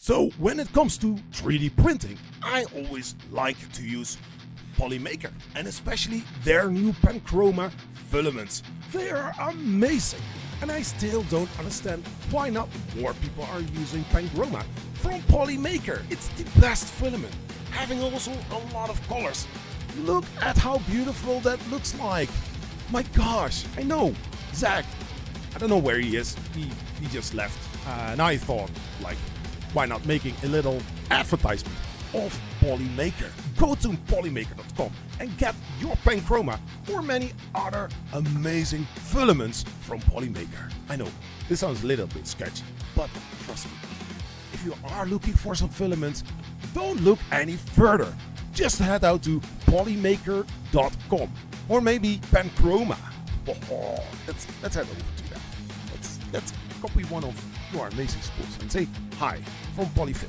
So when it comes to 3D printing, I always like to use Polymaker and especially their new Panchroma filaments. They are amazing and I still don't understand why not more people are using Panchroma from Polymaker. It's the best filament, having also a lot of colors. Look at how beautiful that looks like. My gosh, I know, Zach, I don't know where he is, he just left. And I thought, like, why not making a little advertisement of Polymaker? Go to polymaker.com and get your Panchroma or many other amazing filaments from Polymaker. I know, this sounds a little bit sketchy, but trust me, if you are looking for some filaments, don't look any further. Just head out to polymaker.com or maybe Panchroma. Oh, let's head over to that. Let's copy one of your amazing schools and say hi from Polyfil.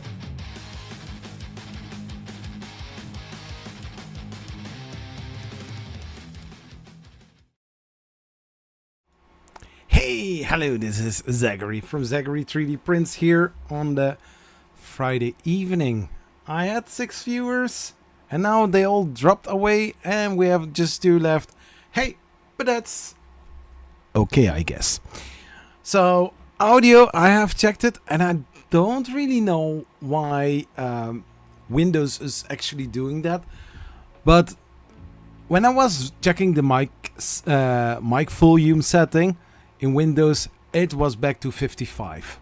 Hey, hello, this is Zachary from Zachary 3D Prints here on the Friday evening. I had 6 viewers and now they all dropped away and we have just 2 left. Hey, but that's okay, I guess. So, audio, I have checked it and I don't really know why Windows is actually doing that. But when I was checking the mic volume setting in Windows, it was back to 55.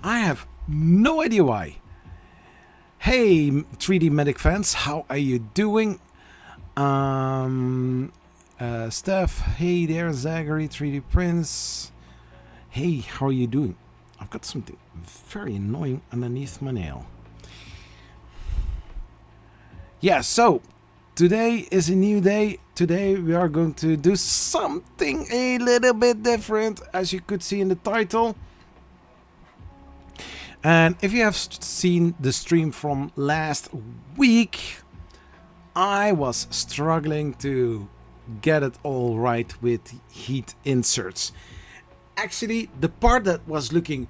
I have no idea why. Hey, 3D Medic fans, how are you doing? Steph, hey there, Zachary 3D Prints. Hey, how are you doing? I've got something very annoying underneath my nail. Yeah, so today is a new day. Today we are going to do something a little bit different, as you could see in the title. And if you have seen the stream from last week, I was struggling to get it all right with heat inserts. Actually, the part that was looking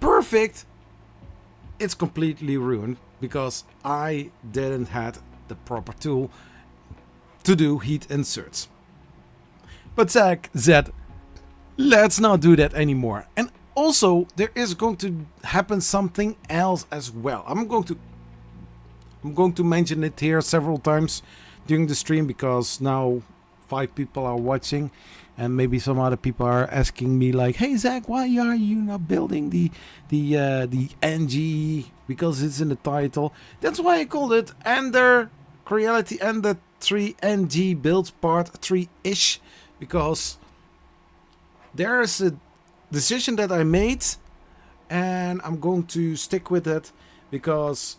perfect, it's completely ruined because I didn't have the proper tool to do heat inserts. But Zach said, let's not do that anymore. And also, there is going to happen something else as well. I'm going to mention it here several times during the stream because now 5 people are watching and maybe some other people are asking me like, hey Zach, why are you not building the NG, because it's in the title. That's why I called it Ender Creality Ender 3 NG build part 3-ish, because there's a decision that I made and I'm going to stick with it because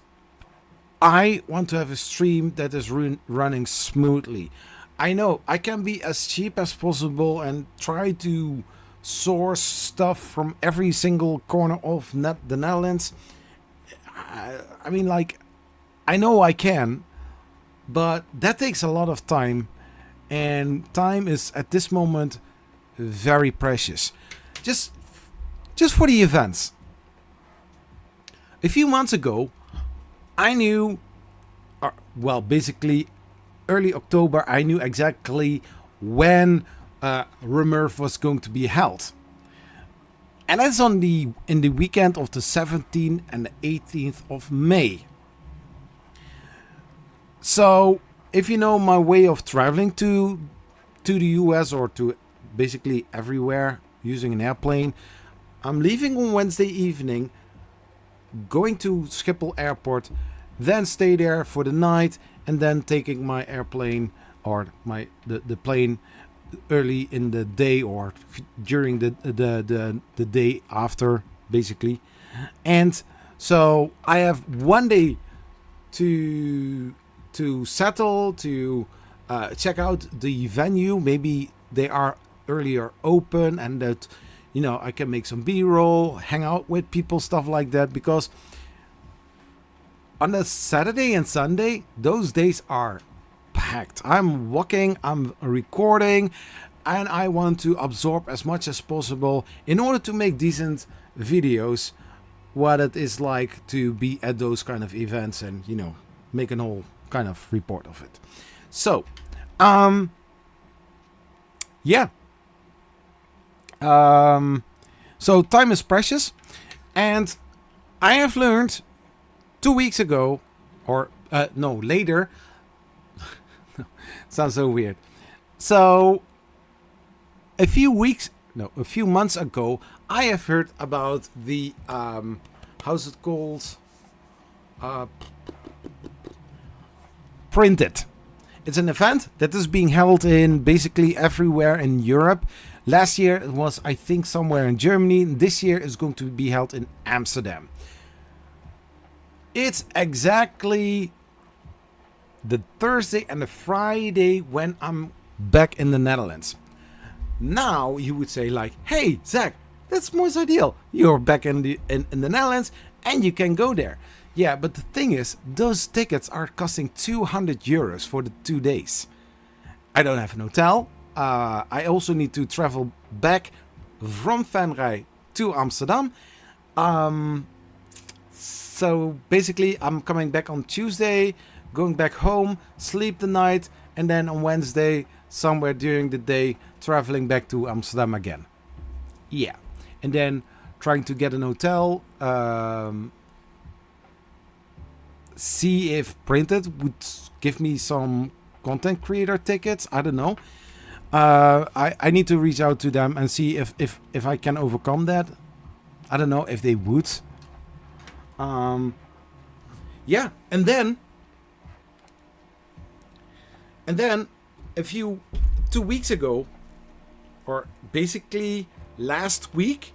I want to have a stream that is running smoothly. I know I can be as cheap as possible and try to source stuff from every single corner of the Netherlands. I mean, like, I know I can, but that takes a lot of time, and time is at this moment very precious. Just for the events. A few months ago, I knew, well, basically early October, I knew exactly when Remurf was going to be held. And that's in the weekend of the 17th and the 18th of May. So, if you know my way of traveling to the US or to basically everywhere using an airplane, I'm leaving on Wednesday evening, going to Schiphol Airport, then stay there for the night, and then taking my airplane or the plane early in the day or during the day after, basically. And so I have one day to settle, to check out the venue. Maybe they are earlier open and that, you know, I can make some B-roll, hang out with people, stuff like that, because on a Saturday and Sunday, those days are packed. I'm walking, I'm recording, and I want to absorb as much as possible in order to make decent videos what it is like to be at those kind of events and, you know, make an whole kind of report of it. So, yeah. So time is precious, and I have learned 2 weeks ago, or no, later. Sounds so weird. So a few months ago, I have heard about the how's it called? Printed. It's an event that is being held in basically everywhere in Europe. Last year it was, I think, somewhere in Germany. This year is going to be held in Amsterdam. It's exactly the Thursday and the Friday when I'm back in the Netherlands. Now you would say like, hey Zach, that's most ideal. You're back in the Netherlands and you can go there. Yeah, but the thing is, those tickets are costing €200 for the 2 days. I don't have an hotel. I also need to travel back from Venray to Amsterdam. So basically, I'm coming back on Tuesday, going back home, sleep the night, and then on Wednesday, somewhere during the day, traveling back to Amsterdam again. Yeah, and then trying to get an hotel. See if Printed would give me some content creator tickets. I don't know. I need to reach out to them and see if I can overcome that. I don't know if they would. Yeah, and then a few 2 weeks ago, or basically last week,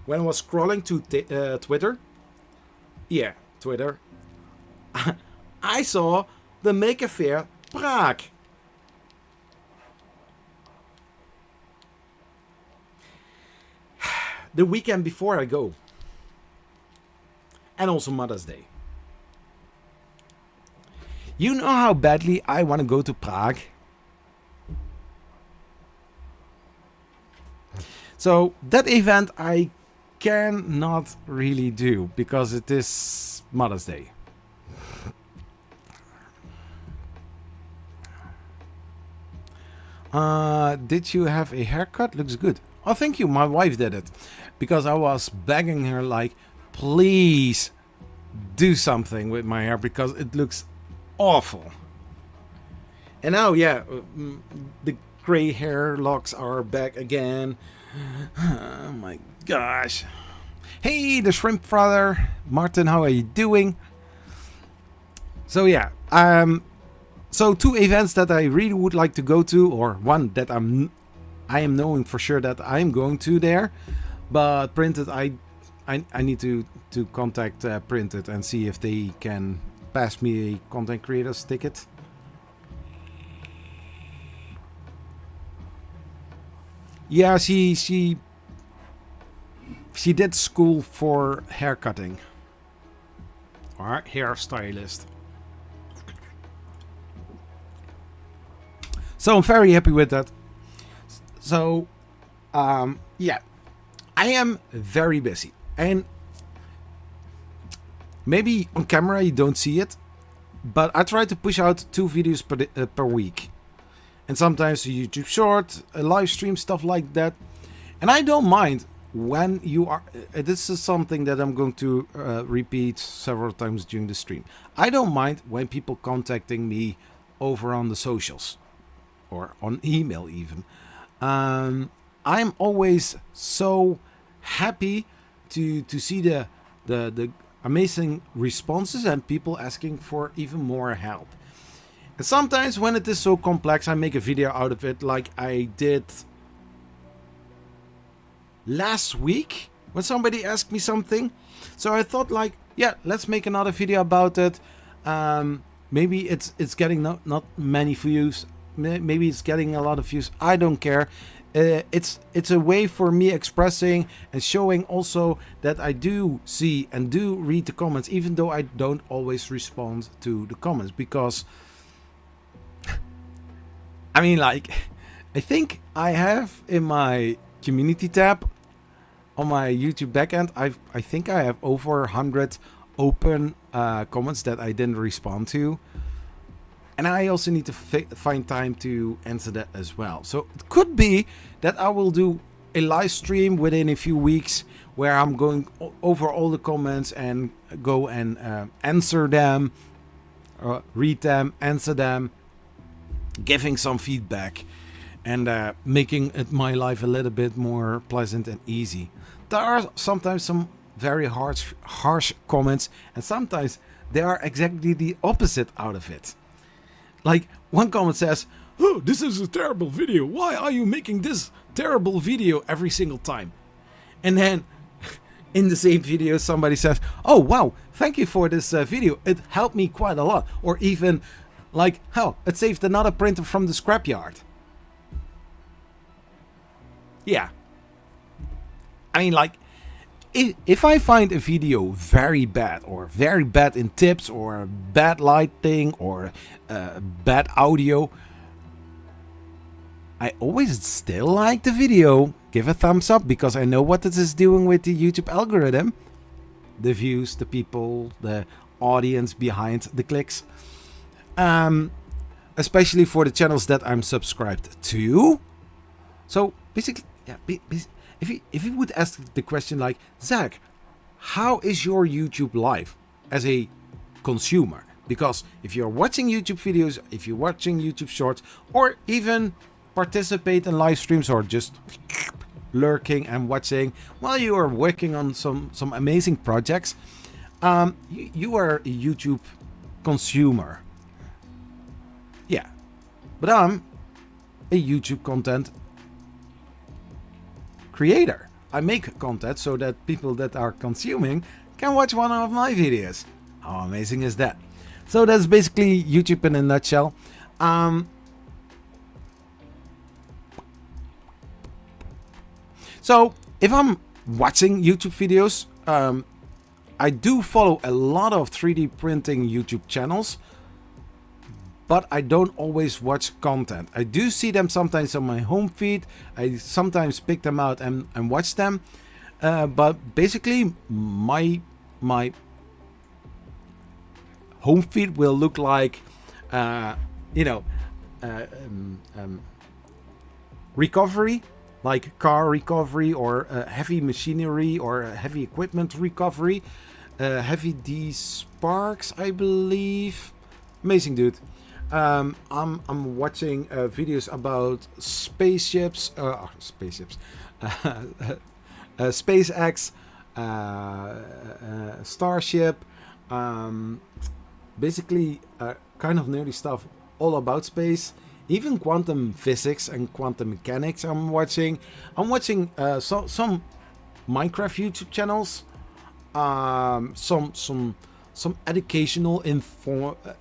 when I was scrolling to Twitter. Yeah, Twitter. I saw the Maker Faire Prague. The weekend before I go. And also Mother's Day. You know how badly I want to go to Prague? So that event I cannot really do because it is Mother's Day. Did you have a haircut? Looks good. Oh, thank you. My wife did it. Because I was begging her like, please do something with my hair because it looks awful. And now, yeah, the gray hair locks are back again. Oh my gosh. Hey, the shrimp father. Martin, how are you doing? So yeah, so 2 events that I really would like to go to, or one that I am knowing for sure that I'm going to there. But Printed, I need to contact Printed and see if they can pass me a content creator's ticket. Yeah, she did school for haircutting. Or hairstylist. So I'm very happy with that. So, yeah, I am very busy. And maybe on camera you don't see it, but I try to push out 2 videos per week. And sometimes a YouTube short, a live stream, stuff like that. And I don't mind when you are... this is something that I'm going to repeat several times during the stream. I don't mind when people contacting me over on the socials. Or on email even. I'm always so happy to see the amazing responses and people asking for even more help. And sometimes when it is so complex, I make a video out of it, like I did last week when somebody asked me something. So I thought like, yeah, let's make another video about it. Maybe it's getting not many views. Maybe it's getting a lot of views. I don't care. It's a way for me expressing and showing also that I do see and do read the comments, even though I don't always respond to the comments, because I mean, like, I think I have in my community tab on my YouTube backend, I think I have over 100 open comments that I didn't respond to. And I also need to find time to answer that as well. So it could be that I will do a live stream within a few weeks where I'm going over all the comments and go and answer them, read them, answer them, giving some feedback, and making my life a little bit more pleasant and easy. There are sometimes some very harsh comments, and sometimes they are exactly the opposite out of it. Like one comment says, "Oh, this is a terrible video. Why are you making this terrible video every single time?" And then in the same video, somebody says, "Oh, wow, thank you for this video. It helped me quite a lot." Or even like, "Hell, it saved another printer from the scrapyard." Yeah. I mean, like, if I find a video very bad, or very bad in tips, or bad lighting, or bad audio, I always still like the video, give a thumbs up, because I know what this is doing with the YouTube algorithm. The views, the people, the audience behind the clicks. Especially for the channels that I'm subscribed to. So basically, yeah, if you would ask the question like, "Zach, how is your YouTube life as a consumer?" Because if you're watching YouTube videos, if you're watching YouTube shorts, or even participate in live streams, or just lurking and watching while you are working on some amazing projects, you are a YouTube consumer. Yeah, but I'm a YouTube content creator. I make content so that people that are consuming can watch one of my videos. How amazing is that? So that's basically YouTube in a nutshell. So if I'm watching YouTube videos, I do follow a lot of 3D printing YouTube channels, but I don't always watch content. I do see them sometimes on my home feed. I sometimes pick them out and watch them. But basically, my home feed will look like, recovery, like car recovery, or heavy machinery, or heavy equipment recovery. Heavy D Sparks, I believe. Amazing dude. I'm watching videos about spaceships, SpaceX, Starship, basically kind of nerdy stuff all about space, even quantum physics and quantum mechanics. I'm watching some Minecraft YouTube channels, some educational informative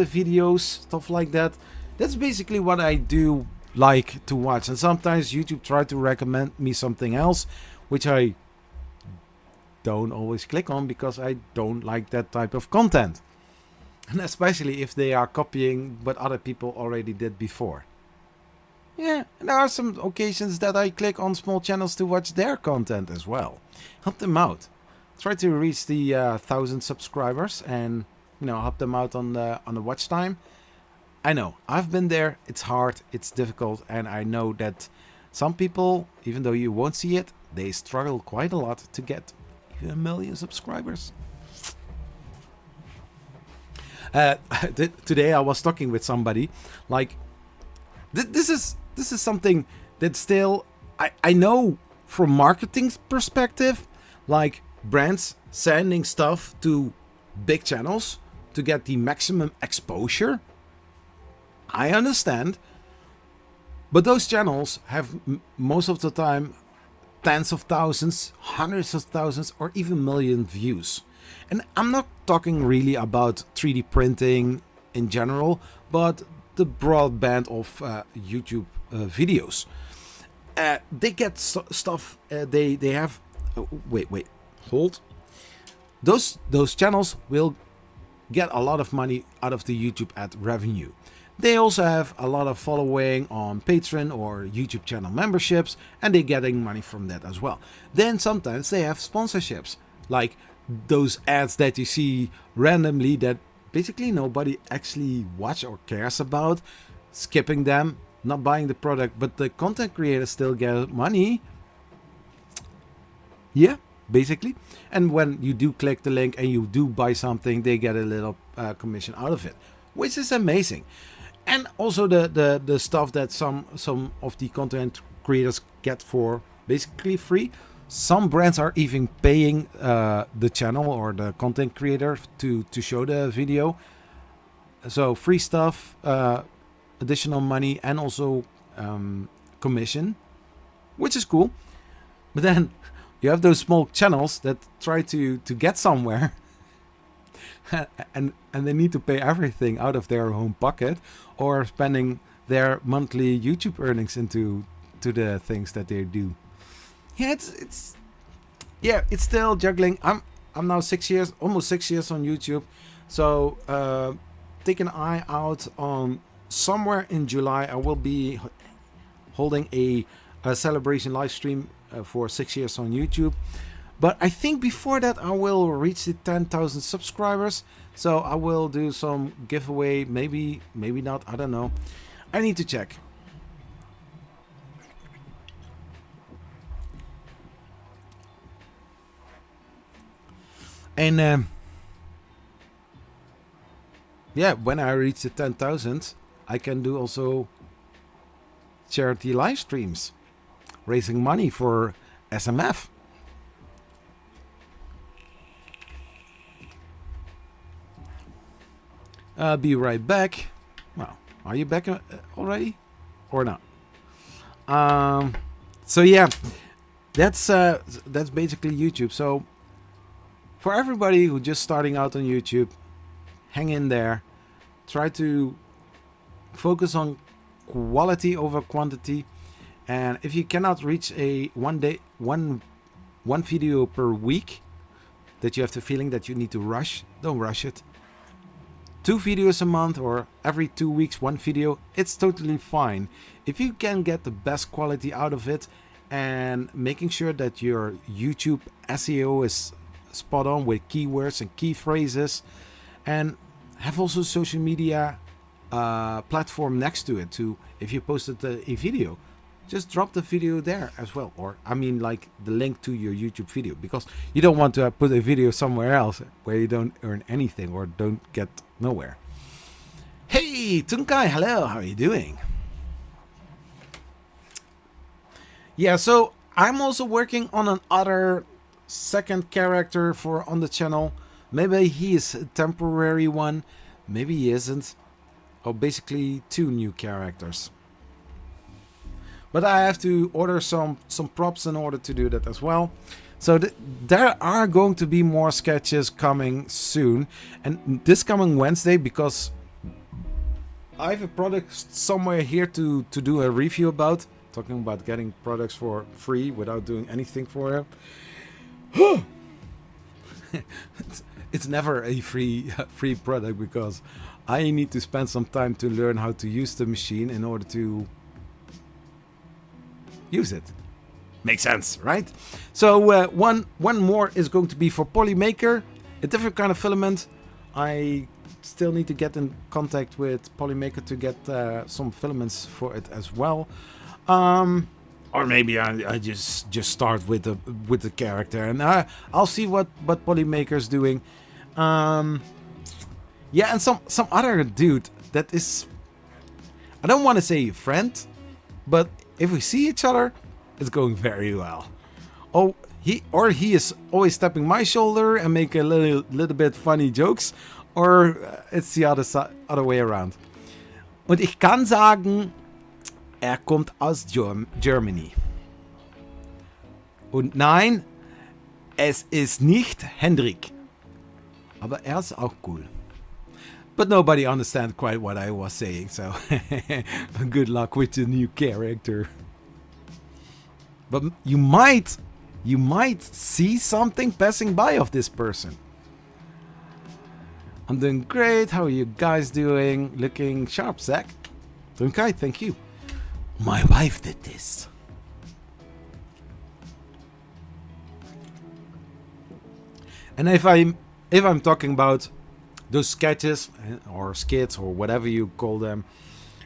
videos, stuff like that. That's basically what I do like to watch. And sometimes YouTube try to recommend me something else, which I don't always click on because I don't like that type of content. And especially if they are copying what other people already did before. Yeah, and there are some occasions that I click on small channels to watch their content as well. Help them out. Try to reach the 1,000 subscribers and help them out on the watch time. I know, I've been there. It's hard, it's difficult, and I know that some people, even though you won't see it, they struggle quite a lot to get even 1 million subscribers. Today I was talking with somebody like this is something that still I know from marketing perspective, like brands sending stuff to big channels to get the maximum exposure. I understand, but those channels have most of the time tens of thousands, hundreds of thousands, or even million views. And I'm not talking really about 3D printing in general, but the broad band of YouTube videos. They get stuff. They have. Wait, hold. Those channels will get a lot of money out of the YouTube ad revenue. They also have a lot of following on Patreon or YouTube channel memberships, and they're getting money from that as well. Then sometimes they have sponsorships, like those ads that you see randomly that basically nobody actually watch or cares about, skipping them, not buying the product, but the content creators still get money. Yeah, basically. And when you do click the link and you do buy something, they get a little commission out of it, which is amazing. And also the stuff that some of the content creators get for basically free. Some brands are even paying the channel or the content creator to show the video. So free stuff, additional money, and also commission, which is cool. But then you have those small channels that try to get somewhere. and they need to pay everything out of their own pocket, or spending their monthly YouTube earnings into the things that they do. Yeah, it's still juggling. I'm now almost 6 years on YouTube, so take an eye out on somewhere in July. I will be holding a celebration live stream for 6 years on YouTube. But I think before that I will reach the 10,000 subscribers. So I will do some giveaway. Maybe not. I don't know. I need to check. And yeah, when I reach the 10,000, I can do also charity live streams, raising money for SMF. Be right back. Well, are you back already, or not? So yeah, that's basically YouTube. So for everybody who just starting out on YouTube, hang in there. Try to focus on quality over quantity. And if you cannot reach a one video per week, that you have the feeling that you need to rush, don't rush it. 2 videos a month or every 2 weeks 1 video, it's totally fine. If you can get the best quality out of it and making sure that your YouTube SEO is spot on with keywords and key phrases, and have also social media platform next to it too. If you posted a video, just drop the video there as well, or I mean like the link to your YouTube video, because you don't want to put a video somewhere else where you don't earn anything or don't get nowhere. Hey Tunkai, hello, how are you doing? Yeah, so I'm also working on another second character for on the channel. Maybe he is a temporary one, maybe he isn't. Or basically 2 new characters. But I have to order some props in order to do that as well. So there are going to be more sketches coming soon. And this coming Wednesday, because I have a product somewhere here to do a review about. Talking about getting products for free without doing anything for them. It's never a free product, because I need to spend some time to learn how to use the machine in order to use it. Makes sense, right? So one more is going to be for Polymaker, a different kind of filament. I still need to get in contact with Polymaker to get some filaments for it as well. Or maybe I just start with the character, and I'll see what Polymaker's doing. Yeah, and some other dude that is, I don't want to say friend, but if we see each other, it's going very well. Oh, he is always tapping my shoulder and make a little bit funny jokes, or it's the other way around. Und ich kann sagen, kommt aus Germany. Und nein, es ist nicht Hendrik. Aber ist auch cool. But nobody understands quite what I was saying, so good luck with the new character. But you might see something passing by of this person. I'm doing great. How are you guys doing? Looking sharp, Zach. Doing great, thank you. My wife did this. And if I'm talking about those sketches or skits or whatever you call them,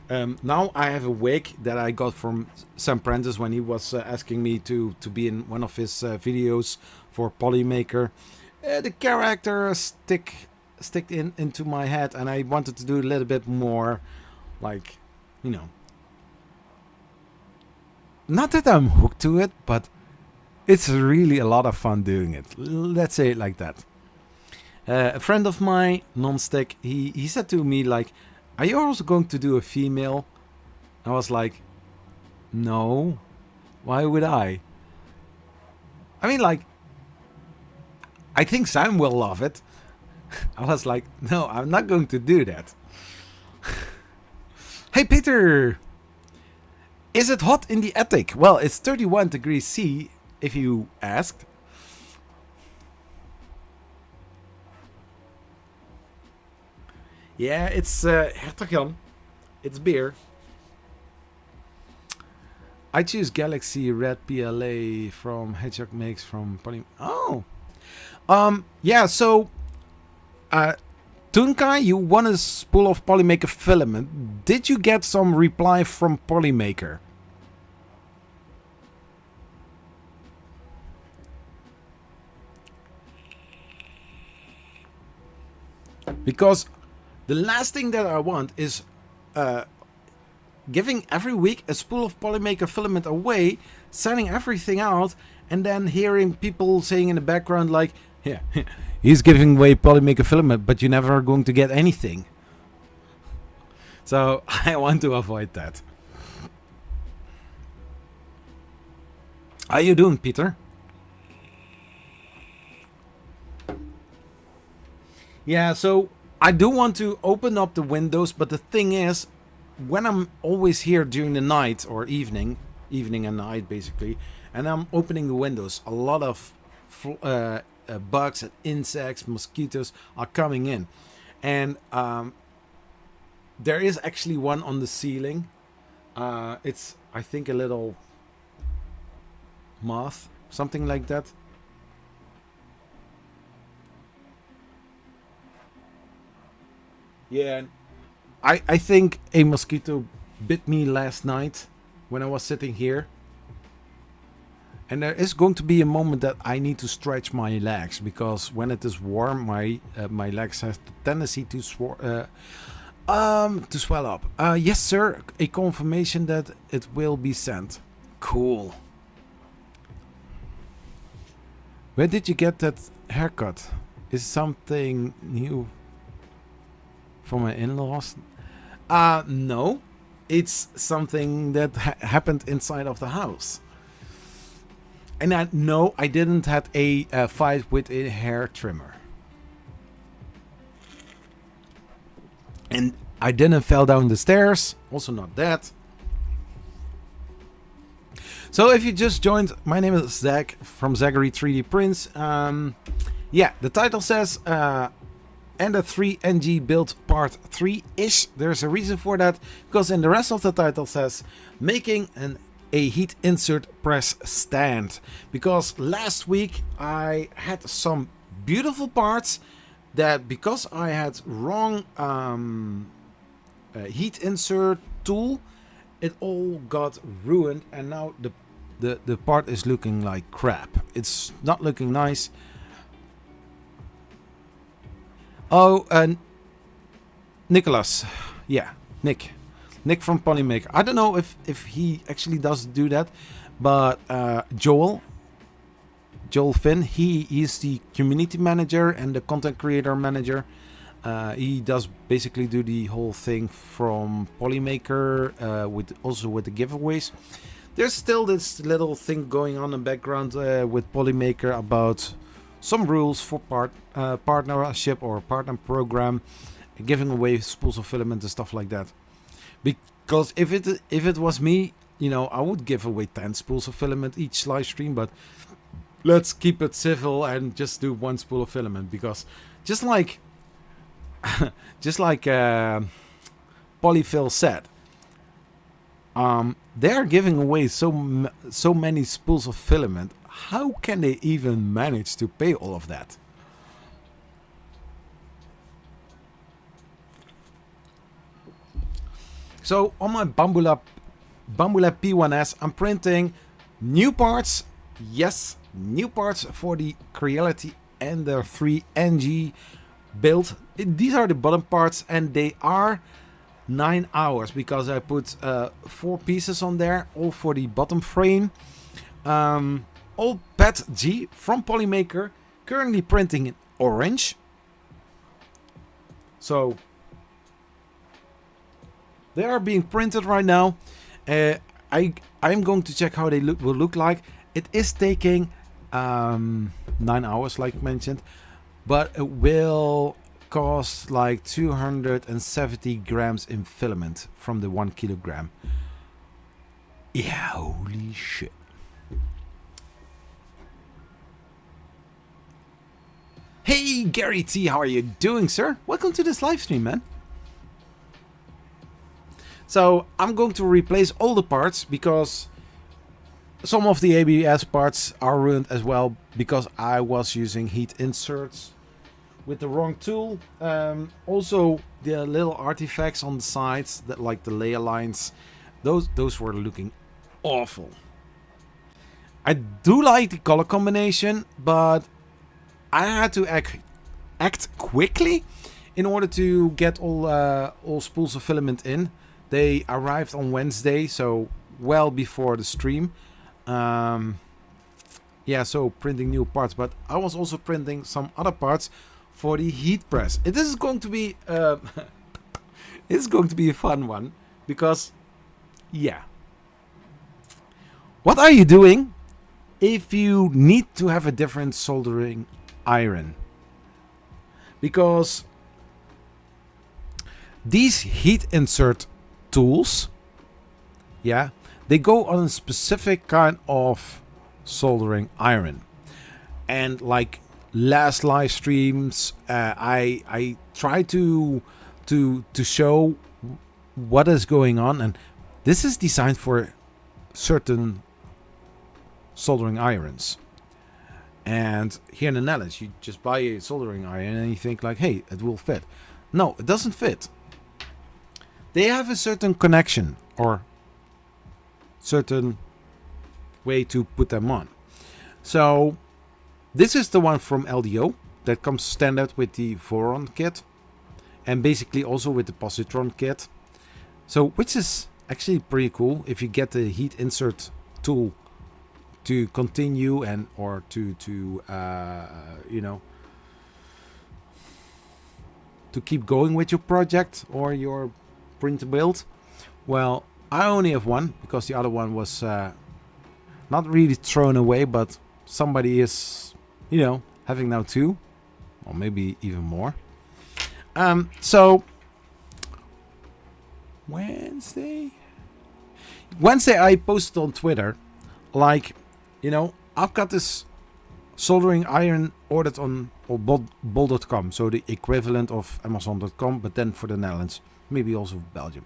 now I have a wig that I got from Sam Prentice when he was asking me to be in one of his videos for Polymaker. The character stick into my head, and I wanted to do a little bit more, like, you know, not that I'm hooked to it, but it's really a lot of fun doing it. Let's say it like that. A friend of mine, Nonstick, he said to me, like, are you also going to do a female? I was like, no. Why would I? I mean, like, I think Sam will love it. I was like, no, I'm not going to do that. Hey, Peter. Is it hot in the attic? Well, it's 31 degrees C, if you asked. Yeah, it's Hertog Jan. It's beer. I choose Galaxy Red PLA from Hedgehog Makes from Poly. Oh, yeah. So, Tunkai, you won a spool of Polymaker Filament. Did you get some reply from Polymaker? Because the last thing that I want is giving every week a spool of Polymaker Filament away, sending everything out, and then hearing people saying in the background like, yeah, he's giving away Polymaker Filament, but you're never going to get anything. So I want to avoid that. How you doing, Peter? Yeah, so I do want to open up the windows, but the thing is, when I'm always here during the night or evening and night basically, and I'm opening the windows, a lot of bugs and insects, mosquitoes are coming in. And there is actually one on the ceiling. It's, I think, a little moth, something like that. Yeah, I think a mosquito bit me last night when I was sitting here. And there is going to be a moment that I need to stretch my legs, because when it is warm, my legs have the tendency to swell up. Yes, sir. A confirmation that it will be sent. Cool. Where did you get that haircut? Is something new for my in-laws? No. It's something that happened inside of the house. And no, I didn't have a fight with a hair trimmer. And I didn't fell down the stairs. Also not that. So if you just joined, my name is Zach from Zachary 3D Prints. Yeah, the title says Ender 3 NG build part 3-ish. There's a reason for that, because in the rest of the title says making a heat insert press stand. Because last week I had some beautiful parts that, because I had wrong heat insert tool, it all got ruined, and now the part is looking like crap. It's not looking nice. Oh, and Nicholas, yeah, Nick from Polymaker. I don't know if he actually does do that, but Joel Finn, he is the community manager and the content creator manager. He does basically do the whole thing from Polymaker, with the giveaways. There's still this little thing going on in the background with Polymaker about some rules for partnership or partner program, giving away spools of filament and stuff like that. Because if it was me, you know, I would give away 10 spools of filament each live stream, but let's keep it civil and just do one spool of filament, because just like just like Polyfill said, they are giving away so many spools of filament. How can they even manage to pay all of that? So on my Bamboo Lab P1S, I'm printing new parts. Yes, new parts for the Creality and the 3NG build. These are the bottom parts, and they are 9 hours because I put 4 pieces on there, all for the bottom frame. All PET G from Polymaker, currently printing in orange. So they are being printed right now. I'm going to check how they will look like. It is taking 9 hours, like mentioned, but it will cost like 270 grams in filament from the 1 kilogram. Yeah, holy shit. Hey Gary T, how are you doing, sir? Welcome to this live stream, man. So I'm going to replace all the parts because some of the ABS parts are ruined as well because I was using heat inserts with the wrong tool. Also the little artifacts on the sides, that like the layer lines, those were looking awful. I do like the color combination, but I had to act quickly in order to get all spools of filament in. They arrived on Wednesday, so well before the stream. Yeah, so printing new parts, but I was also printing some other parts for the heat press. This is going to be it's going to be a fun one because, yeah. What are you doing if you need to have a different soldering iron? Because these heat insert tools, yeah, they go on a specific kind of soldering iron. And like last live streams, I try to show what is going on, and this is designed for certain soldering irons. And here in the Netherlands, you just buy a soldering iron and you think like, hey, it will fit. No, it doesn't fit. They have a certain connection or certain way to put them on. So this is the one from LDO that comes standard with the Voron kit and basically also with the positron kit. So which is actually pretty cool if you get the heat insert tool to continue and or to you know, to keep going with your project or your print build. Well, I only have one because the other one was not really thrown away, but somebody is, you know, having now 2 or maybe even more. So Wednesday I posted on Twitter, like, you know, I've got this soldering iron ordered on bol.com, so the equivalent of Amazon.com, but then for the Netherlands, maybe also Belgium.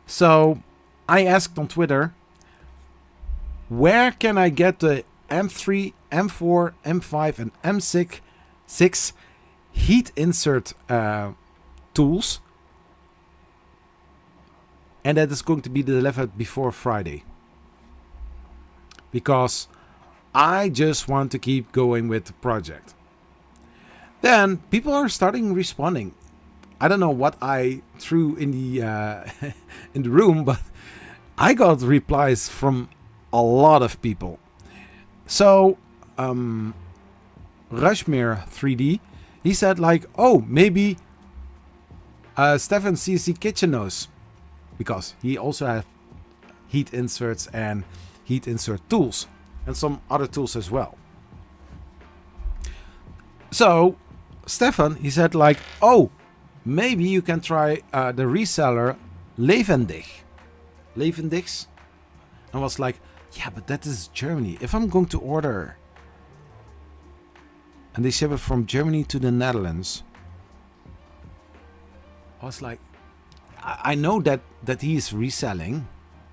So I asked on Twitter, where can I get the M3, M4, M5 and M6 heat insert tools? And that is going to be delivered before Friday. Because I just want to keep going with the project. Then people are starting responding. I don't know what I threw in the in the room, but I got replies from a lot of people. So Rushmere 3D, he said like, oh, maybe Stefan CC Kitchen knows, because he also has heat inserts and heat insert tools and some other tools as well. So Stefan, he said like, oh, maybe you can try the reseller Levendig. Levendigs. I was like, yeah, but that is Germany. If I'm going to order and they ship it from Germany to the Netherlands. I was like, I know that he is reselling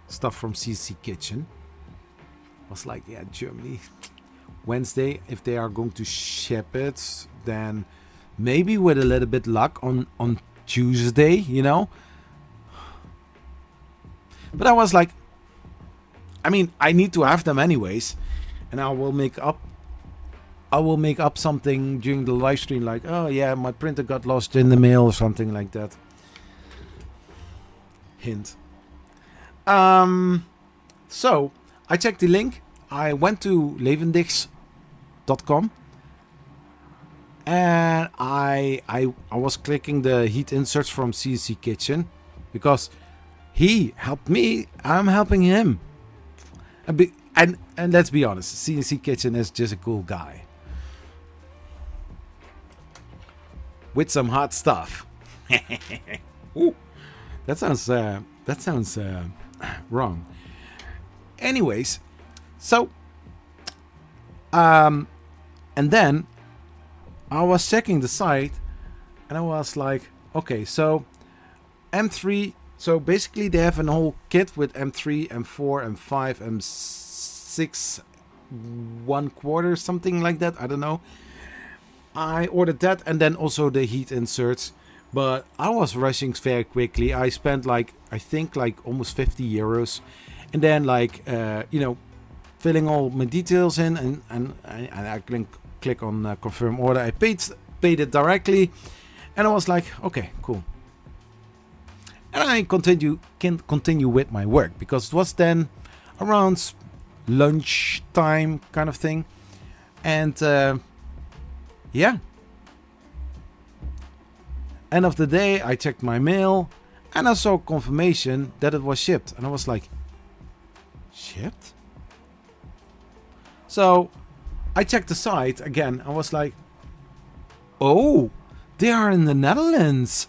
stuff from CC Kitchen. I was like, yeah, Germany. Wednesday, if they are going to ship it, then maybe with a little bit luck on Tuesday, you know. But I was like, I mean, I need to have them anyways, and I will make up something during the live stream, like, oh yeah, my printer got lost in the mail or something like that. Hint. So I checked the link. I went to levendigs.com and I was clicking the heat inserts from CC Kitchen because he helped me. I'm helping him. And let's be honest, CC Kitchen is just a cool guy with some hot stuff. Ooh, that sounds wrong. Anyways, so and then I was checking the site and I was like, okay, so M3, so basically they have a whole kit with M3, M4, M5, M6 1/4, something like that, I don't know. I ordered that and then also the heat inserts, but I was rushing very quickly. I spent I think almost 50 euros, and then filling all my details in, and I click on confirm order. I paid it directly, and I was like, okay, cool. And I can continue with my work because it was then around lunchtime kind of thing, and yeah. End of the day, I checked my mail and I saw confirmation that it was shipped, and I was like, shipped? So I checked the site again. I was like, oh, they are in the Netherlands.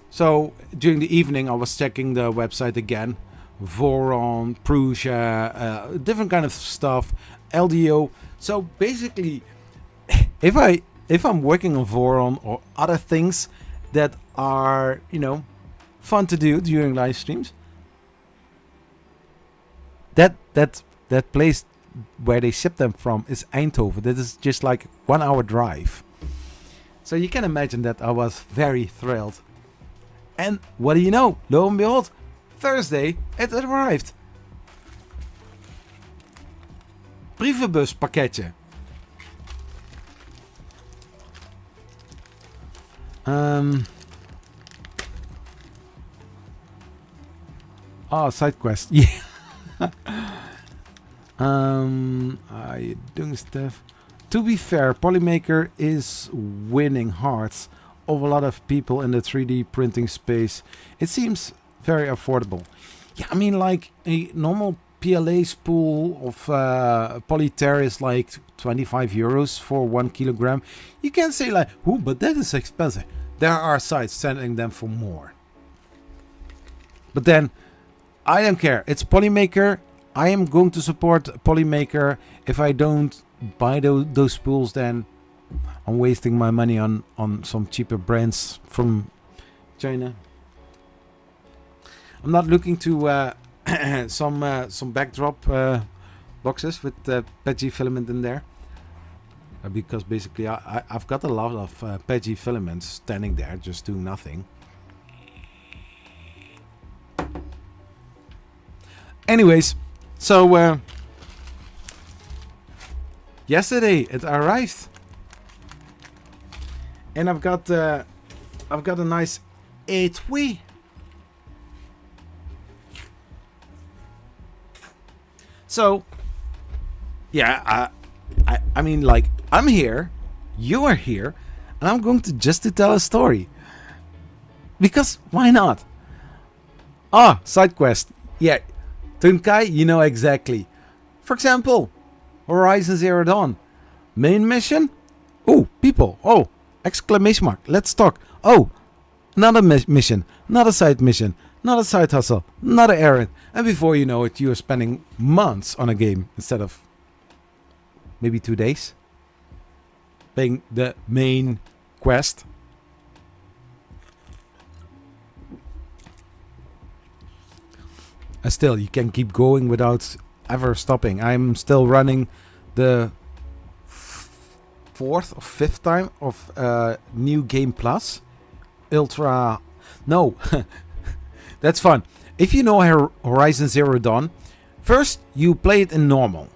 So during the evening, I was checking the website again. Voron, Prusa, different kind of stuff, LDO. So basically, if I'm working on Voron or other things that are, fun to do during live streams, that place where they ship them from is Eindhoven. That is just like 1 hour drive. So you can imagine that I was very thrilled. And what do you know? Lo and behold, Thursday it arrived. Brievenbus pakketje. Side quest. Yeah. Are you doing stuff? To be fair, Polymaker is winning hearts of a lot of people in the 3D printing space. It seems very affordable. Yeah, I mean, like a normal PLA spool of Polyter is like 25 euros for 1 kilogram. You can say like, "Ooh, but that is expensive." There are sites selling them for more. But then, I don't care. It's Polymaker. I am going to support Polymaker. If I don't buy those spools, then I'm wasting my money on some cheaper brands from China. I'm not looking to some backdrop boxes with PETG filament in there, because basically I've got a lot of PETG filaments standing there just doing nothing. Anyways, so yesterday it arrived, and I've got a nice etui. So, yeah, I mean, like, I'm here, you are here, and I'm going to tell a story. Because, why not? Side quest. Yeah, Tunkai, you know exactly. For example, Horizon Zero Dawn. Main mission? Oh, people. Oh, exclamation mark. Let's talk. Oh, another mission. Another side mission. not a side hustle, not an errand. And before you know it, you're spending months on a game instead of maybe 2 days playing the main quest. And still, you can keep going without ever stopping. I'm still running the 4th or 5th time of New Game Plus. Ultra... No, that's fun. If you know Horizon Zero Dawn, first you play it in normal.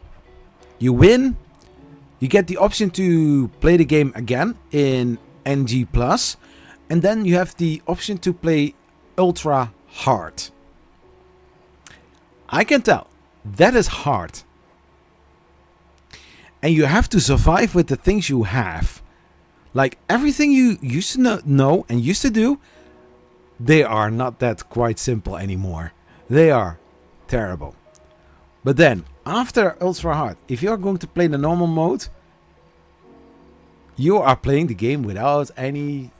You win. You get the option to play the game again in NG Plus. And then you have the option to play Ultra Hard. I can tell that is hard. And you have to survive with the things you have. Like everything you used to know and used to do, they are not that quite simple anymore. They are terrible. But then, after Ultra Hard, if you're going to play the normal mode, you are playing the game without any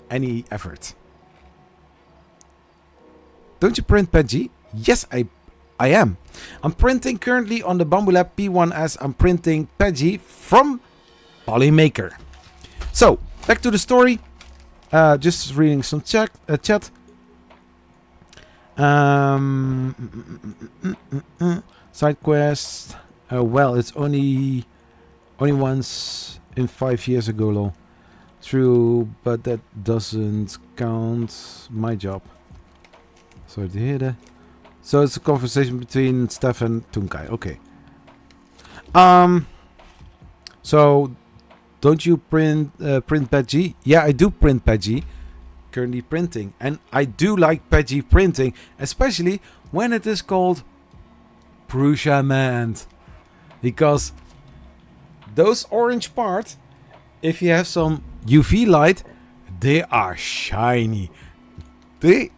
effort. Don't you print PG? Yes, I am. I'm printing currently on the Bambu Lab P1S. I'm printing PG from Polymaker. So, back to the story. Just reading some chat. Side quest. Well, it's only once in 5 years ago, lol. True, but that doesn't count my job. Sorry to hear that. So it's a conversation between Stefan and Tunkai. Okay. So don't you print PG? Yeah, I do print PG. Currently printing, and I do like PG printing, especially when it is called Prussiamant, because those orange parts, if you have some UV light, they are shiny. They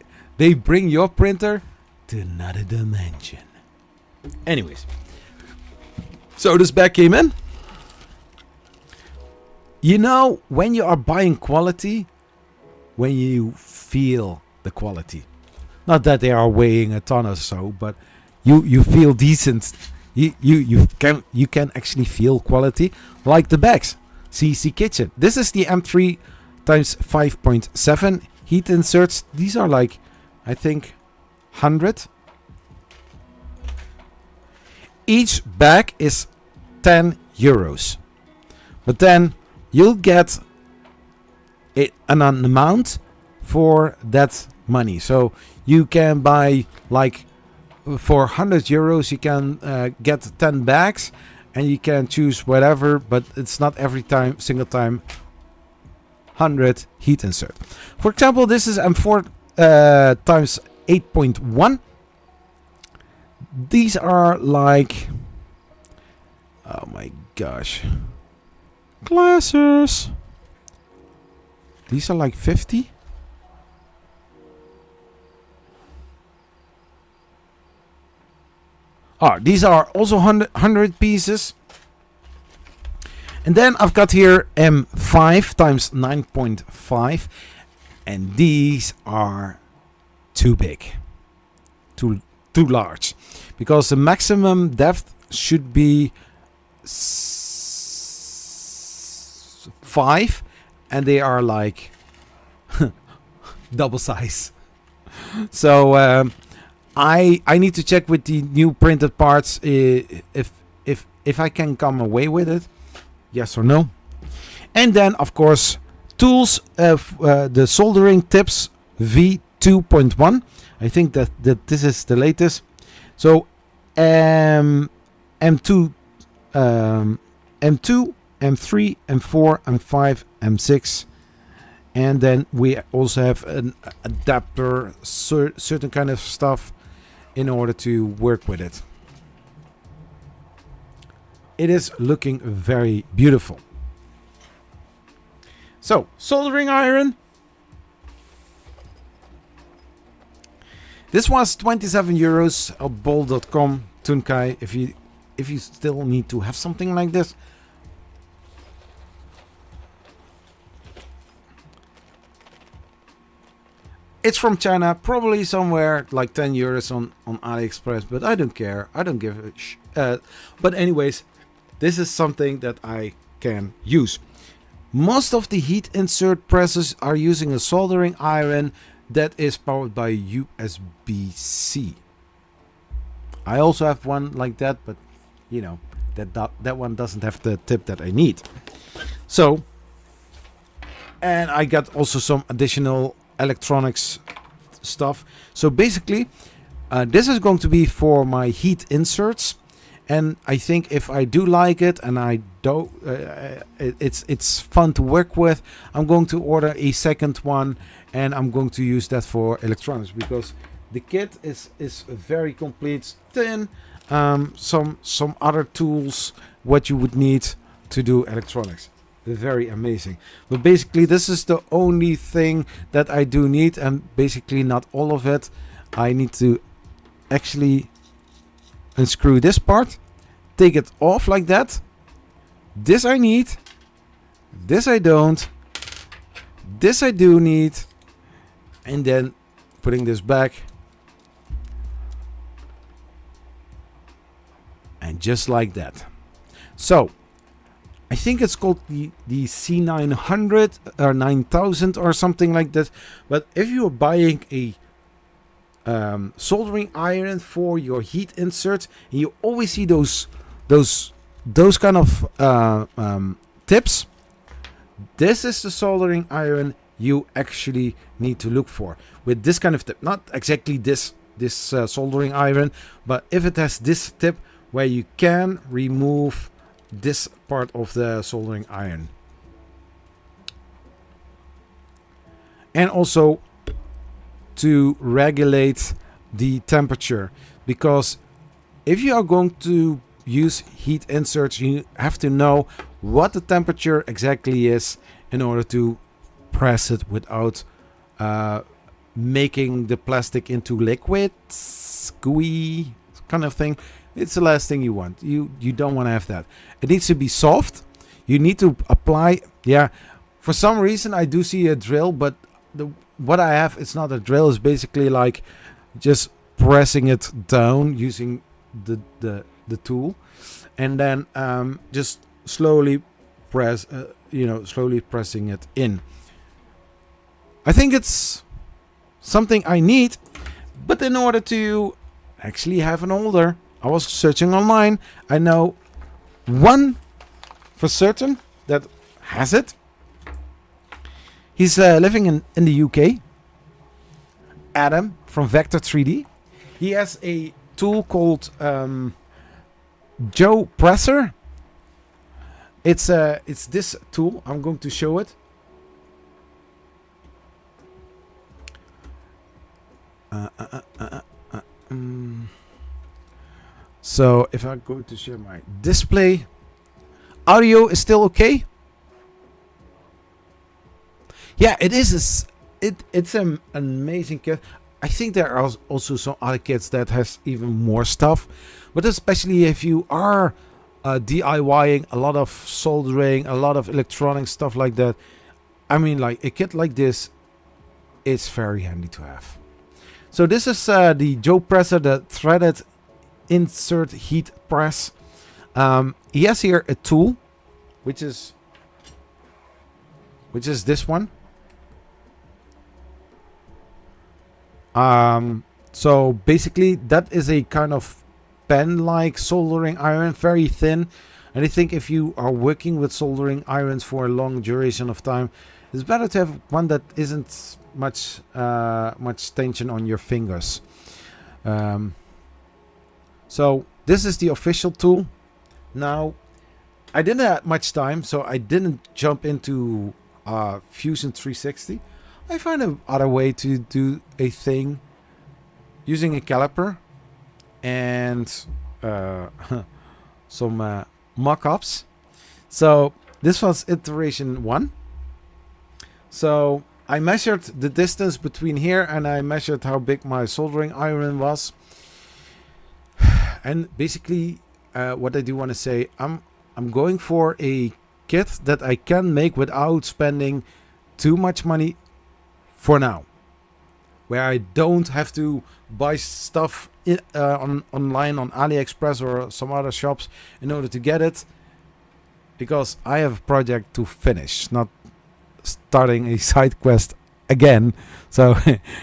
bring your printer to another dimension. Anyways, so this bag came in. You know, when you are buying quality, when you feel the quality, not that they are weighing a ton or so, but you feel decent. You can actually feel quality, like the bags. CC Kitchen. This is the M3 times 5.7 heat inserts. These are like, I think, 100. Each bag is 10 euros. But then you'll get an amount for that money. So you can buy, like, for 100 euros, you can get 10 bags. And you can choose whatever, but it's not every single time 100 heat insert. For example, this is M4 times 8.1. These are like, oh my gosh, glasses. These are like 50. These are also 100 pieces. And then I've got here M5 times 9.5. And these are too big. Too large. Because the maximum depth should be 5. And they are like double size. So I need to check with the new printed parts if I can come away with it, yes or no. And then of course tools of the soldering tips V2.1. I think that this is the latest. So M2, M2, M3, M4, M5, M6. And then we also have an adapter, certain kind of stuff in order to work with it. It is looking very beautiful. So, soldering iron. This was 27 euros at bol.com. Tunkai, if you still need to have something like this. It's from China, probably somewhere like 10 euros on AliExpress, but I don't care. I don't give a but anyways, this is something that I can use. Most of the heat insert presses are using a soldering iron that is powered by USB-C. I also have one like that, but you know, that one doesn't have the tip that I need. So, and I got also some additional electronics stuff. So basically, this is going to be for my heat inserts. And I think if I do like it and I don't, it's fun to work with, I'm going to order a second one, and I'm going to use that for electronics, because the kit is very complete. Thin, some other tools what you would need to do electronics. Very amazing. But basically, this is the only thing that I do need, and basically not all of it. I need to actually unscrew this part, take it off like that. This I need, this I don't, this I do need, and then putting this back, and just like that. So I think it's called the C900 or 9000 or something like that. But if you're buying a soldering iron for your heat inserts, and you always see those kind of tips, this is the soldering iron you actually need to look for with this kind of tip. Not exactly this soldering iron, but if it has this tip where you can remove this part of the soldering iron. And also to regulate the temperature, because if you are going to use heat inserts, you have to know what the temperature exactly is in order to press it without making the plastic into liquid, gooey kind of thing. It's the last thing you want. You don't want to have that. It needs to be soft. You need to apply. Yeah, for some reason I do see a drill, but what I have, it's not a drill. It's basically like just pressing it down using the tool, and then just slowly slowly pressing it in. I think it's something I need, but in order to actually have an holder, I was searching online. I know one for certain that has it. He's living in the UK. Adam from Vector 3D. He has a tool called Joe Presser. It's this tool. I'm going to show it. So if I go to share my display, audio is still okay. Yeah, it is. It's an amazing kit. I think there are also some other kits that has even more stuff, but especially if you are DIYing a lot of soldering, a lot of electronic stuff like that. I mean, like a kit like this is very handy to have. So this is the Joe Presser, the threaded insert heat press. He has here a tool, which is this one. So basically that is a kind of pen-like soldering iron, very thin. And I think if you are working with soldering irons for a long duration of time, it's better to have one that isn't much tension on your fingers. So this is the official tool. Now, I didn't have much time, so I didn't jump into Fusion 360. I found another way to do a thing using a caliper and some mock-ups. So this was iteration 1. So I measured the distance between here, and I measured how big my soldering iron was. And basically, what I do want to say, I'm going for a kit that I can make without spending too much money for now. where I don't have to buy stuff online on AliExpress or some other shops in order to get it, because I have a project to finish, not starting a side quest again. So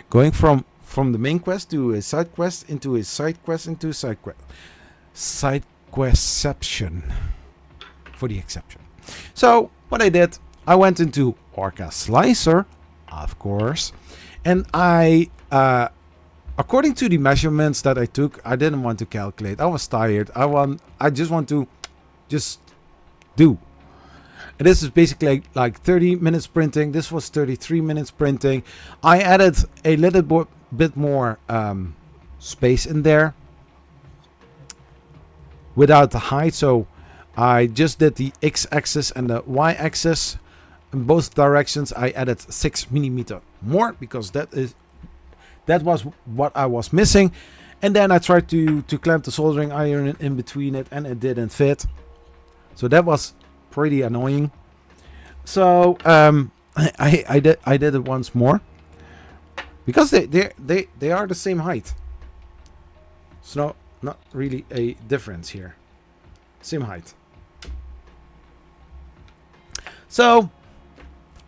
going from the main quest to a side quest into a side quest into a side quest. Side questception for the exception. So what I did, I went into Orca Slicer, of course, and I according to the measurements that I took, I didn't want to calculate. I was tired. I just want to just do. And this is basically like 30 minutes printing. This was 33 minutes printing. I added a little bit more space in there without the height. So I just did the x-axis and the y-axis in both directions. I added 6 millimeter more because that was what I was missing. And then I tried to clamp the soldering iron in between it, and it didn't fit. So that was pretty annoying. So I did it once more because they are the same height. So not really a difference here. Same height. So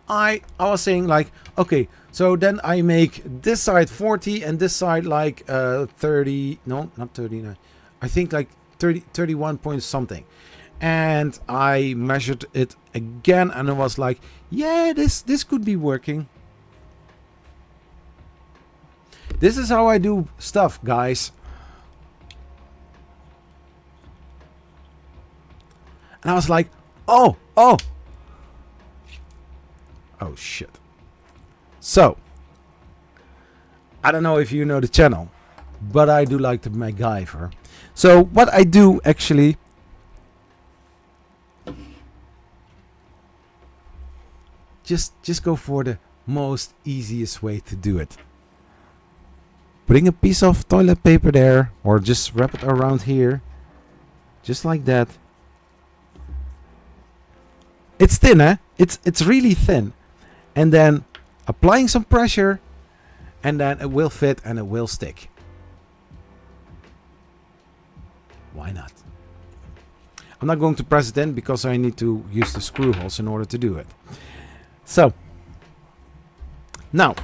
I was saying like, okay, so then I make this side 40 and this side like 30, no, not 39. I think like 31 point something. And I measured it again, and I was like, yeah, this could be working. This is how I do stuff, guys. And I was like, oh shit. So I don't know if you know the channel, but I do like the MacGyver. So what I do actually, just go for the most easiest way to do it. Bring a piece of toilet paper there, or just wrap it around here, just like that. It's thin, eh? It's really thin. And then applying some pressure, and then it will fit and it will stick. Why not? I'm not going to press it in because I need to use the screw holes in order to do it. So now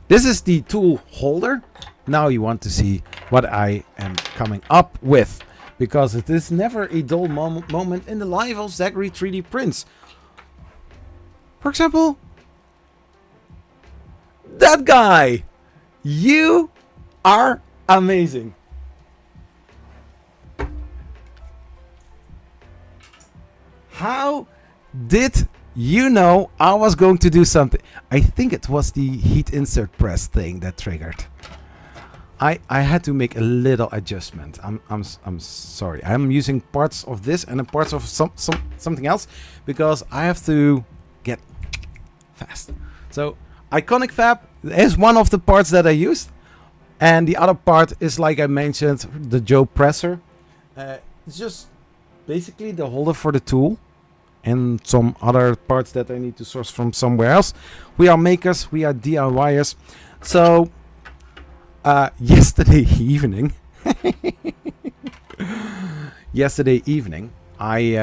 this is the tool holder. Now you want to see what I am coming up with, because it is never a dull moment in the life of Zachary 3D prints. For example, that guy. You are amazing. How did you know I was going to do something? I think it was the heat insert press thing that triggered. I had to make a little adjustment. I'm sorry. I'm using parts of this and parts of something else because I have to get fast. So IconicFAB is one of the parts that I used, and the other part is, like I mentioned, the Joe presser. It's just basically the holder for the tool and some other parts that I need to source from somewhere else. We are makers, we are DIYers. So yesterday evening I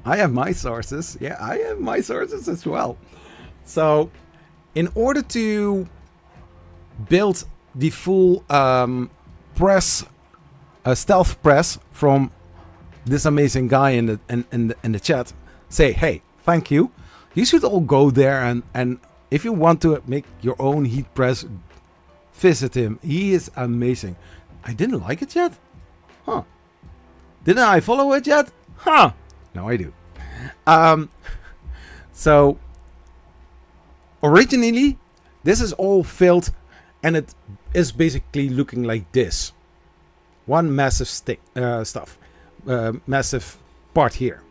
have my sources. Yeah, I have my sources as well. So in order to build the full press, stealth press from this amazing guy in the chat, say, hey, thank you. You should all go there, and if you want to make your own heat press, visit him. He is amazing. I didn't like it yet? Huh. Didn't I follow it yet? Huh. No, I do. So originally this is all filled, and it is basically looking like this. One massive massive part here.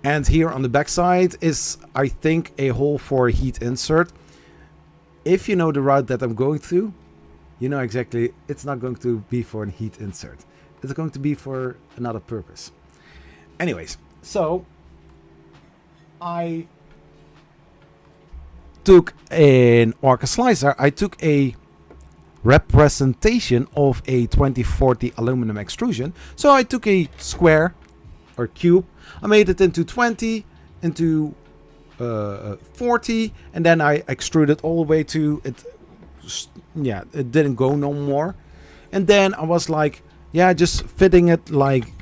And here on the back side is, I think, a hole for a heat insert. If you know the route that I'm going through, you know exactly it's not going to be for a heat insert. It's going to be for another purpose. Anyways, so I took an Orca slicer, I took a representation of a 2040 aluminum extrusion. So I took a square or cube, I made it into 20, into 40, and then I extruded all the way to it. Yeah, it didn't go no more. And then I was like, yeah, just fitting it like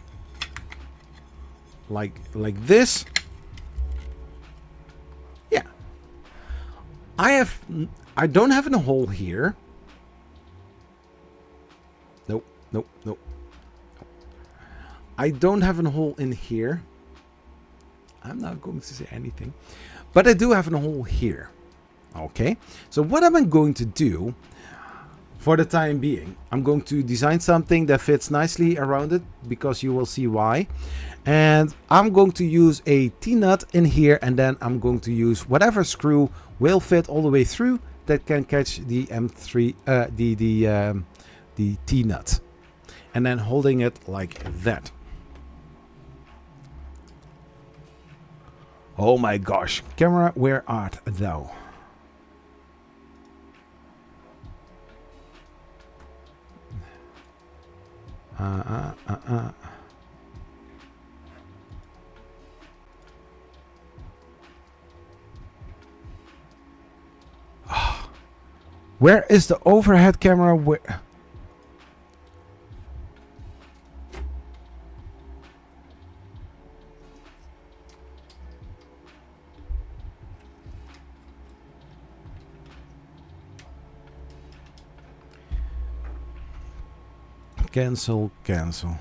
this. Yeah. I don't have a hole here. Nope, nope, nope. I don't have a hole in here. I'm not going to say anything. But I do have a hole here. Okay. So what am I going to do for the time being? I'm going to design something that fits nicely around it, because you will see why. And I'm going to use a T-nut in here, and then I'm going to use whatever screw will fit all the way through that can catch the M3, the T-nut, and then holding it like that. Oh my gosh, camera, where art thou? Where is the overhead camera? Where? Cancel, cancel,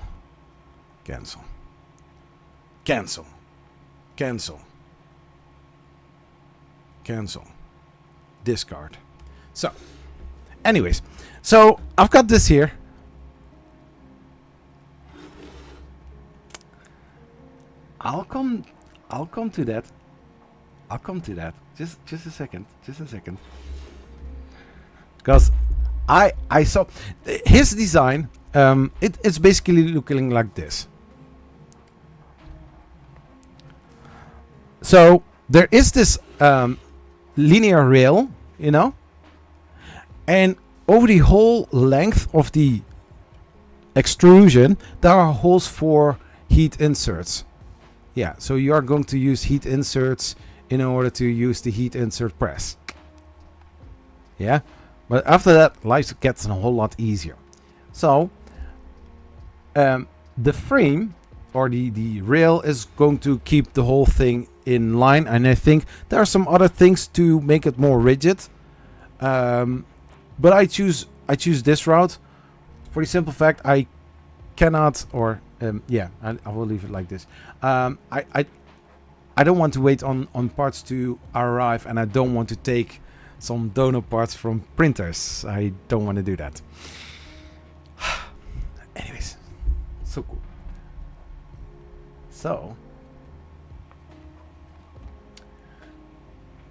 cancel, cancel, cancel, cancel, discard. So, anyways, so I've got this here. I'll come to that. I'll come to that. Just a second. Just a second. Because I saw his design. It's basically looking like this. So there is this linear rail, you know, and over the whole length of the extrusion there are holes for heat inserts. Yeah, so you are going to use heat inserts in order to use the heat insert press. Yeah, but after that life gets a whole lot easier. So the frame or the rail is going to keep the whole thing in line, and I think there are some other things to make it more rigid, but I choose this route for the simple fact I cannot, or yeah, I will leave it like this. I don't want to wait on parts to arrive, and I don't want to take some donor parts from printers. I don't want to do that. Anyways, so cool. So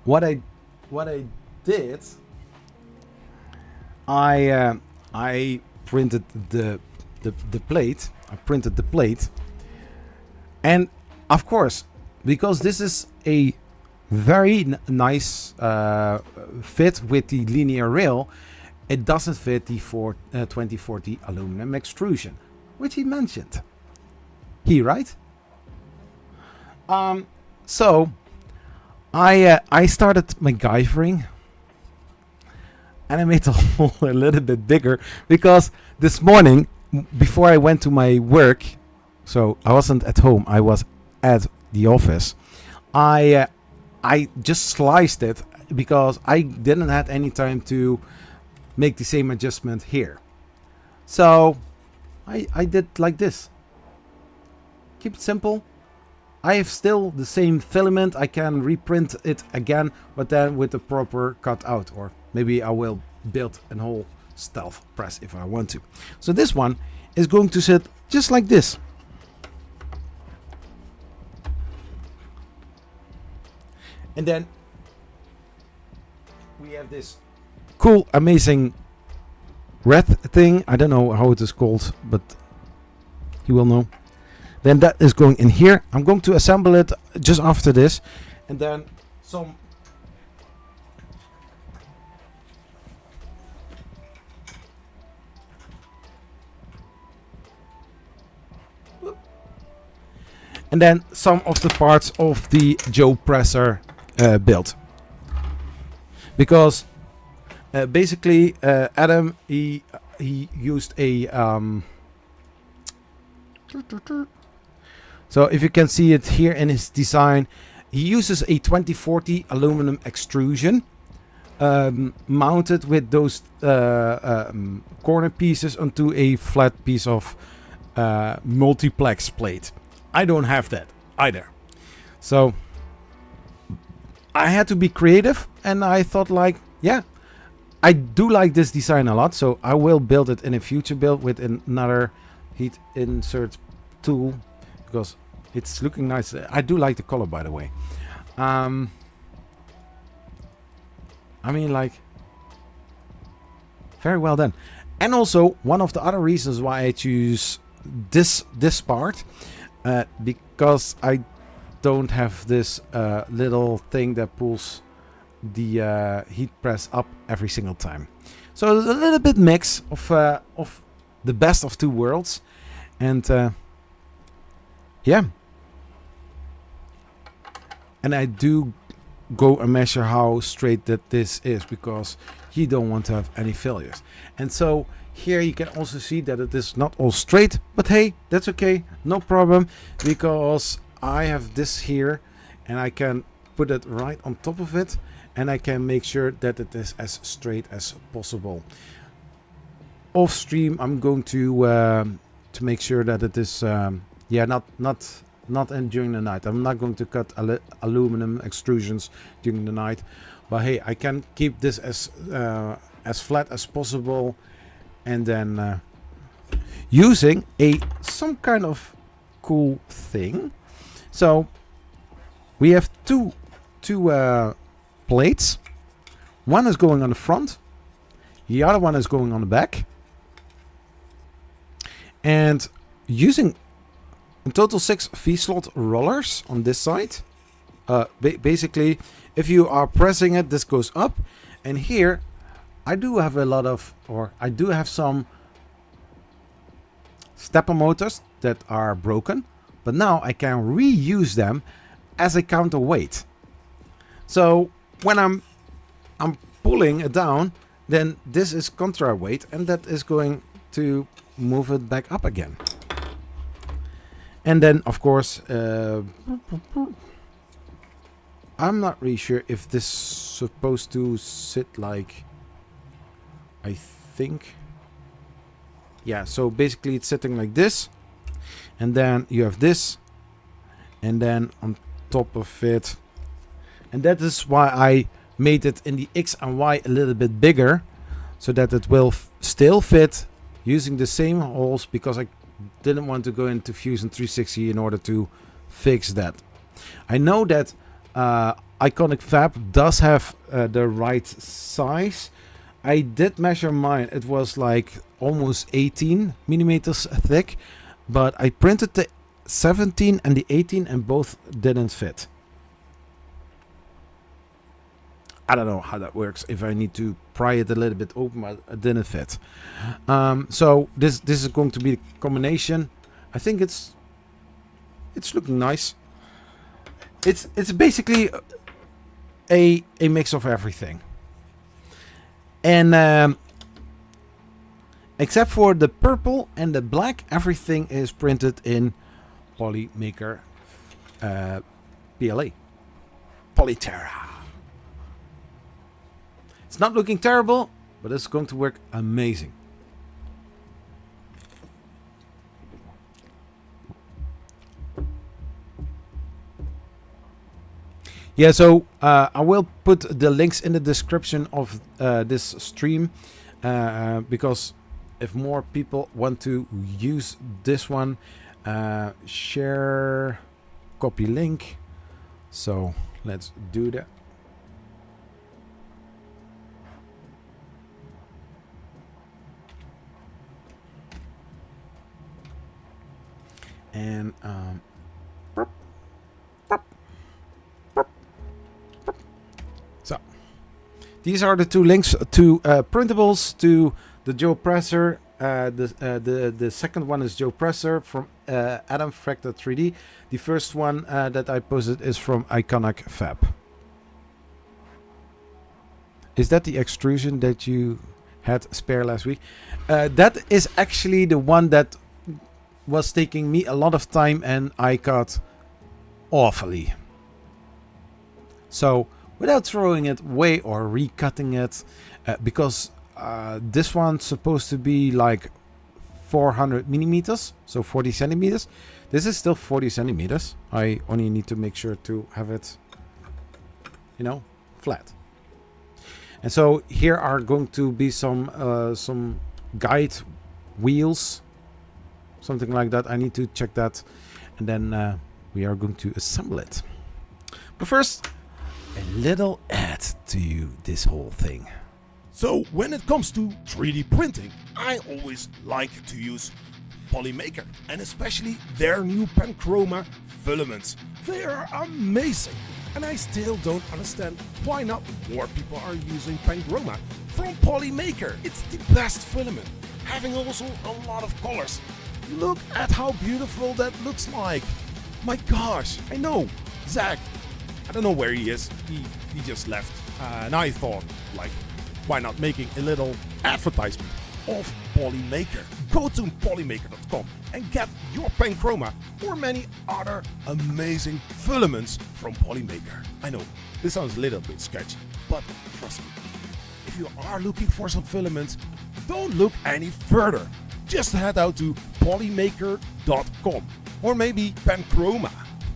what I did, I printed the plate. I printed the plate, and of course, because this is a very nice fit with the linear rail, it doesn't fit the 2040 aluminum extrusion, which he mentioned. Right? So I started MacGyvering, and I made the hole a little bit bigger because this morning, before I went to my work, so I wasn't at home, I was at the office. I just sliced it because I didn't have any time to make the same adjustment here. So I did like this. Keep it simple. I have still the same filament. I can reprint it again, but then with the proper cutout, or maybe I will build a whole stealth press if I want to. So this one is going to sit just like this. And then we have this cool, amazing red thing. I don't know how it is called, but you will know. Then that is going in here. I'm going to assemble it just after this. And then some and then some of the parts of the Joe presser build. Because basically Adam he used a so if you can see it here in his design, he uses a 2040 aluminum extrusion mounted with those corner pieces onto a flat piece of multiplex plate. I don't have that either. So I had to be creative, and I thought like, yeah, I do like this design a lot, so I will build it in a future build with another heat insert tool, because it's looking nice. I do like the color, by the way. I mean, like, very well done. And also, one of the other reasons why I choose this part, because I don't have this little thing that pulls the heat press up every single time. So a little bit mix of the best of two worlds, and yeah. And I do go and measure how straight that this is, because you don't want to have any failures. And so here you can also see that it is not all straight, but hey, that's okay, no problem, because I have this here and I can put it right on top of it, and I can make sure that it is as straight as possible. Off stream, I'm going to make sure that it is yeah, not during the night. I'm not going to cut aluminum extrusions during the night, but hey, I can keep this as flat as possible, and then using some kind of cool thing. So we have two plates. One is going on the front, the other one is going on the back, and using in total 6 V-slot rollers on this side. Basically, if you are pressing it, this goes up, and here I do have I do have some stepper motors that are broken, but now I can reuse them as a counterweight. So when I'm pulling it down, then this is counterweight, and that is going to move it back up again. And then, of course, I'm not really sure if this is supposed to sit like, I think, yeah, so basically it's sitting like this, and then you have this, and then on top of it, and that is why I made it in the X and Y a little bit bigger, so that it will still fit using the same holes, because I didn't want to go into Fusion 360 in order to fix that. I know that IconicFAB does have the right size. I did measure mine. It was like almost 18 millimeters thick, but I printed the 17 and the 18 and both didn't fit. I don't know how that works. If I need to pry it a little bit open, but it didn't fit. So this is going to be a combination. I think it's looking nice. It's basically a mix of everything. And except for the purple and the black, everything is printed in Polymaker PLA. Polyterra. It's not looking terrible, but it's going to work amazing. Yeah, so I will put the links in the description of this stream, because if more people want to use this one, share, copy link. So let's do that. And these are the two links to Printables, to the Joe presser, The second one is Joe Presser from Adam Fractal 3D. The first one that I posted is from IconicFAB. Is that the extrusion that you had spare last week? That is actually the one that was taking me a lot of time and I cut awfully. So without throwing it away or recutting it, because this one's supposed to be like 400 millimeters, so 40 centimeters. This is still 40 centimeters. I only need to make sure to have it, you know, flat. And so here are going to be some guide wheels, something like that. I need to check that, and then we are going to assemble it. But first, a little add to this whole thing. So when it comes to 3D printing, I always like to use Polymaker, and especially their new Panchroma filaments. They are amazing, and I still don't understand why not more people are using Panchroma from Polymaker. It's the best filament, having also a lot of colors. Look at how beautiful that looks like. My gosh, I know, Zach, I don't know where he is, he just left, and I thought, like, why not making a little advertisement of Polymaker? Go to polymaker.com and get your Panchroma or many other amazing filaments from Polymaker. I know, this sounds a little bit sketchy, but trust me, if you are looking for some filaments, don't look any further. Just head out to polymaker.com or maybe Panchroma.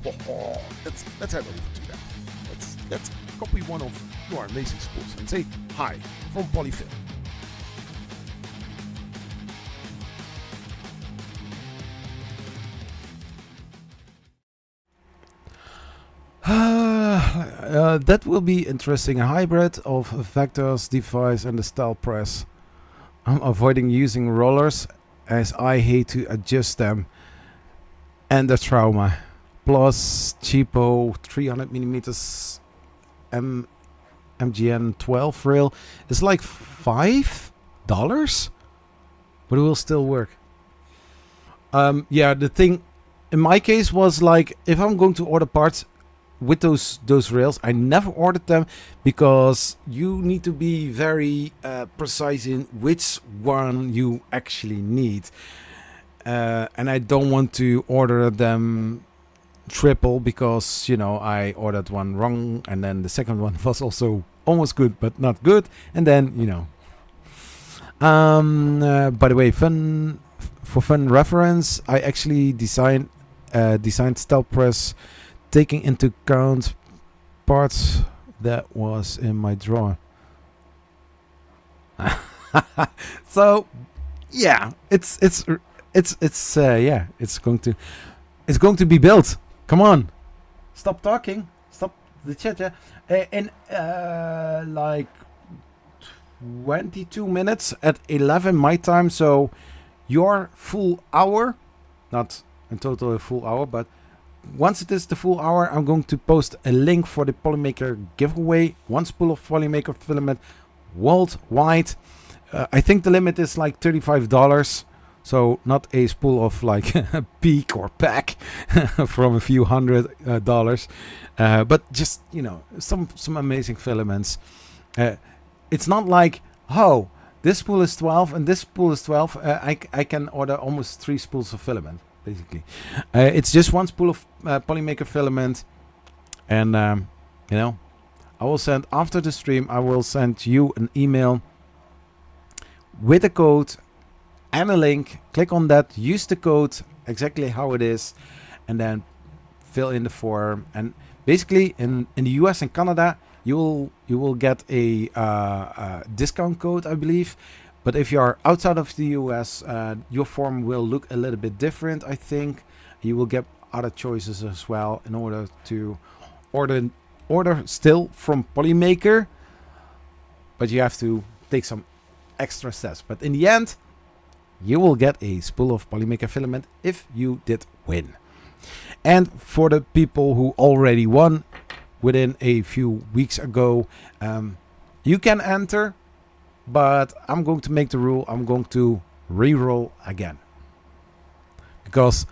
Oh, let's head over to that. Let's copy one of your amazing spools and say hi from Polyfilm. That will be interesting. A hybrid of vectors, device, and the style press. I'm avoiding using rollers as I hate to adjust them. And the trauma. Plus cheapo 300 millimeters MGN 12 rail is like $5, but it will still work. Yeah, the thing in my case was like, if I'm going to order parts with those rails, I never ordered them because you need to be very precise in which one you actually need, and I don't want to order them triple because, you know, I ordered one wrong and then the second one was also almost good but not good, and then, you know. By the way, for fun reference, I actually designed style press taking into account parts that was in my drawer. So yeah, it's going to be built. Come on, stop talking, stop the chat. In like 22 minutes at 11 my time, so your full hour, not in total a full hour, but once it is the full hour, I'm going to post a link for the Polymaker giveaway. One spool of Polymaker filament worldwide. I think the limit is like $35. So not a spool of like a peak or pack from a few $100, but just, you know, some amazing filaments. It's not like, oh, this spool is 12 and this spool is 12. I can order almost 3 spools of filament, basically. It's just one spool of Polymaker filament, and you know, I will send after the stream. I will send you an email with a code and a link. Click on that, use the code exactly how it is, and then fill in the form. And basically in the US and Canada, you will get a discount code, I believe. But if you are outside of the US, your form will look a little bit different, I think. You will get other choices as well in order to order still from Polymaker, but you have to take some extra steps. But in the end, you will get a spool of Polymaker filament if you did win. And for the people who already won within a few weeks ago, you can enter, but I'm going to make the rule. I'm going to re-roll again. Because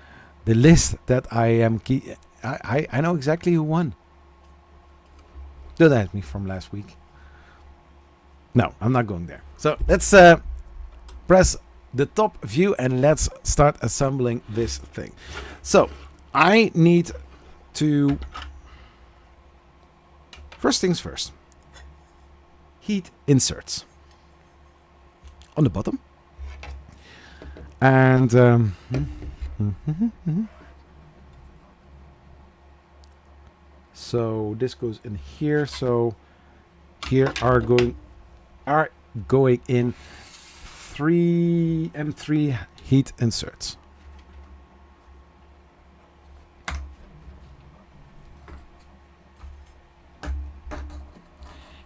the list that I am I know exactly who won. Don't ask me from last week. No, I'm not going there. So let's press the top view and let's start assembling this thing. So I need to, first things first, heat inserts on the bottom. And so this goes in here. So here are going in 3 M3 heat inserts.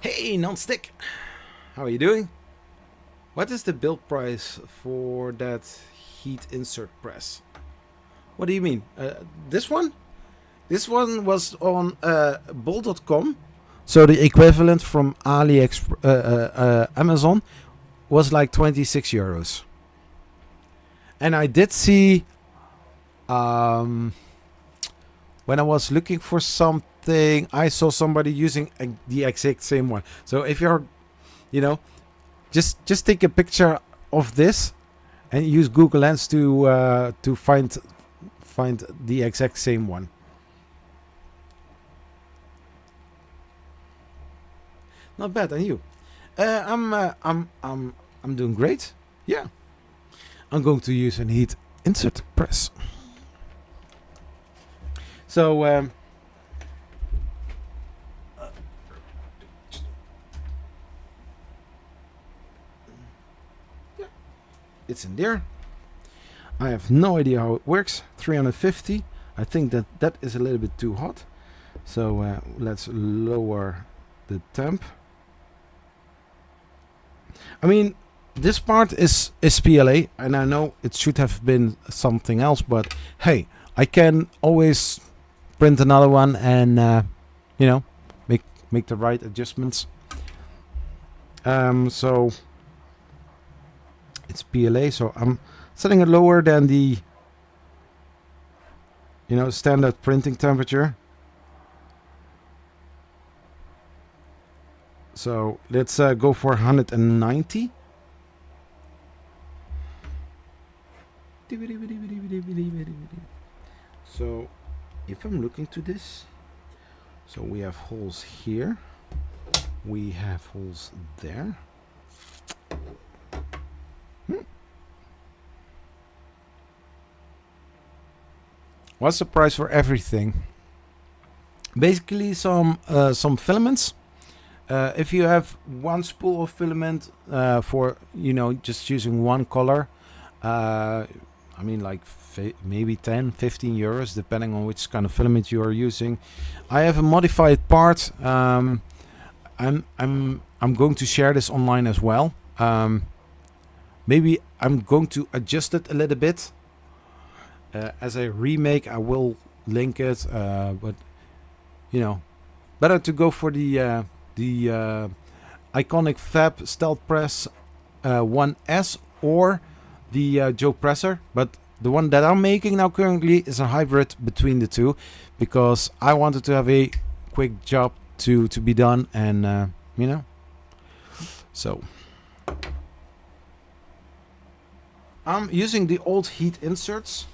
Hey, non-stick, how are you doing? What is the build price for that heat insert press? What do you mean? This one? This one was on bol.com. So the equivalent from Amazon was like 26 euros. And I did see, when I was looking for something, I saw somebody using the exact same one. So if you're, just take a picture of this and use Google Lens to find the exact same one. Not bad, and you? I'm doing great. Yeah, I'm going to use a heat insert press. So yeah, it's in there. I have no idea how it works. 350. I think that is a little bit too hot. So let's lower the temp. I mean, this part is PLA, and I know it should have been something else, but hey, I can always print another one and make the right adjustments. So it's PLA, so I'm setting it lower than the standard printing temperature. So let's go for 190. So if I'm looking to this, so we have holes here, we have holes there. What's the price for everything? Basically some filaments. If you have one spool of filament for just using one color, I mean like maybe 10-15 euros depending on which kind of filament you are using. I have a modified part. I'm going to share this online as well. Maybe I'm going to adjust it a little bit. As a remake, I will link it, but better to go for the IconicFAB Stealth Press 1S or the Joe Presser, but the one that I'm making now currently is a hybrid between the two, because I wanted to have a quick job to be done, and so I'm using the old heat inserts.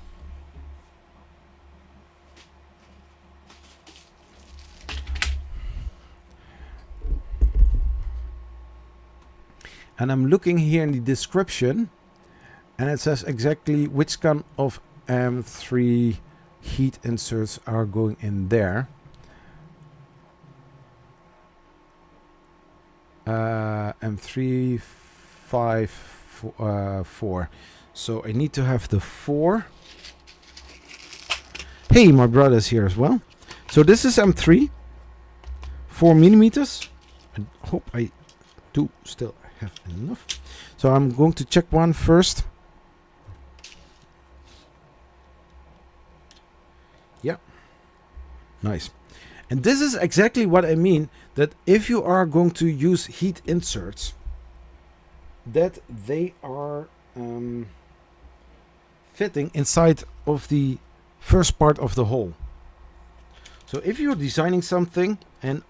And I'm looking here in the description, and it says exactly which kind of M3 heat inserts are going in there. M3 5 4. So I need to have the 4. Hey, my brother's here as well. So this is M3, 4 millimeters. I hope I do still have enough. So I'm going to check one first. Yeah, nice. And this is exactly what I mean, that if you are going to use heat inserts, that they are fitting inside of the first part of the hole. So if you're designing something, and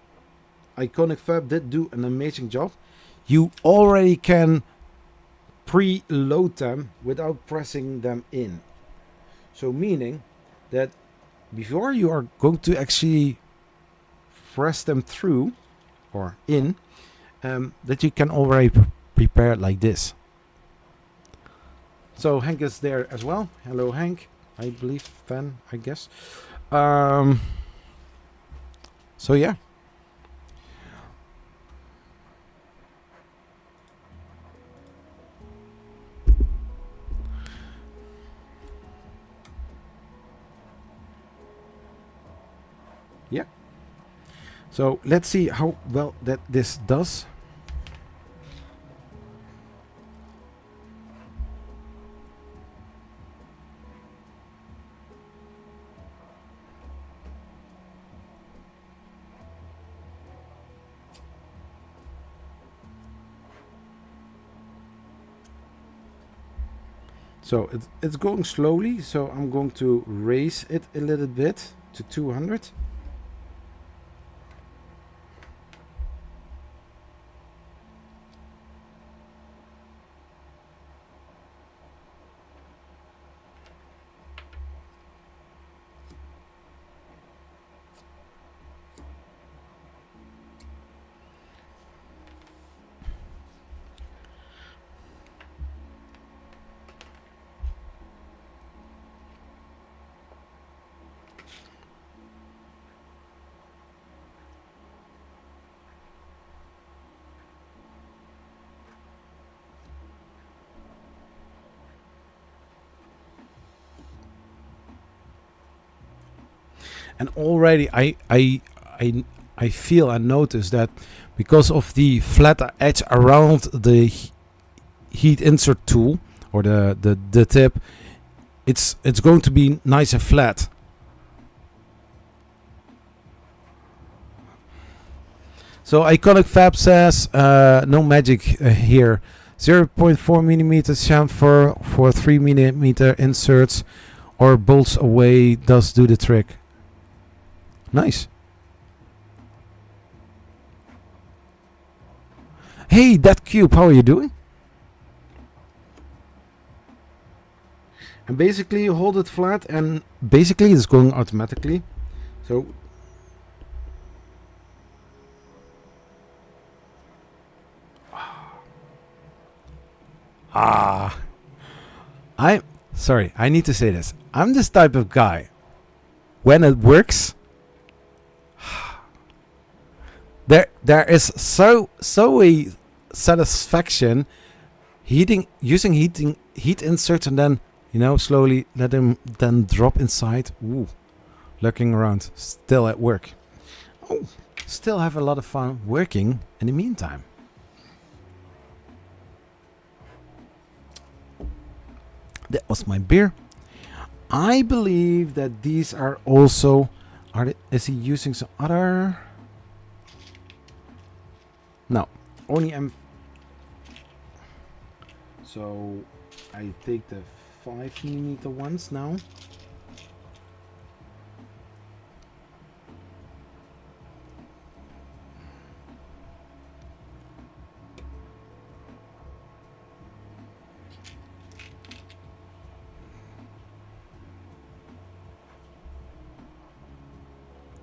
IconicFAB did do an amazing job, you already can preload them without pressing them in. So meaning that before you are going to actually press them through or in, that you can already prepare like this. So Hank is there as well. Hello Hank, I believe, fan, I guess. So yeah. Yeah. So let's see how well that this does. So it's going slowly, so I'm going to raise it a little bit to 200. And already I feel and notice that because of the flat edge around the heat insert tool or the tip, it's going to be nice and flat. So IconicFAB says no magic here. 0.4 millimeter chamfer for 3 millimeter inserts or bolts away does do the trick. Nice. Hey, that cube, how are you doing? And basically you hold it flat and basically it's going automatically. So I'm sorry, I need to say this. I'm this type of guy. When it works, there is so a satisfaction using heat inserts and then, you know, slowly let them then drop inside. Ooh, looking around, still at work. Oh, still have a lot of fun working in the meantime. That was my beer. I believe that these are also. Is he using some other? No, only M. So I take the 5 millimeter ones now.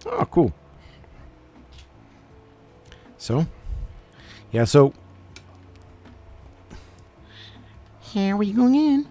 Oh, cool. So, yeah, so here we going in.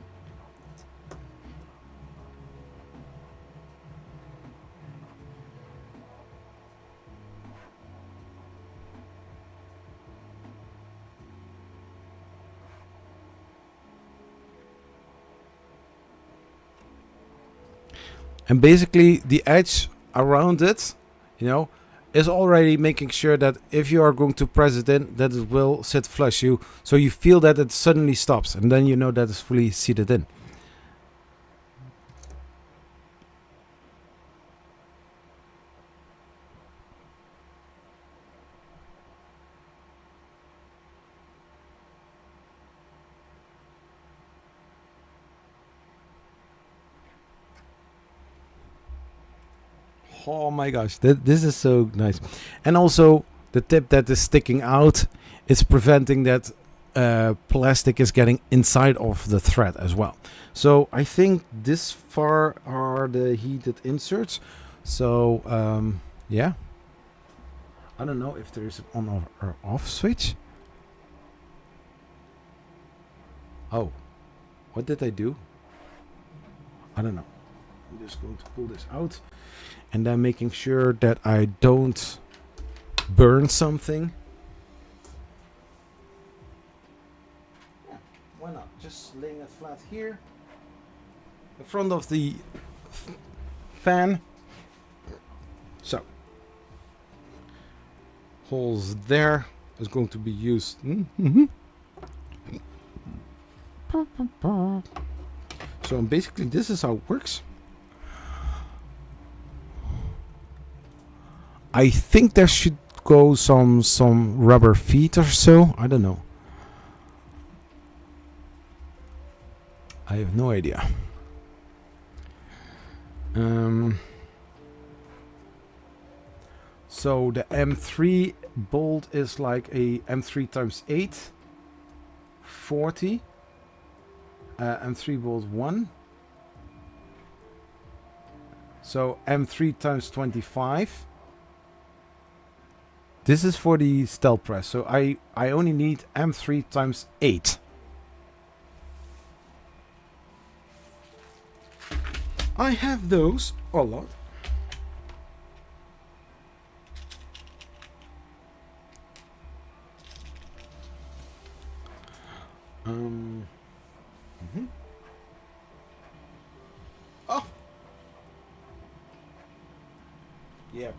And basically the edge around it, you know, is already making sure that if you are going to press it in, that it will sit flush you, so you feel that it suddenly stops, and then you know that it's fully seated in. Oh my gosh, this is so nice. And also the tip that is sticking out is preventing that plastic is getting inside of the thread as well. So I think this far are the heated inserts. So yeah, I don't know if there is an on or off switch. Oh, what did I do? I don't know. I'm just going to pull this out and then making sure that I don't burn something. Yeah, why not? Just laying it flat here in front of the fan. So, holes there is going to be used. So basically this is how it works. I think there should go some rubber feet or so. I don't know. I have no idea. So the M3 bolt is like a M3 times 8, 40. M3 bolt 1. So M3 times 25. This is for the stealth press. So I only need M3 times 8. I have those a lot. Oh. Yeah.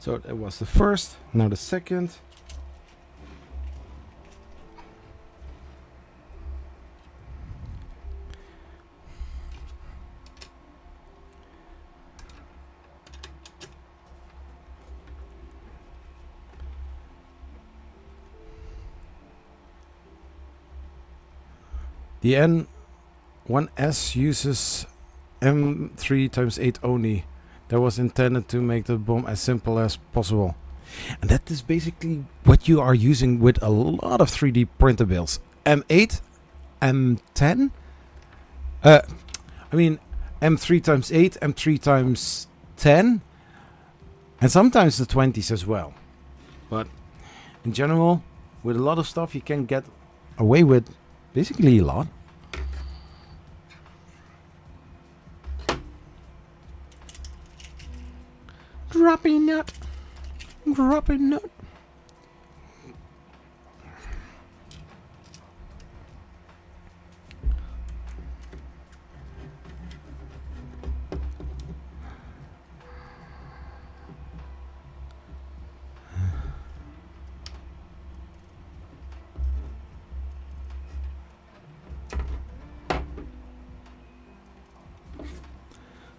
So that was the first, now the second. The N1S uses M3 times 8 only. That was intended to make the bomb as simple as possible. And that is basically what you are using with a lot of 3D printables. M8, M10. I mean M3 times 8, M3 times 10. And sometimes the 20s as well. But in general, with a lot of stuff you can get away with basically a lot. Dropping nut. Dropping nut.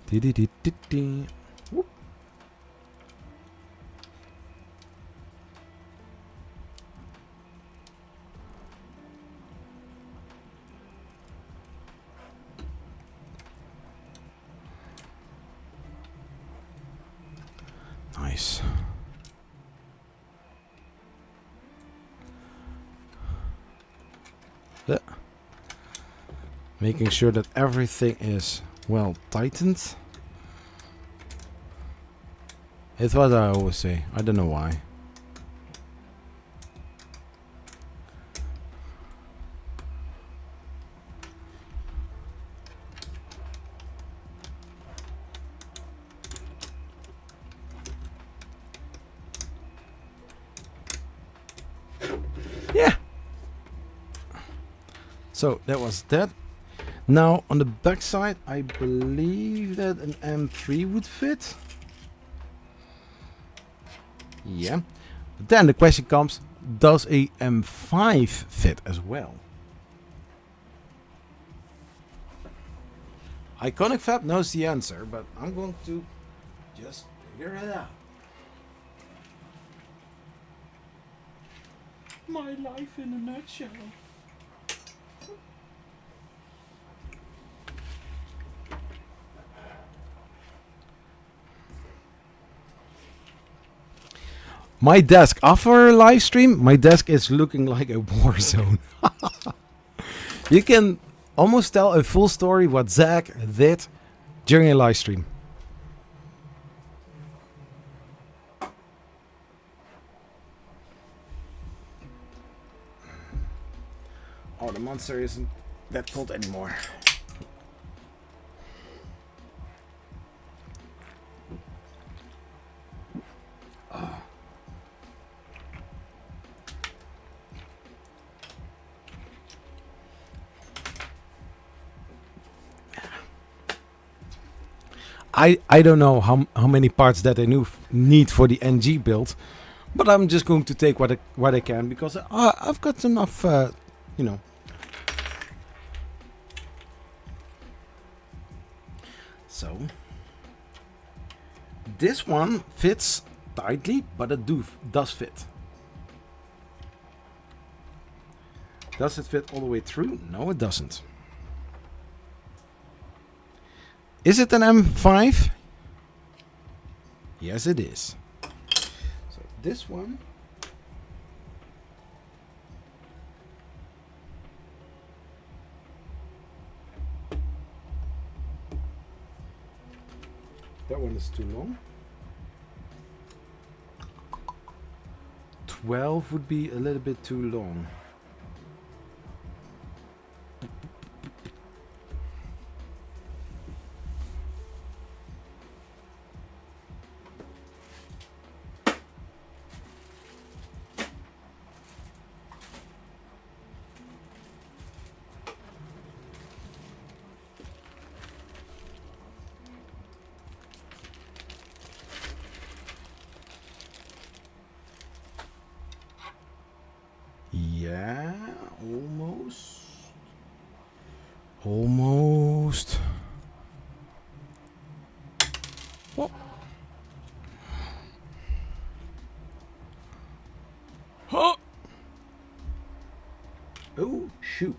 Dee-dee-dee-dee-dee. Whoop. Nice. Making sure that everything is well tightened. It's what I always say. I don't know why. So that was that. Now on the back side, I believe that an M3 would fit. Yeah. But then the question comes, does a M5 fit as well? IconicFAB knows the answer, but I'm going to just figure it out. My life in a nutshell. My desk, after a live stream, my desk is looking like a war zone. You can almost tell a full story what Zach did during a live stream. Oh, the monster isn't that cold anymore. I don't know how many parts that I need for the NG build, but I'm just going to take what I can because I've got enough, you know. So this one fits tightly, but it does fit. Does it fit all the way through? No, it doesn't. Is it an M5? Yes, it is. So this one. That one is too long. 12 would be a little bit too long. Yeah, almost. Almost. Oh. Huh. Oh, shoot.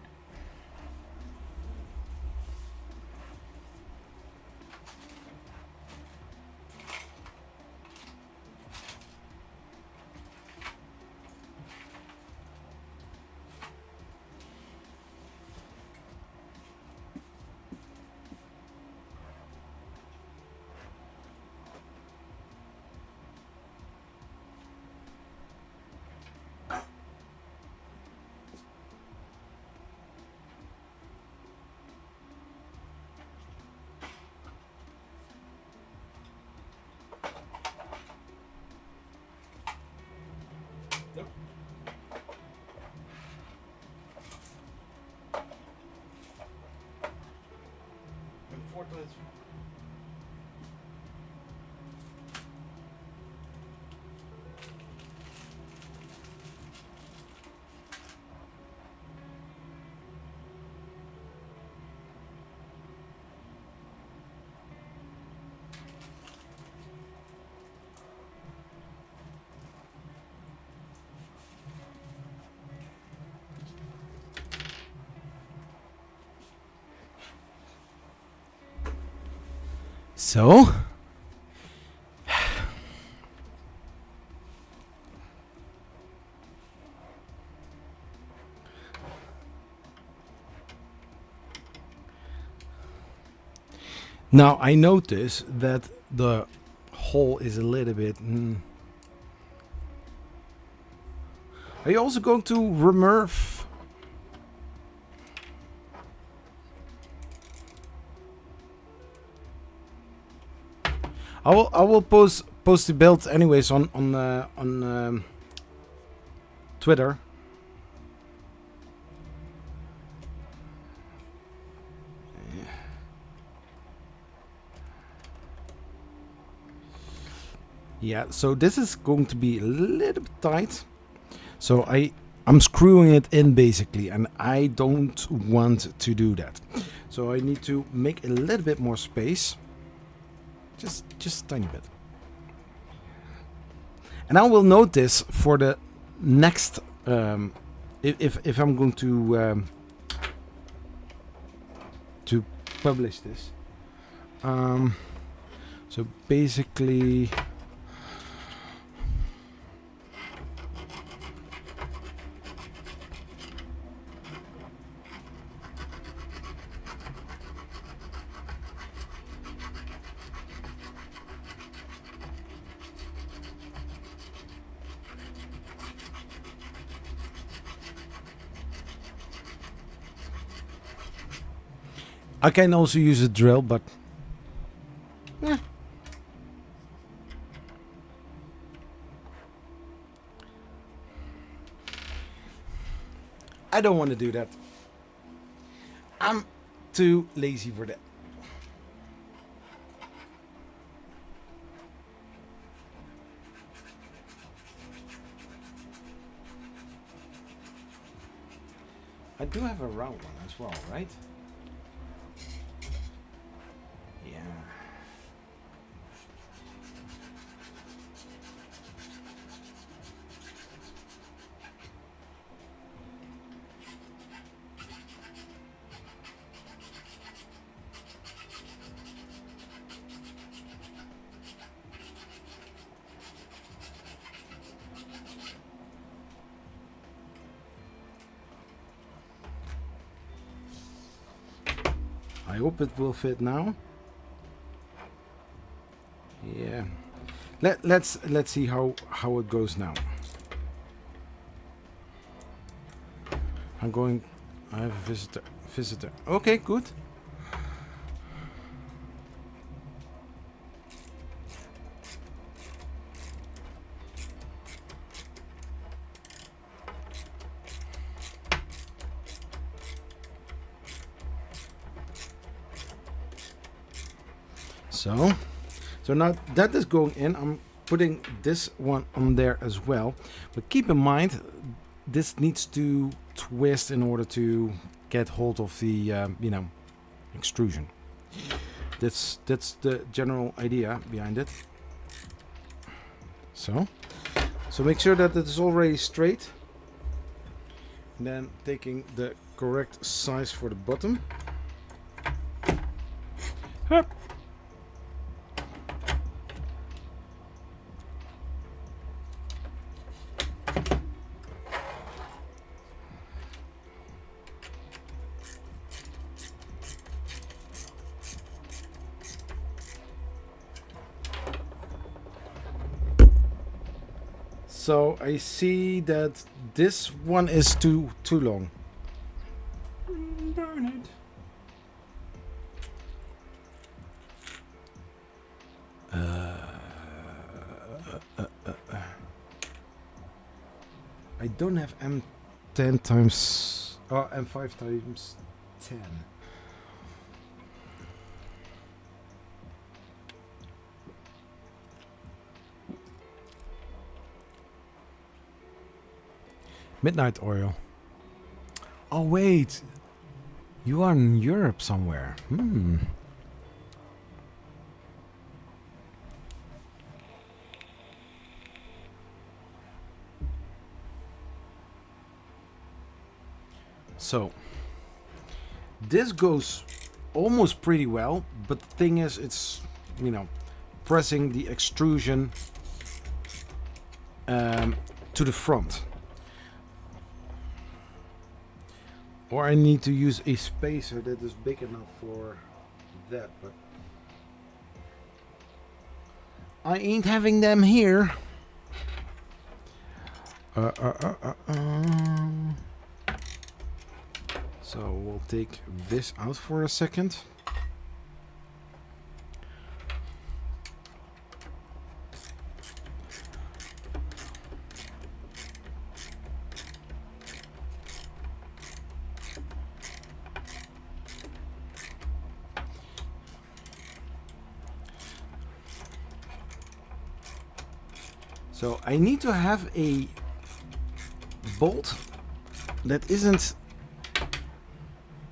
So, now I notice that the hole is a little bit. Are you also going to remove? I will post the build anyways on Twitter. Yeah, so this is going to be a little bit tight. So I'm screwing it in basically, and I don't want to do that. So I need to make a little bit more space. Just a tiny bit. And I will note this for the next, if I'm going to publish this. So basically, I can also use a drill, but yeah. I don't want to do that. I'm too lazy for that. I do have a round one as well, right? Yeah. I hope it will fit now. Yeah. Let's see how it goes now. I have a visitor. Okay, good. So now that is going in, I'm putting this one on there as well. But keep in mind, this needs to twist in order to get hold of the, extrusion. That's the general idea behind it. So make sure that it is already straight. And then taking the correct size for the bottom. Hup. So I see that this one is too long. Burn it. I don't have M10 times M5 times 10. Midnight oil. Oh wait, you are in Europe somewhere. So this goes almost pretty well, but the thing is, it's pressing the extrusion to the front. Or I need to use a spacer that is big enough for that, but I ain't having them here. So we'll take this out for a second. So I need to have a bolt that isn't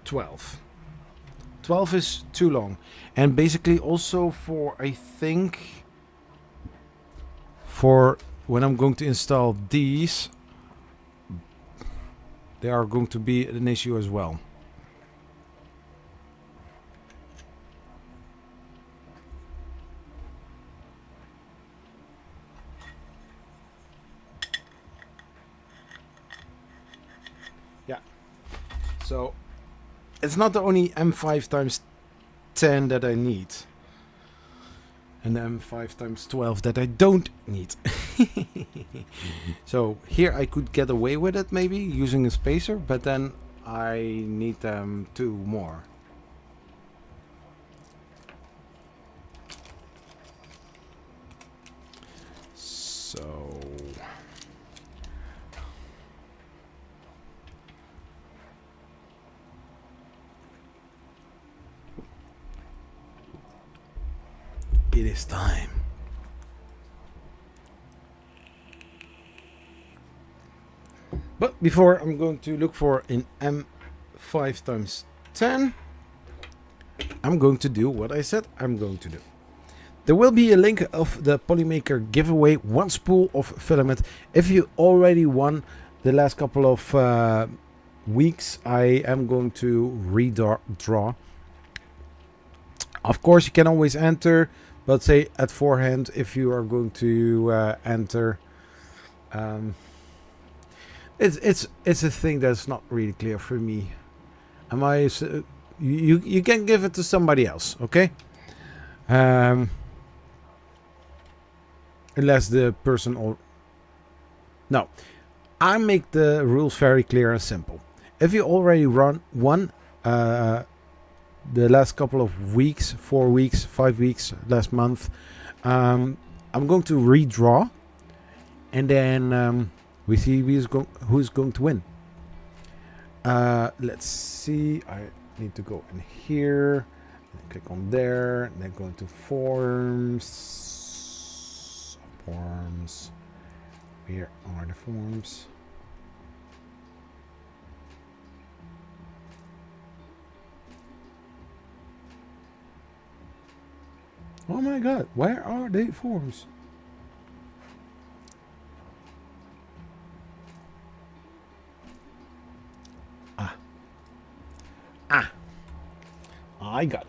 12. 12 is too long. And basically also for, I think, for when I'm going to install these, they are going to be an issue as well. Yeah. So it's not the only M5 times 10 that I need. And the M5 times 12 that I don't need. So here I could get away with it maybe using a spacer, but then I need them 2 more. So it is time. But before I'm going to look for an M5 times 10, I'm going to do what I said I'm going to do. There will be a link of the Polymaker giveaway, 1 spool of filament. If you already won the last couple of weeks, I am going to redraw. Of course, you can always enter, but say at forehand if you are going to enter. It's a thing that's not really clear for me. Am I? You can give it to somebody else, okay? Unless the person no, I make the rules very clear and simple. If you already won the last couple of weeks, 4 weeks, 5 weeks, last month, I'm going to redraw, and then we see who's going to win. Let's see. I need to go in here, click on there, and then go into forms. Forms. Where are the forms? Oh my god, where are the forms? I got it.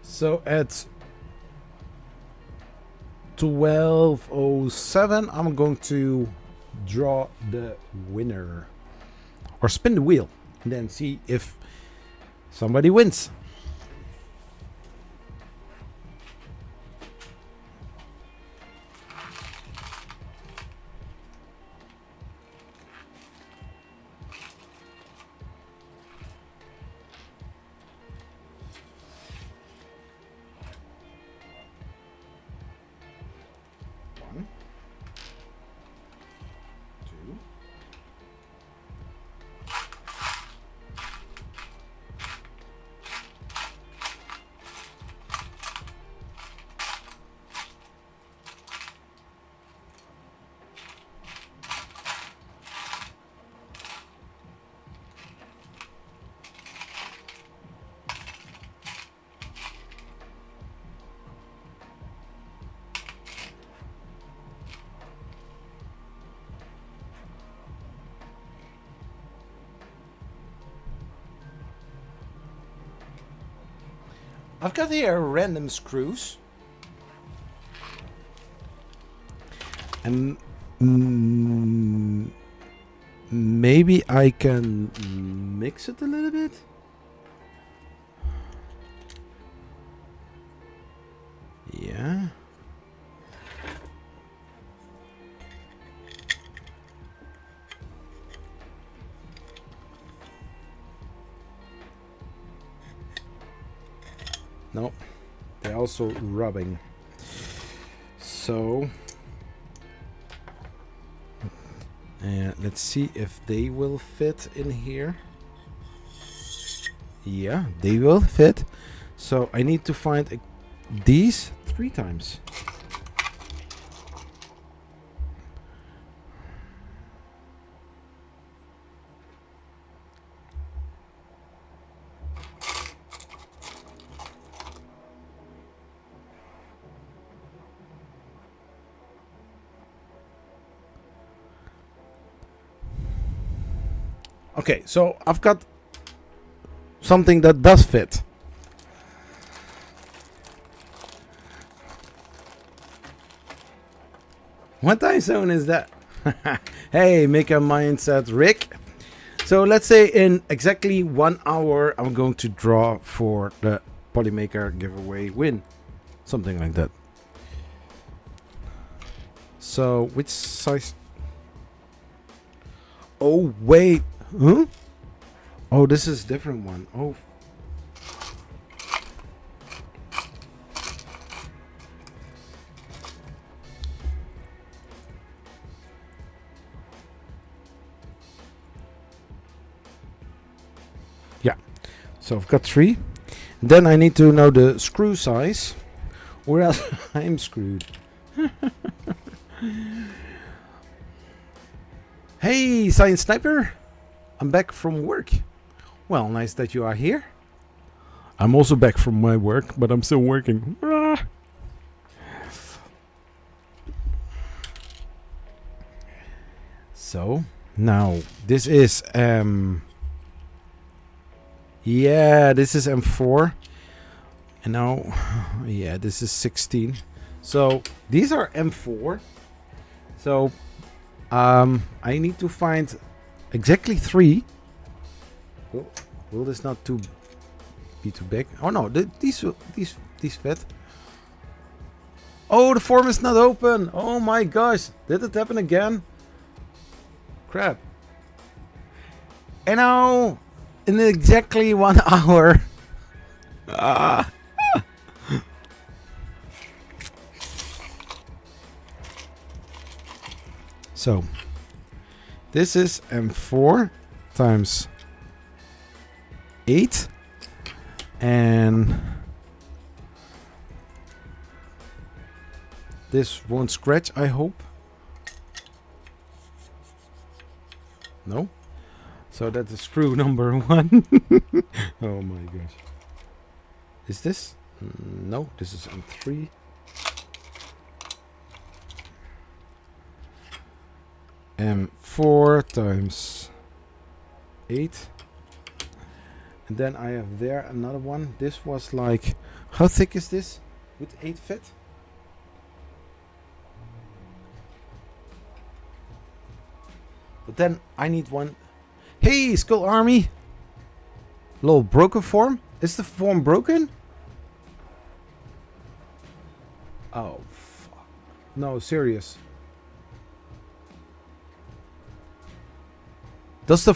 So at 12:07, I'm going to draw the winner, or spin the wheel. And then see if somebody wins. One, two. I've got here random screws. And maybe I can mix it a little bit. Yeah. No, they're also rubbing. So, let's see if they will fit in here. Yeah, they will fit. So I need to find these 3 times. Okay, so I've got something that does fit. What time zone is that? Hey, make a mindset, Rick. So let's say in exactly 1 hour, I'm going to draw for the Polymaker giveaway win. Something like that. So which size? Oh, wait. Huh? Oh, this is a different one. Oh. Yeah. So I've got 3. Then I need to know the screw size, or else I'm screwed. Hey, Science Sniper! I'm back from work. Well, nice that you are here. I'm also back from my work, but I'm still working. So, now, this is, yeah, this is M4. And now, yeah, this is 16. So, these are M4. So, I need to find exactly 3. Will this not be too big? Oh no, these fit. Oh, the form is not open. Oh my gosh, did it happen again? Crap. And now, in exactly 1 hour. So, this is M4 times 8, and this won't scratch, I hope. No? So that's screw number 1. Oh my gosh. Is this? No, this is M3. M4 times 8. And then I have there another one. This was like, how thick is this? With 8 fit? But then I need one. Hey, Skull Army! Little broken form? Is the form broken? Oh, fuck. No, serious. Does the...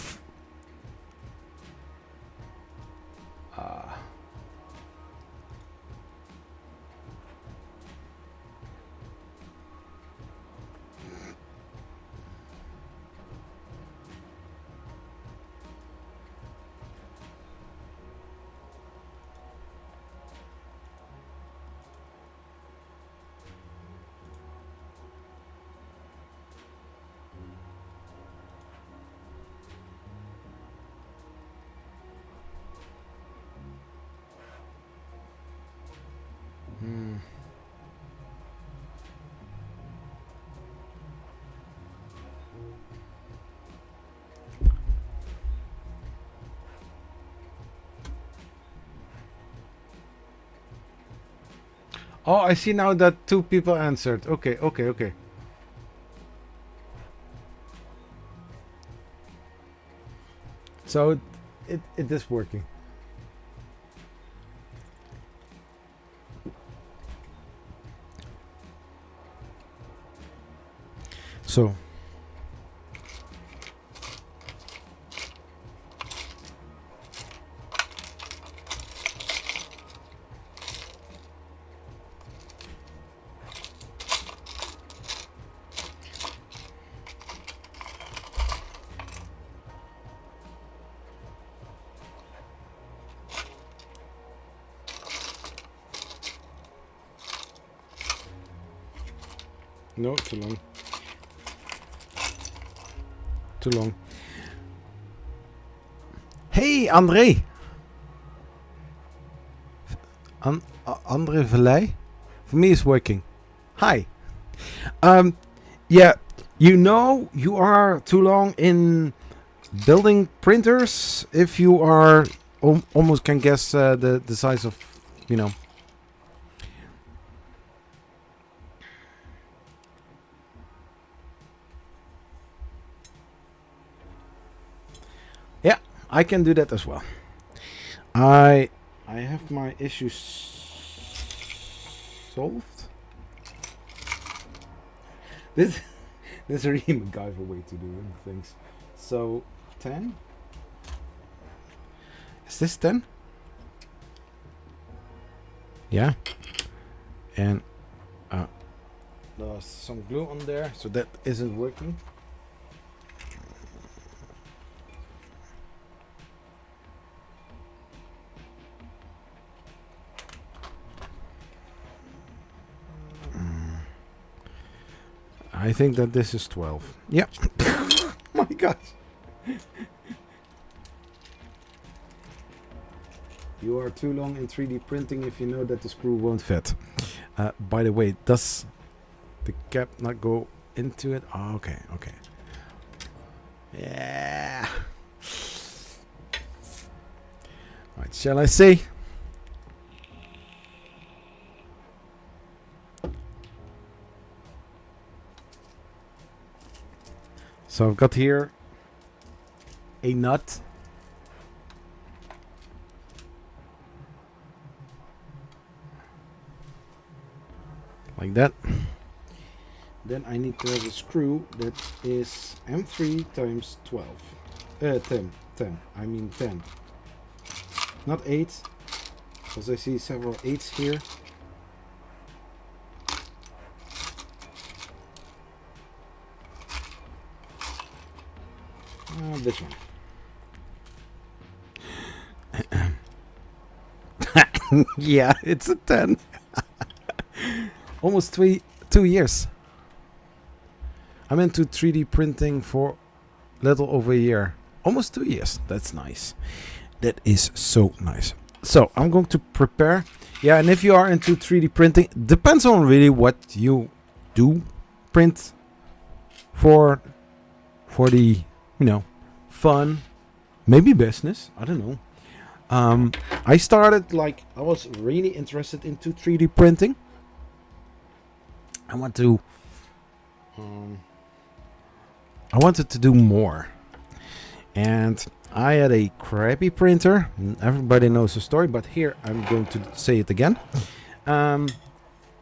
Oh, I see now that 2 people answered. Okay, okay, okay. So it is working. So no, too long. Too long. Hey, André. André Valley. For me, it's working. Hi. Yeah, you know you are too long in building printers if you are almost can guess the size of, you know. Yeah, I can do that as well. I have my issues solved. This is a really MacGyver way to do things. So 10. Is this 10? Yeah. And there's some glue on there, so that isn't working. I think that this is 12. Yeah. My gosh. You are too long in 3D printing if you know that the screw won't fit. By the way, does the cap not go into it? Oh, okay, okay. Yeah. Right, shall I see? So I've got here a nut. Like that. Then I need to have a screw that is M3 times 12. 10. I mean 10. Not 8. Because I see several 8s here. This one. Yeah, it's a 10. Almost 2 years. I'm into 3D printing for a little over a year. Almost 2 years. That's nice. That is so nice. So I'm going to prepare. Yeah, and if you are into 3D printing, depends on really what you do print for the, you know, fun, maybe business. I don't know. I started I was really interested into 3D printing. I wanted to do more. And I had a crappy printer. Everybody knows the story, but here I'm going to say it again.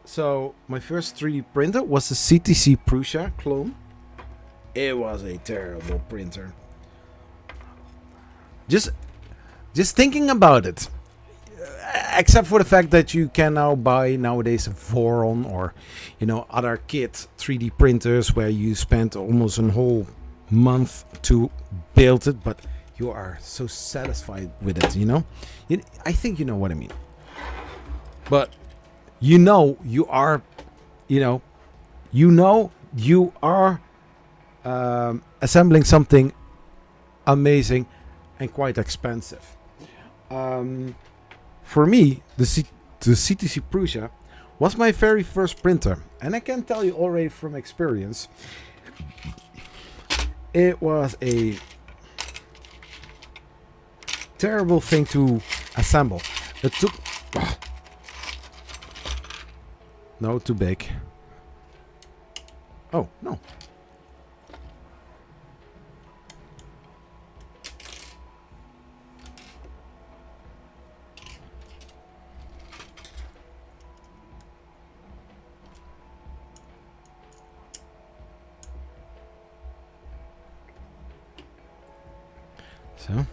So my first 3D printer was the CTC Prusa clone. It was a terrible printer. Just thinking about it, except for the fact that you can now buy nowadays a Voron or, you know, other kit 3D printers where you spend almost a whole month to build it, but you are so satisfied with it, you know. I think you know what I mean. But you know you are assembling something amazing and quite expensive. For me, the CTC Prusa was my very first printer, and I can tell you already from experience, it was a terrible thing to assemble. It took no, too big. Oh no. So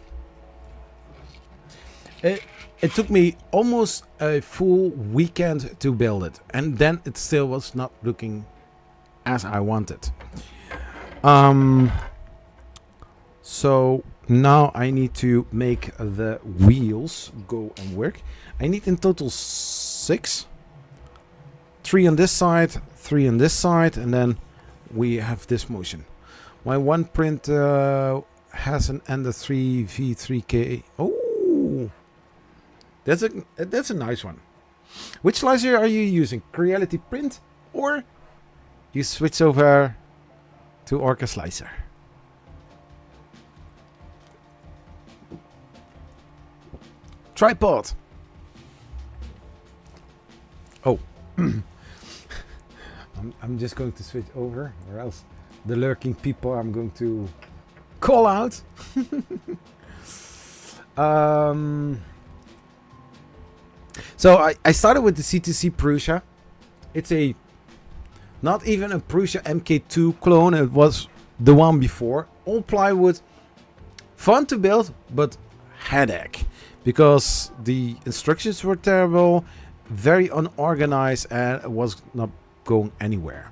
it took me almost a full weekend to build it, and then it still was not looking as I wanted. So now I need to make the wheels go and work. I need in total 6. 3 on this side, 3 on this side, and then we have this motion. My one print has an Ender 3 V3K. Oh, that's a nice one. Which slicer are you using? Creality Print, or you switch over to Orca Slicer? Tripod. Oh, I'm just going to switch over, or else the lurking people I'm going to call out. So I started with the CTC Prusa. It's a not even a Prusa MK2 clone. It was the one before. All plywood, fun to build, but headache because the instructions were terrible, very unorganized, and it was not going anywhere.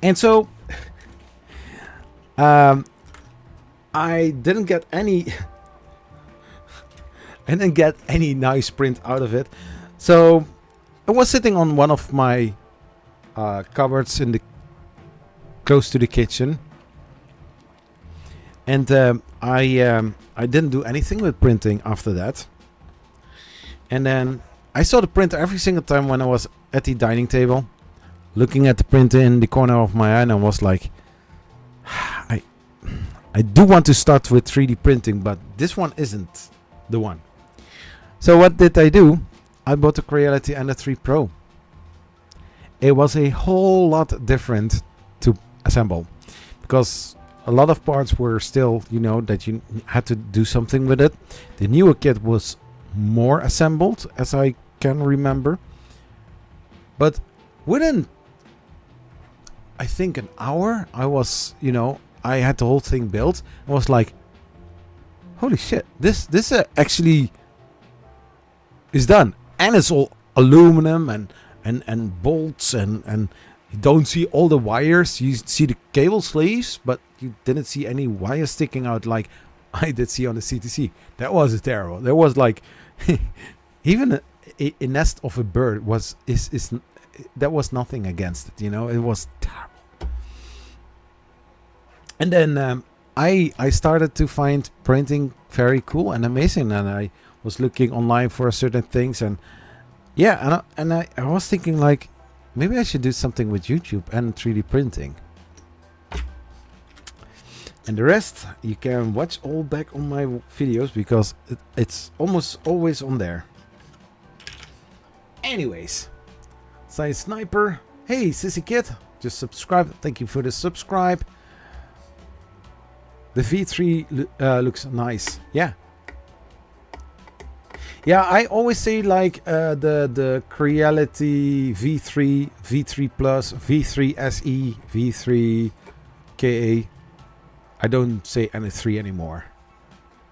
And so I didn't get any nice print out of it. So it was sitting on one of my cupboards in the close to the kitchen, and I didn't do anything with printing after that. And then I saw the printer every single time when I was at the dining table, looking at the printer in the corner of my eye, and I was like, I do want to start with 3D printing, but this one isn't the one. So what did I do? I bought the Creality Ender 3 Pro. It was a whole lot different to assemble because a lot of parts were still, you know, that you had to do something with it. The newer kit was more assembled, as I can remember. But within, I think, an hour, I was, you know, I had the whole thing built. I was like, holy shit, this actually is done. And it's all aluminum and bolts and you don't see all the wires. You see the cable sleeves, but you didn't see any wires sticking out like I did see on the CTC. That was terrible. There was like even a nest of a bird was that was nothing against it, you know. It was terrible. And then I started to find printing very cool and amazing, and I was looking online for certain things, and yeah, and I was thinking like maybe I should do something with YouTube and 3D printing. And the rest you can watch all back on my videos because it's almost always on there. Anyways, Science Sniper, hey Sissy Kid, just subscribe. Thank you for the subscribe. The V3 looks nice. Yeah. Yeah, I always say like the Creality V3, V3 Plus, V3 SE, V3 KA. I don't say any 3 anymore.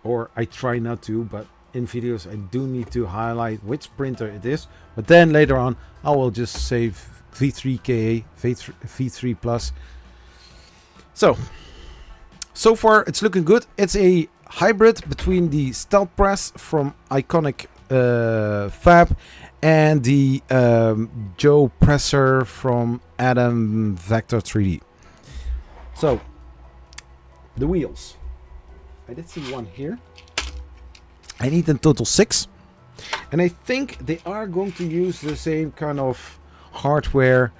Or I try not to, but in videos I do need to highlight which printer it is. But then later on I will just say V3 KA, V3 Plus. So far it's looking good. It's a hybrid between the Stealth Press from IconicFAB and the Joe presser from Adam Vector 3D. So the wheels. I did see one here. I need in total 6. And I think they are going to use the same kind of hardware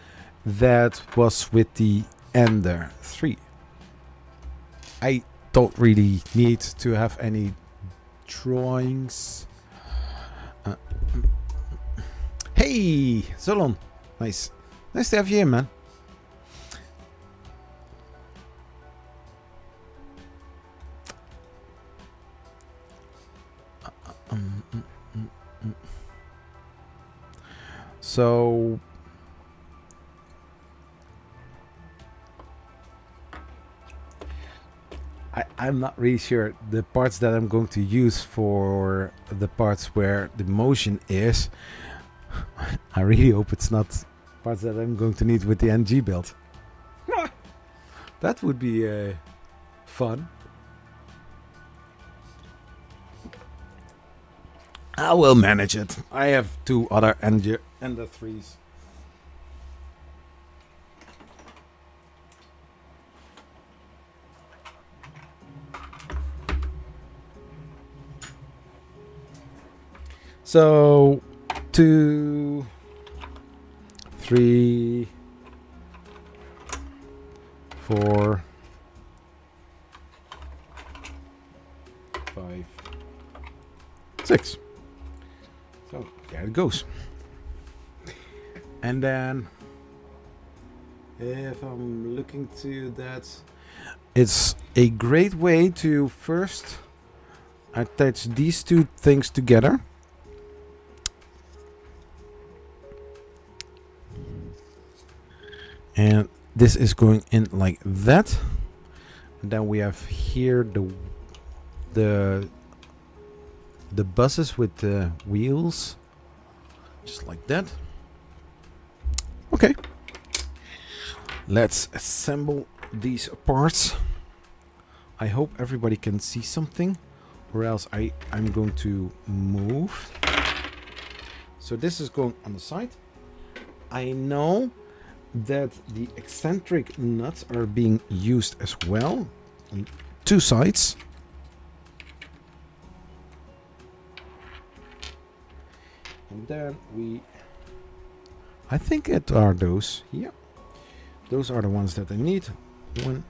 that was with the Ender 3. I don't really need to have any drawings. Hey, Zolon. Nice. Nice to have you here, man. So I'm not really sure the parts that I'm going to use for the parts where the motion is. I really hope it's not parts that I'm going to need with the NG build. That would be fun. I will manage it. I have 2 other Ender 3s. So 2, 3, 4, 5, 6. So there it goes. And then if I'm looking to that, it's a great way to first attach these 2 things together. And this is going in like that. And then we have here the buses with the wheels, just like that. Okay, let's assemble these parts. I hope everybody can see something, or else I'm going to move. So this is going on the side. I know that the eccentric nuts are being used as well on 2 sides. And then I think it are those. Yeah, those are the ones that I need. One.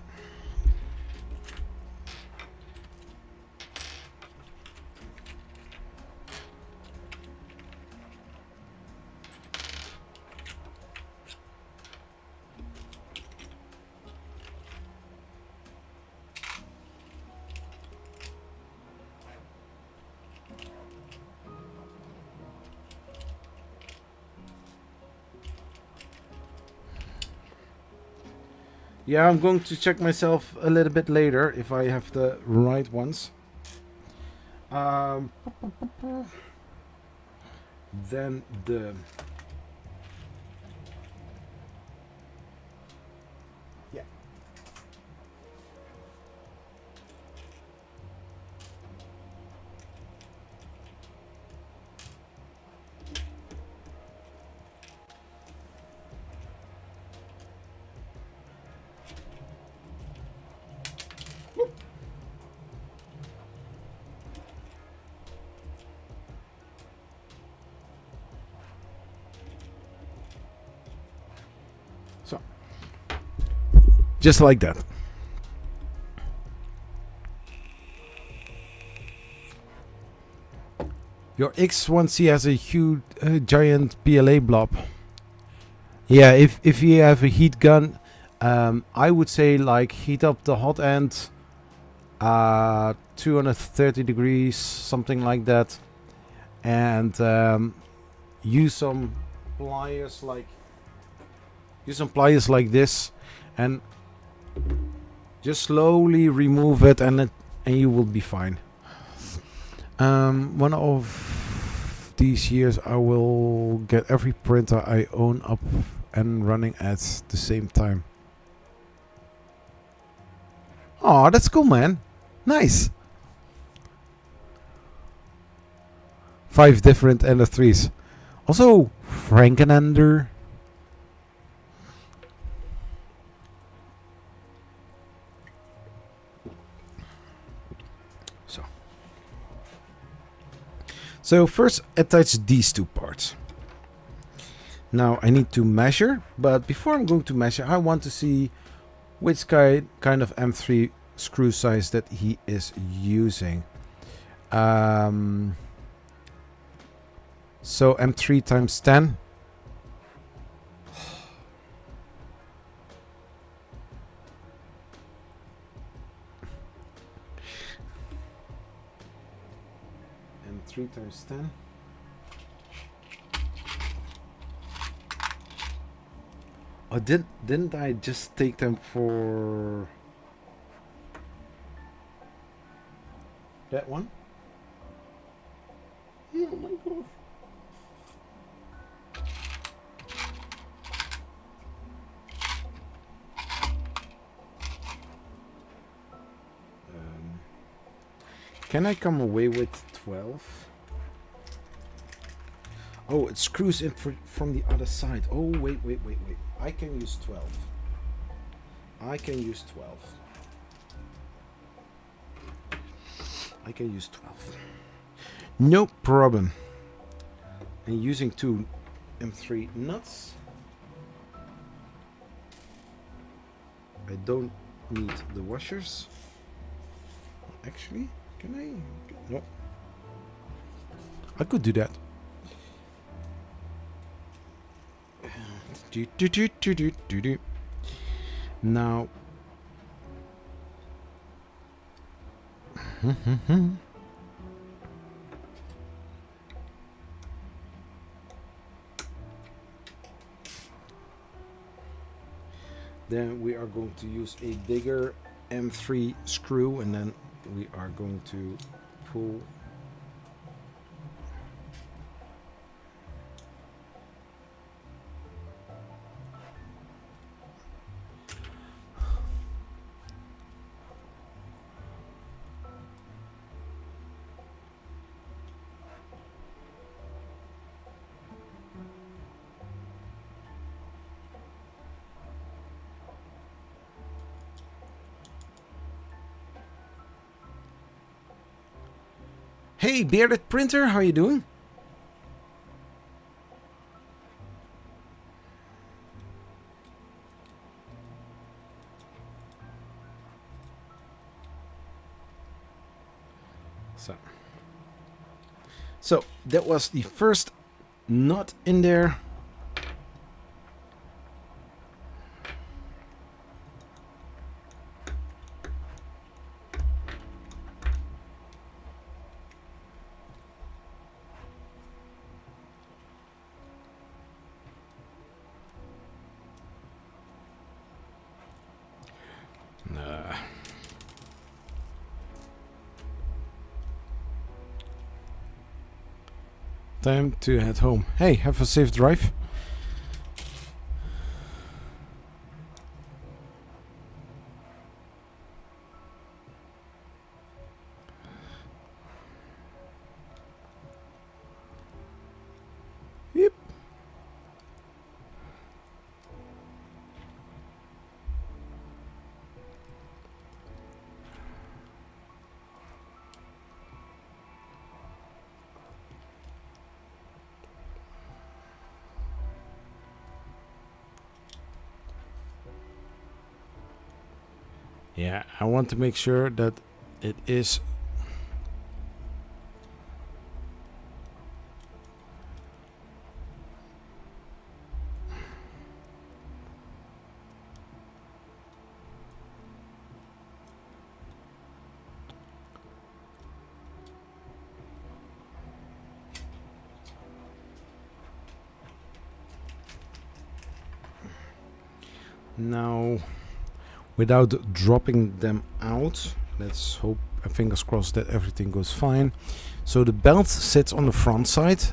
Yeah, I'm going to check myself a little bit later if I have the right ones. Then the... Yeah. So, just like that. Your X1C has a huge, giant PLA blob. Yeah, if you have a heat gun, I would say like heat up the hot end 230 degrees, something like that, and use some pliers like this, and just slowly remove it, and you will be fine. One of these years I will get every printer I own up and running at the same time. Oh, that's cool, man. Nice. 5 different Ender 3s. Also, Frankenander. So first attach these two parts. Now I need to measure, but before I'm going to measure, I want to see which kind of M3 screw size that he is using. So M3 times 10. M3 times 10. Oh, didn't I just take them for that one? Oh my god. Can I come away with 12? Oh, it screws in from the other side. Oh, wait. I can use 12. I can use 12. No problem. And using 2 M3 nuts. I don't need the washers. Actually, can I? No. I could do that. Now. Then we are going to use a bigger M3 screw, and then we are going to pull. Hey, Bearded Printer, how you doing? So that was the first nut in there. Time to head home. Hey, have a safe drive. Yep. Yeah, I want to make sure that it is Now, without dropping them out, let's hope, fingers crossed, that everything goes fine. So the belt sits on the front side.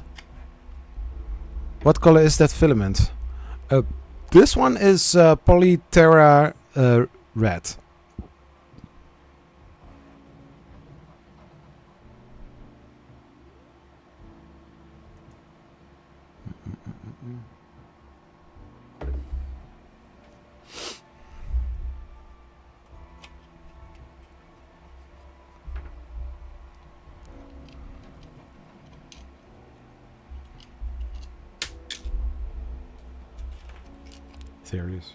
What color is that filament? This one is Polyterra red. Serious.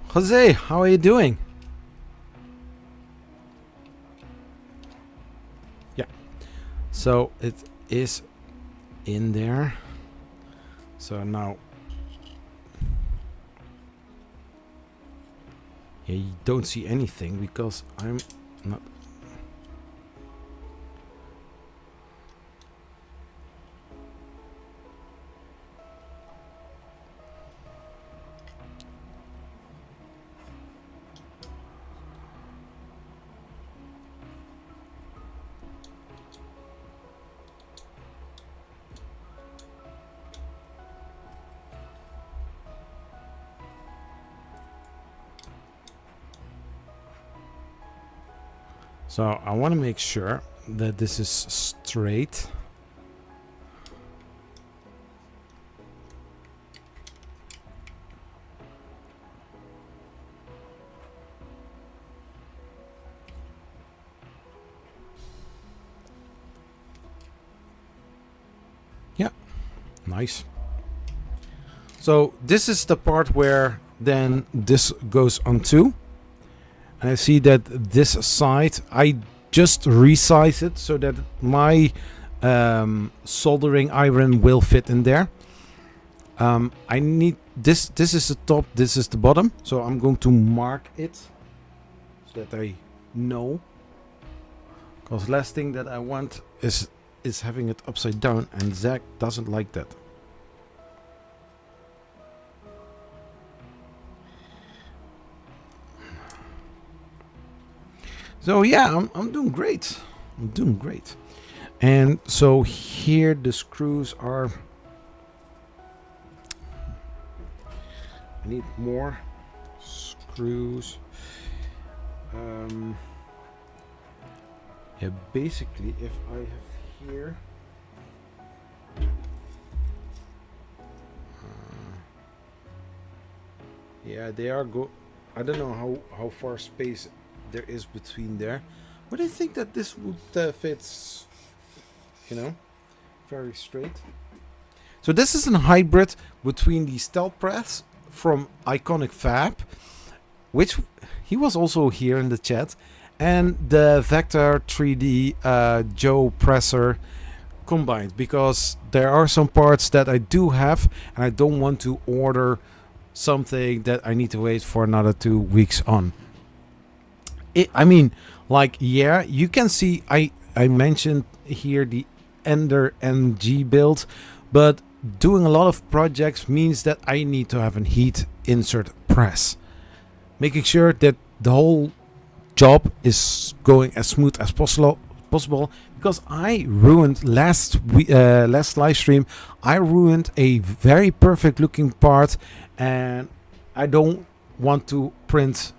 Jose, how are you doing? Yeah. So it is in there. So now, yeah, you don't see anything because I'm not. So I want to make sure that this is straight. Yeah, nice. So this is the part where then this goes onto. I see that this side, I just resize it so that my soldering iron will fit in there. I need this. This is the top. This is the bottom. So I'm going to mark it so that I know. Because last thing that I want is having it upside down, and Zach doesn't like that. So yeah, I'm doing great. I'm doing great. And so here the screws are. I need more screws. Yeah, basically, if I have here. Yeah, they are I don't know how far space there is between there, but I think that this would fit, you know, very straight. So this is a hybrid between the stealth press from IconicFAB, which he was also here in the chat, and the Vector 3D Joe presser combined, because there are some parts that I do have and I don't want to order something that I need to wait for another 2 weeks on. I mean, like, yeah, you can see I mentioned here the Ender NG build, but doing a lot of projects means that I need to have a heat insert press, making sure that the whole job is going as smooth as possible. Because I ruined last live stream, I ruined a very perfect looking part, and I don't want to print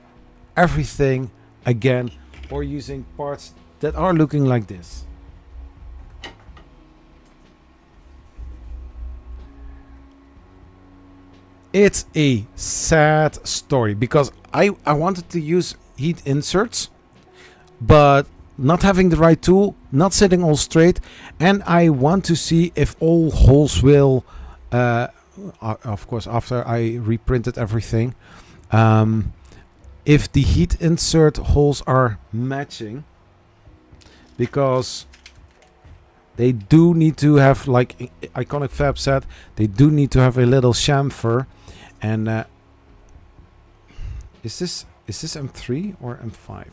everything again or using parts that are looking like this. It's a sad story because I wanted to use heat inserts, but not having the right tool, not sitting all straight, and I want to see if all holes will, of course after I reprinted everything, if the heat insert holes are matching, because they do need to have, like IconicFAB said, they do need to have a little chamfer, and Is this M3 or M5?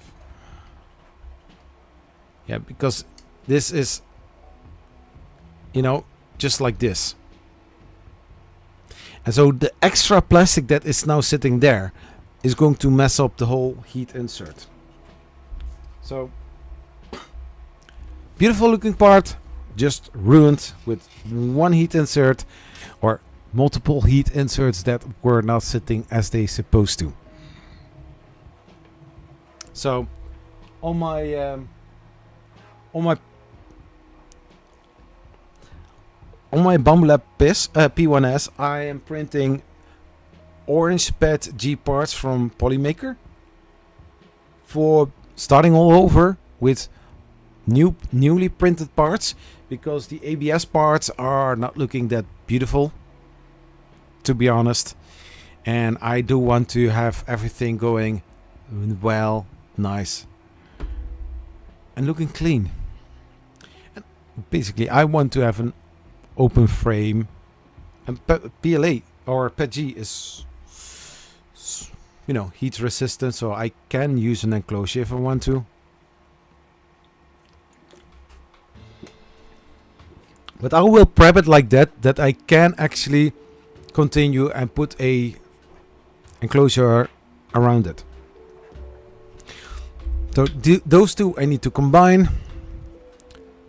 Yeah, because this is, you know, just like this. And so the extra plastic that is now sitting there is going to mess up the whole heat insert. So, beautiful looking part, just ruined with one heat insert or multiple heat inserts that were not sitting as they supposed to. So, on my Bambu P1S, I am printing orange pet G parts from Polymaker for starting all over with newly printed parts, because the ABS parts are not looking that beautiful, to be honest, and I do want to have everything going well, nice and looking clean. And basically I want to have an open frame, and PLA or PETG is, you know, heat resistant, so I can use an enclosure if I want to. But I will prep it like that I can actually continue and put a enclosure around it. So those two I need to combine.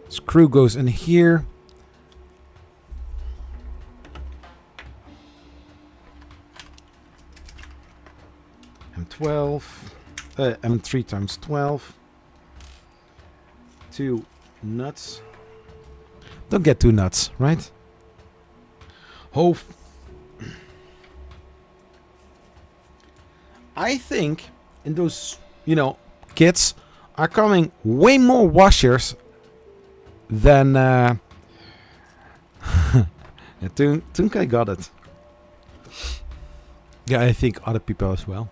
Screw goes in here. M12, M3 times 12. 2 nuts. Don't get too nuts, right? I think in those, you know, kits are coming way more washers than I think I got it. Yeah, I think other people as well.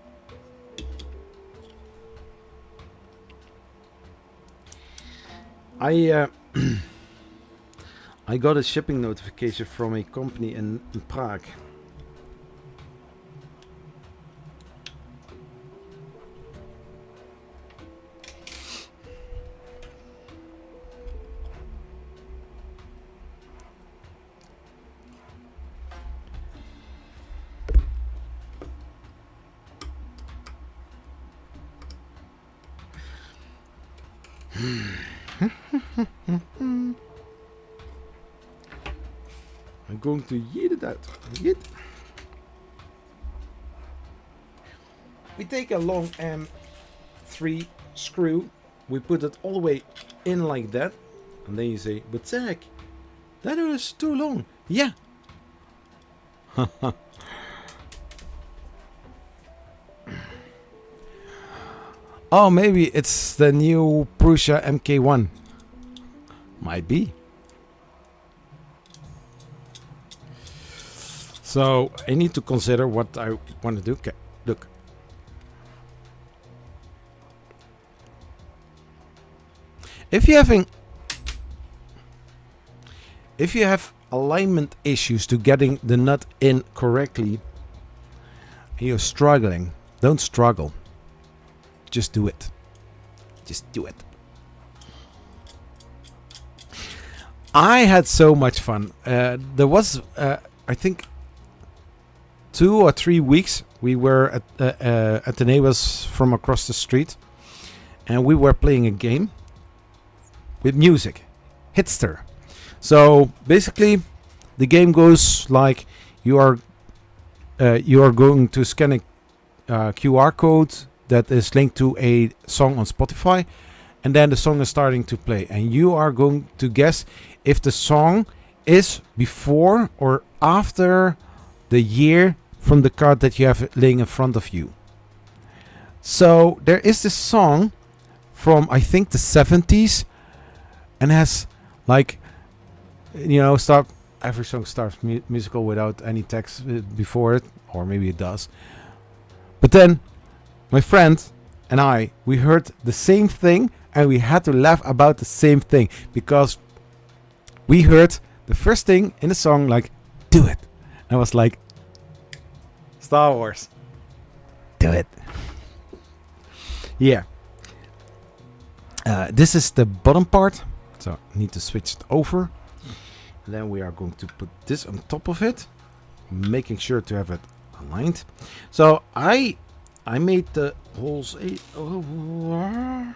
I got a shipping notification from a company in Prague. I'm going to yeet it out. Yeet. We take a long M3 screw, we put it all the way in like that, and then you say, but Zach, that is too long. Yeah. Oh, maybe it's the new Prusa MK1. Might be. So I need to consider what I want to do. Okay, look. If you have alignment issues to getting the nut in correctly, and you're struggling, don't struggle. Just do it. Just do it. I had so much fun. There was, I think, 2 or 3 weeks we were at the neighbors from across the street, and we were playing a game with music, Hitster. So basically, the game goes like you are going to scan a QR code that is linked to a song on Spotify, and then the song is starting to play, and you are going to guess if the song is before or after the year from the card that you have laying in front of you. So there is this song from, I think, the 70s, and has like, you know, every song starts musical without any text before it, or maybe it does. But then my friend and I, we heard the same thing, and we had to laugh about the same thing, because we heard the first thing in the song, like, do it. And I was like, Star Wars, do it. Yeah. This is the bottom part, so I need to switch it over. Then we are going to put this on top of it, making sure to have it aligned. So I made the holes over.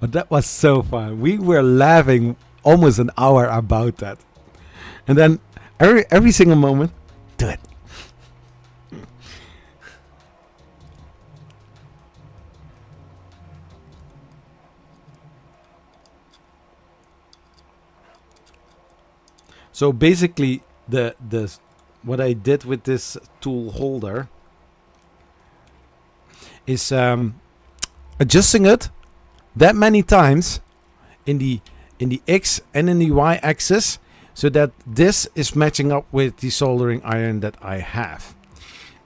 But that was so fun. We were laughing almost an hour about that. And then every single moment, do it. So basically the what I did with this tool holder is adjusting it that many times in the X and in the Y axis, so that this is matching up with the soldering iron that I have.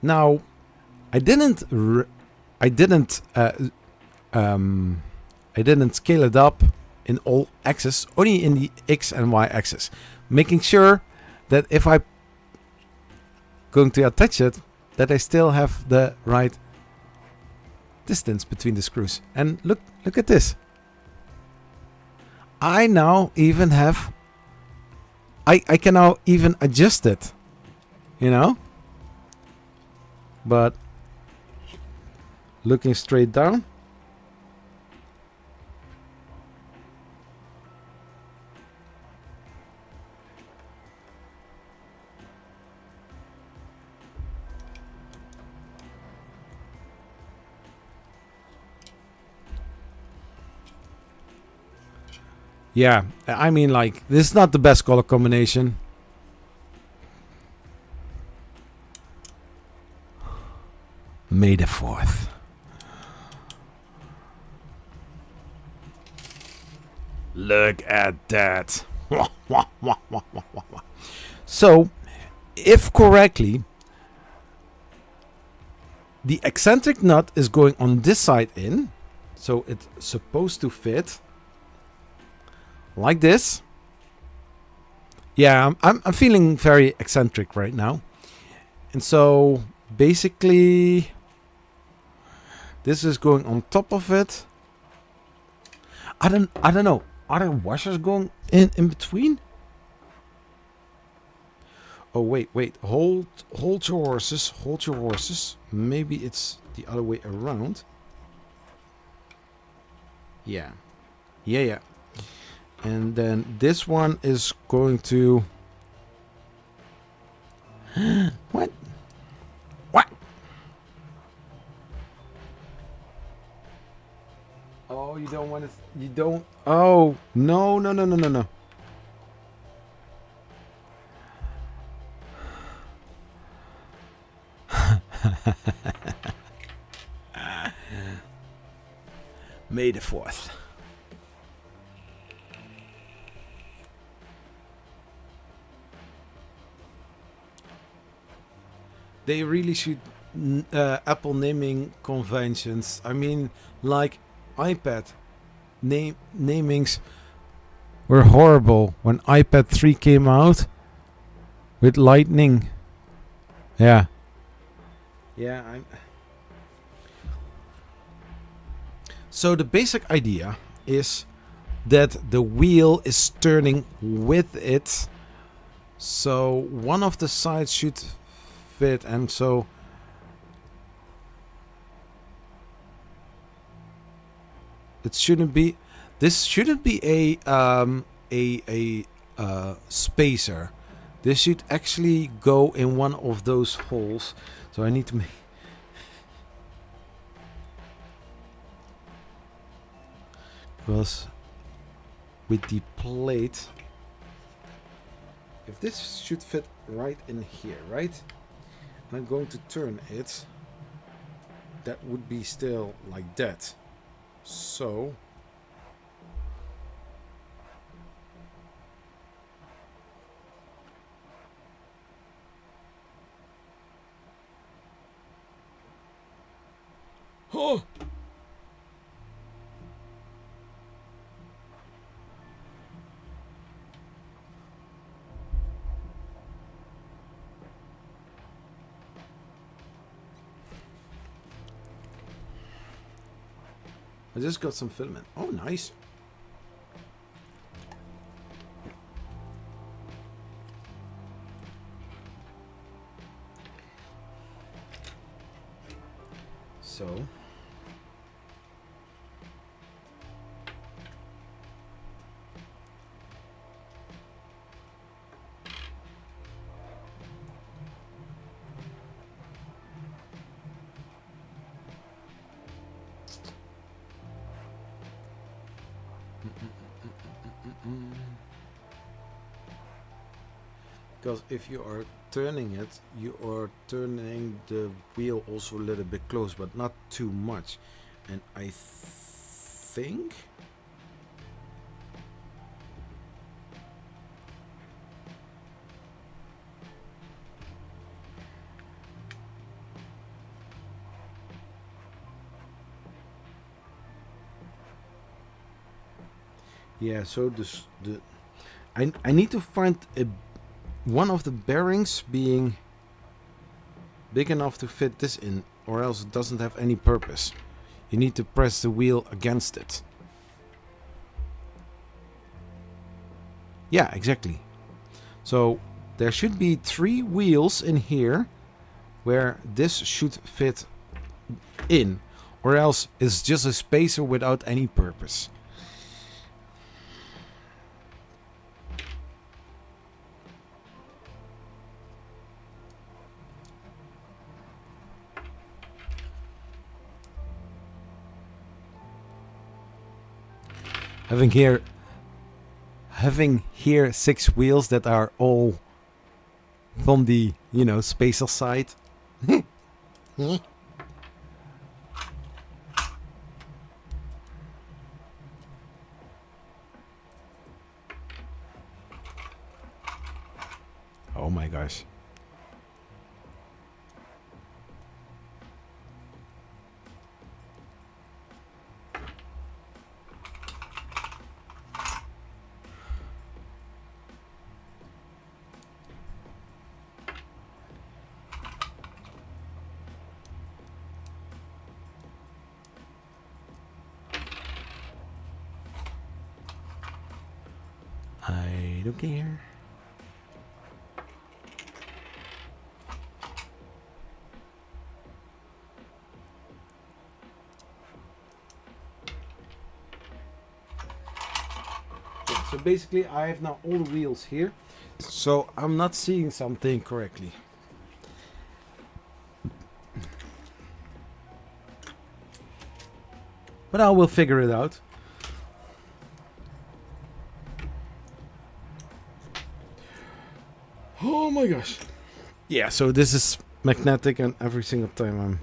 Now, I didn't scale it up in all axes, only in the X and Y axis, making sure that if I going to attach it, that I still have the right distance between the screws. And look at this. I now even have I can now even adjust it, you know, but looking straight down, yeah, I mean, like, this is not the best color combination. May the 4th. Look at that. So, if correctly, the eccentric nut is going on this side in, so it's supposed to fit like this. Yeah, I'm feeling very eccentric right now. And so basically this is going on top of it. I don't know. Are there washers going in between? Oh wait. Hold your horses. Hold your horses. Maybe it's the other way around. Yeah. And then this one is going to... What? Oh, you don't want to... You don't... Oh, no. May the 4th. They really should Apple naming conventions. I mean, like iPad namings were horrible when iPad 3 came out with Lightning. Yeah. So the basic idea is that the wheel is turning with it. So one of the sides should fit, and so it shouldn't be. This shouldn't be a spacer. This should actually go in one of those holes. So I need to make. Because with the plate, if this should fit right in here, right? And I'm going to turn it. That would be still like that. So Oh. I just got some filament. Oh, nice. So. Because if you are turning it, you are turning the wheel also a little bit close, but not too much. And I think yeah, so I need to find one of the bearings being big enough to fit this in, or else it doesn't have any purpose. You need to press the wheel against it. Yeah, exactly. So there should be 3 wheels in here where this should fit in, or else it's just a spacer without any purpose. Having here 6 wheels that are all from the, you know, spacer side. Oh my gosh. I don't care. So basically I have now all the wheels here, so I'm not seeing something correctly. But I will figure it out. Oh my gosh. Yeah, so this is magnetic, and every single time I'm...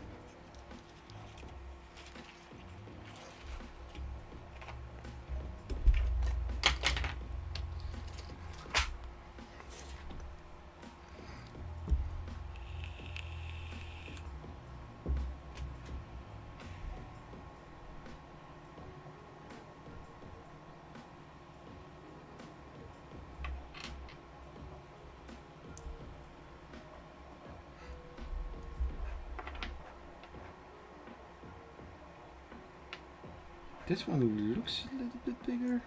This one looks a little bit bigger.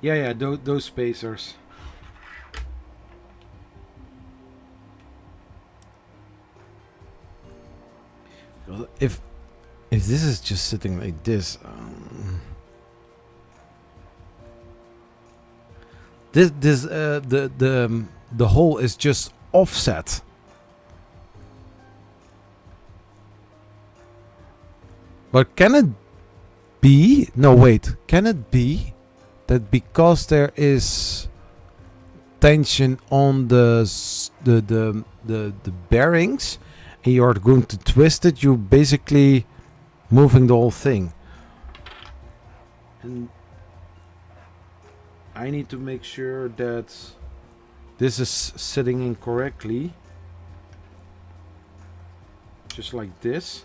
Yeah, those spacers. Well, if this is just sitting like this, the hole is just offset. But can it be? No, wait. Can it be that because there is tension on the bearings, and you're going to twist it, you're basically moving the whole thing. And I need to make sure that this is sitting in correctly, just like this.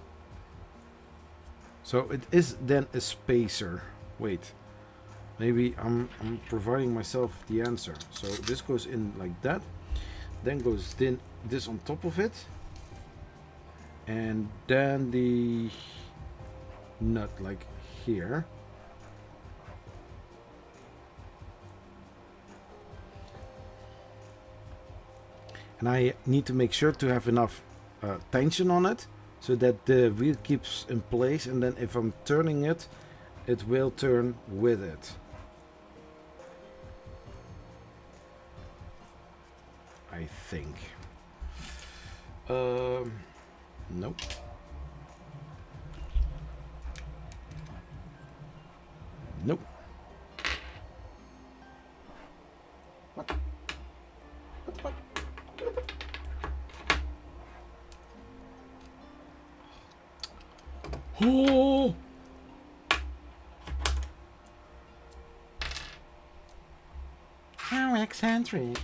So it is then a spacer. Wait, maybe I'm providing myself the answer. So this goes in like that, then goes this on top of it, and then the nut like here. And I need to make sure to have enough tension on it so that the wheel keeps in place, and then if I'm turning it, it will turn with it. I think. Nope. Nope. What? What? Oh! How eccentric.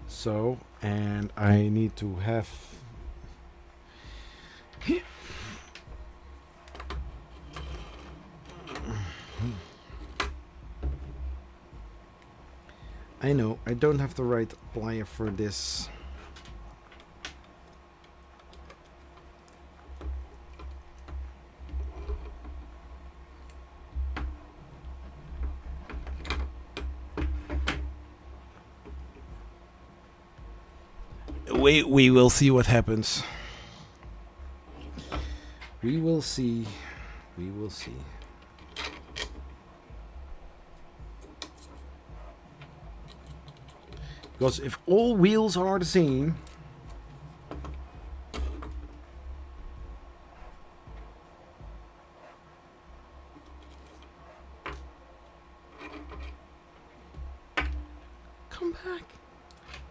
So, and I need to have I know I don't have the right plier for this. We will see what happens. We will see. We will see. Because if all wheels are the same, come back.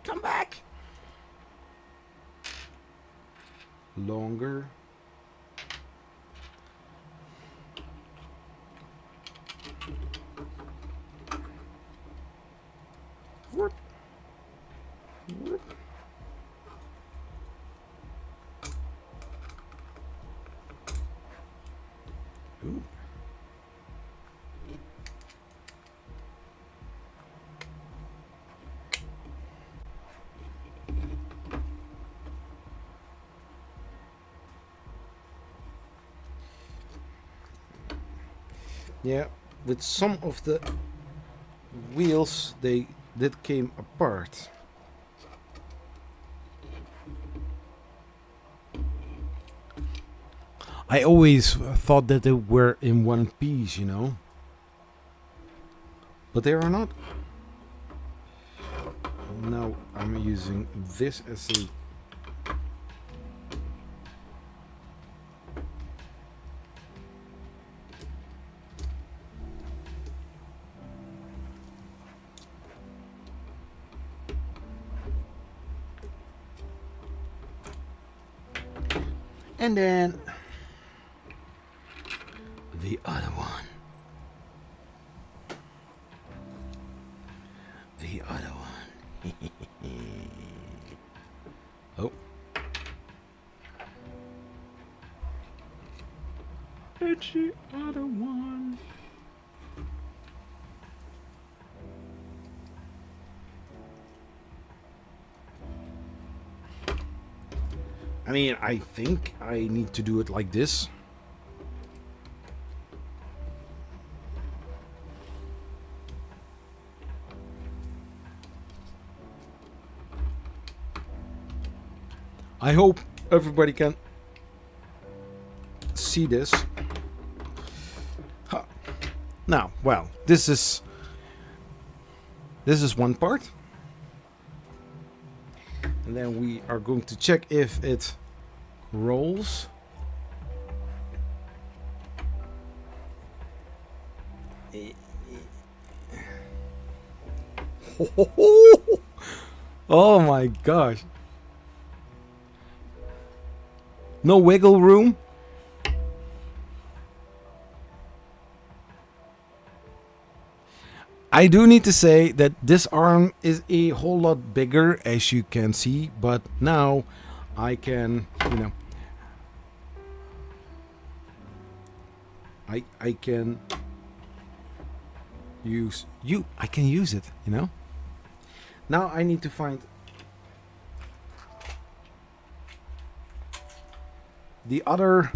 Come back. Longer. Whoop. Whoop. Ooh. Yeah, with some of the wheels they did came apart. I always thought that they were in one piece, you know, but they are not. Now I'm using this as a and then the other one. The other one. Oh. It's the other one. I mean, I think I need to do it like this. I hope everybody can see this. Huh. Now, well, this is one part. And then we are going to check if it rolls. Oh my gosh. No wiggle room. I do need to say that this arm is a whole lot bigger, as you can see, but now I can, you know, I can use it, you know. Now I need to find the others.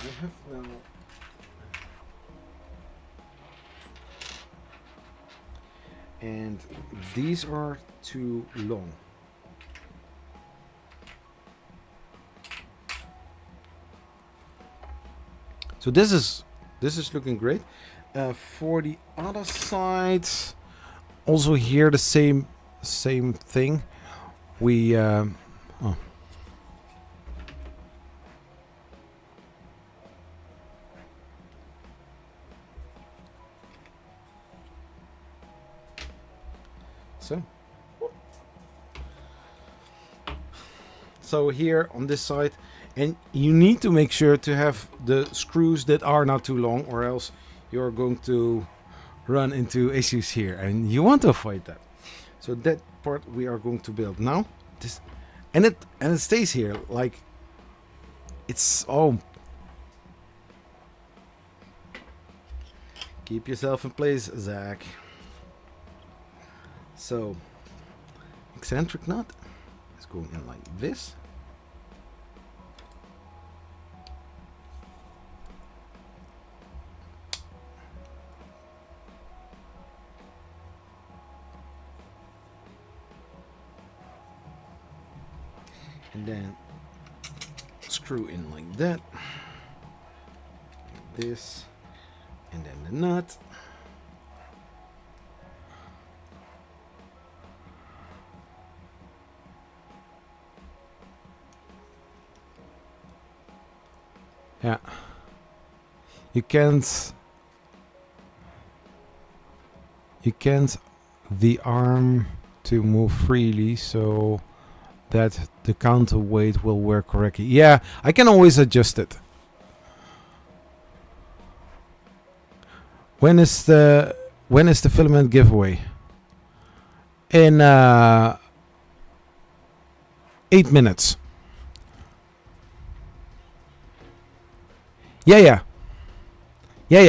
I have now and these are too long. So this is looking great. For the other side, also here the same thing. We So here on this side, and you need to make sure to have the screws that are not too long, or else you're going to run into issues here, and you want to avoid that. So that part we are going to build now. This and it stays here like it's all. Keep yourself in place, Zach. So eccentric knot is going in like this. And then screw in like that. Like this. And then the nut. Yeah. You can't the arm to move freely, so that the counterweight will work correctly. Yeah, I can always adjust it. When is the filament giveaway? In 8 minutes. Yeah.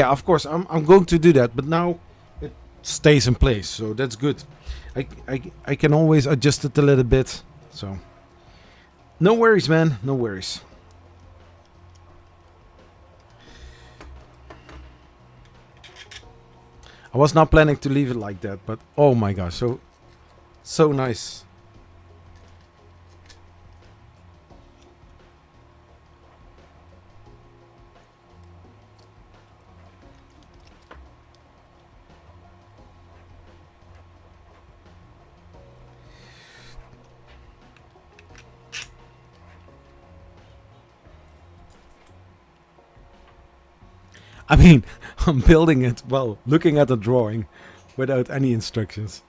Of course, I'm going to do that, but now it stays in place, so that's good. I can always adjust it a little bit, so no worries, man. No worries. I was not planning to leave it like that, but oh my gosh, so nice. I mean, I'm building it, well, looking at the drawing without any instructions.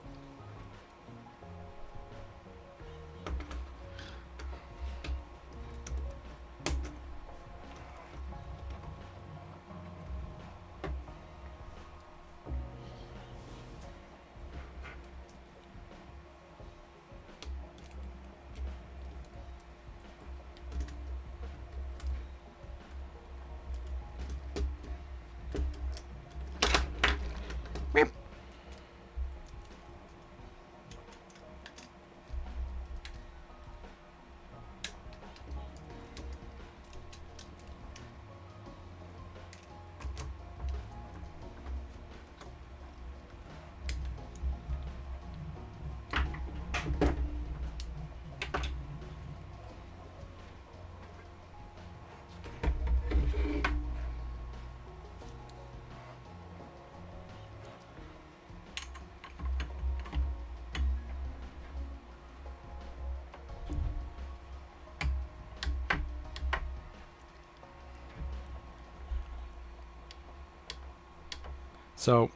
So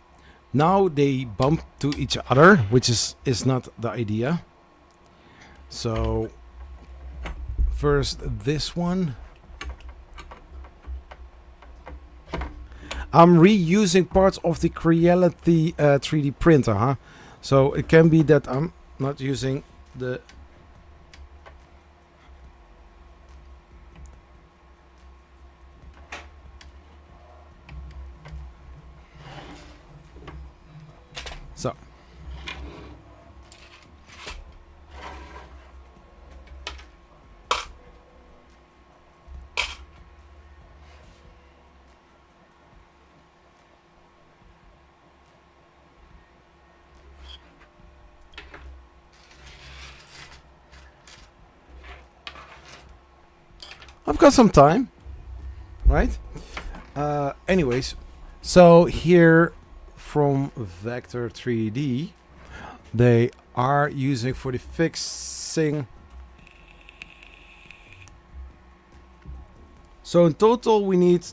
now they bump to each other, which is not the idea. So first this one. I'm reusing parts of the Creality 3D printer, huh? So it can be that I'm not using the... So. I've got some time, right? Anyways, so here from Vector 3D, they are using for the fixing. So in total we need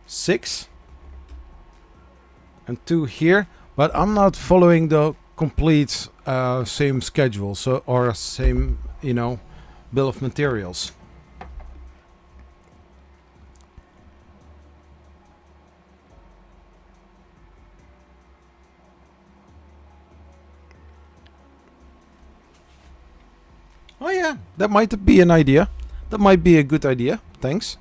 6 and 2 here, but I'm not following the complete same schedule, so or same, you know, bill of materials. Oh yeah, that might be an idea. That might be a good idea. Thanks.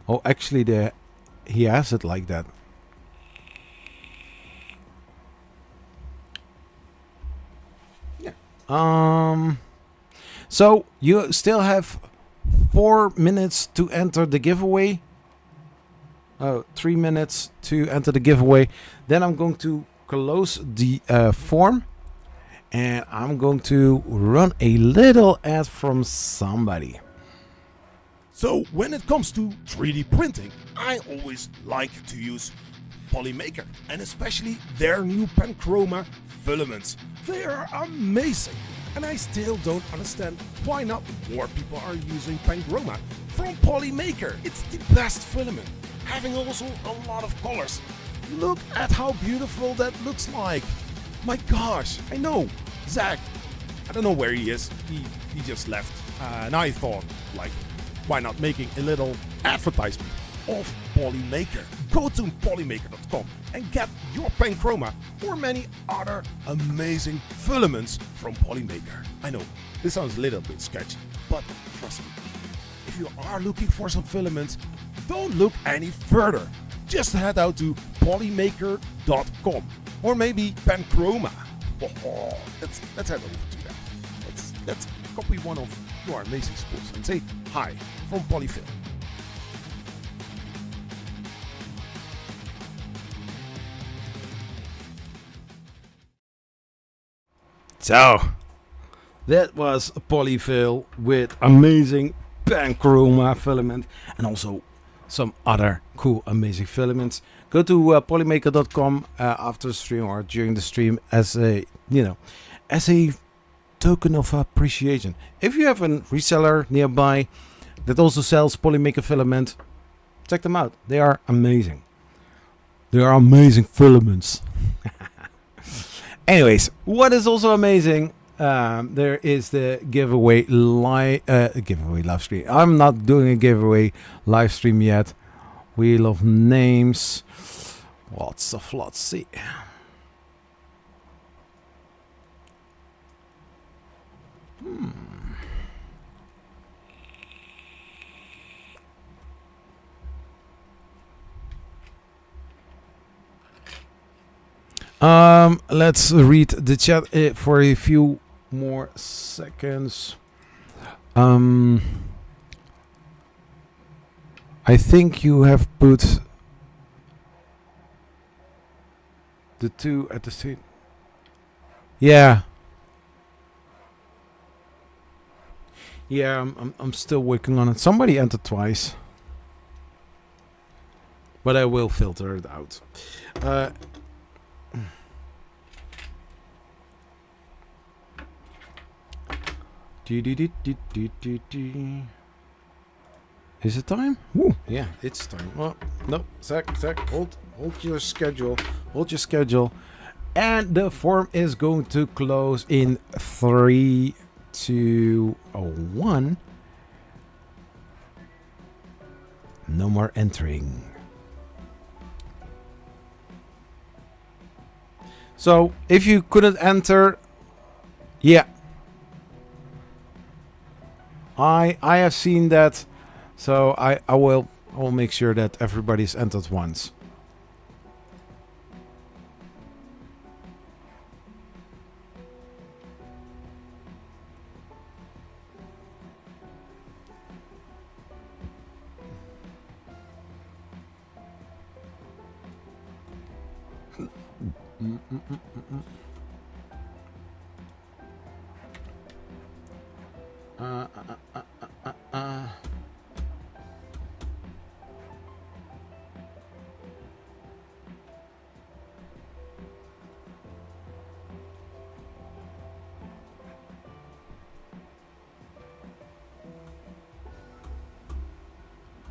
Oh, actually, he has it like that. So you still have 4 minutes to enter the giveaway. 3 minutes to enter the giveaway. Then I'm going to close the form, and I'm going to run a little ad from somebody. So when it comes to 3D printing, I always like to use Polymaker, and especially their new Panchroma filaments. They are amazing, and I still don't understand why not more people are using Panchroma from Polymaker. It's the best filament, having also a lot of colors. Look at how beautiful that looks like. My gosh, I know, Zach, I don't know where he is, he just left. And I thought, like, why not making a little advertisement of Polymaker? Go to polymaker.com and get your Panchroma or many other amazing filaments from Polymaker. I know, this sounds a little bit sketchy, but trust me, if you are looking for some filaments, don't look any further. Just head out to polymaker.com or maybe Panchroma. Oh, let's head over to that. Let's copy one of your amazing spools and say hi from Polyfil. So that was a Polyfil with amazing Panchroma filament and also some other cool amazing filaments. Go to polymaker.com after the stream or during the stream as a, you know, as a token of appreciation. If you have a reseller nearby that also sells Polymaker filament, check them out. They are amazing. They are amazing filaments. Anyways, what is also amazing, there is the giveaway live stream. I'm not doing a giveaway live stream yet. Wheel of names. Let's see. Let's read the chat for a few more seconds. I think you have put the two at the same. Yeah. Yeah, I'm still working on it. Somebody entered twice, but I will filter it out. Is it time? Woo. Yeah, it's time. Well, no, Zach, hold your schedule. Hold your schedule. And the form is going to close in 3, 2, 1. No more entering. So if you couldn't enter, yeah, I have seen that. So I will make sure that everybody's entered once.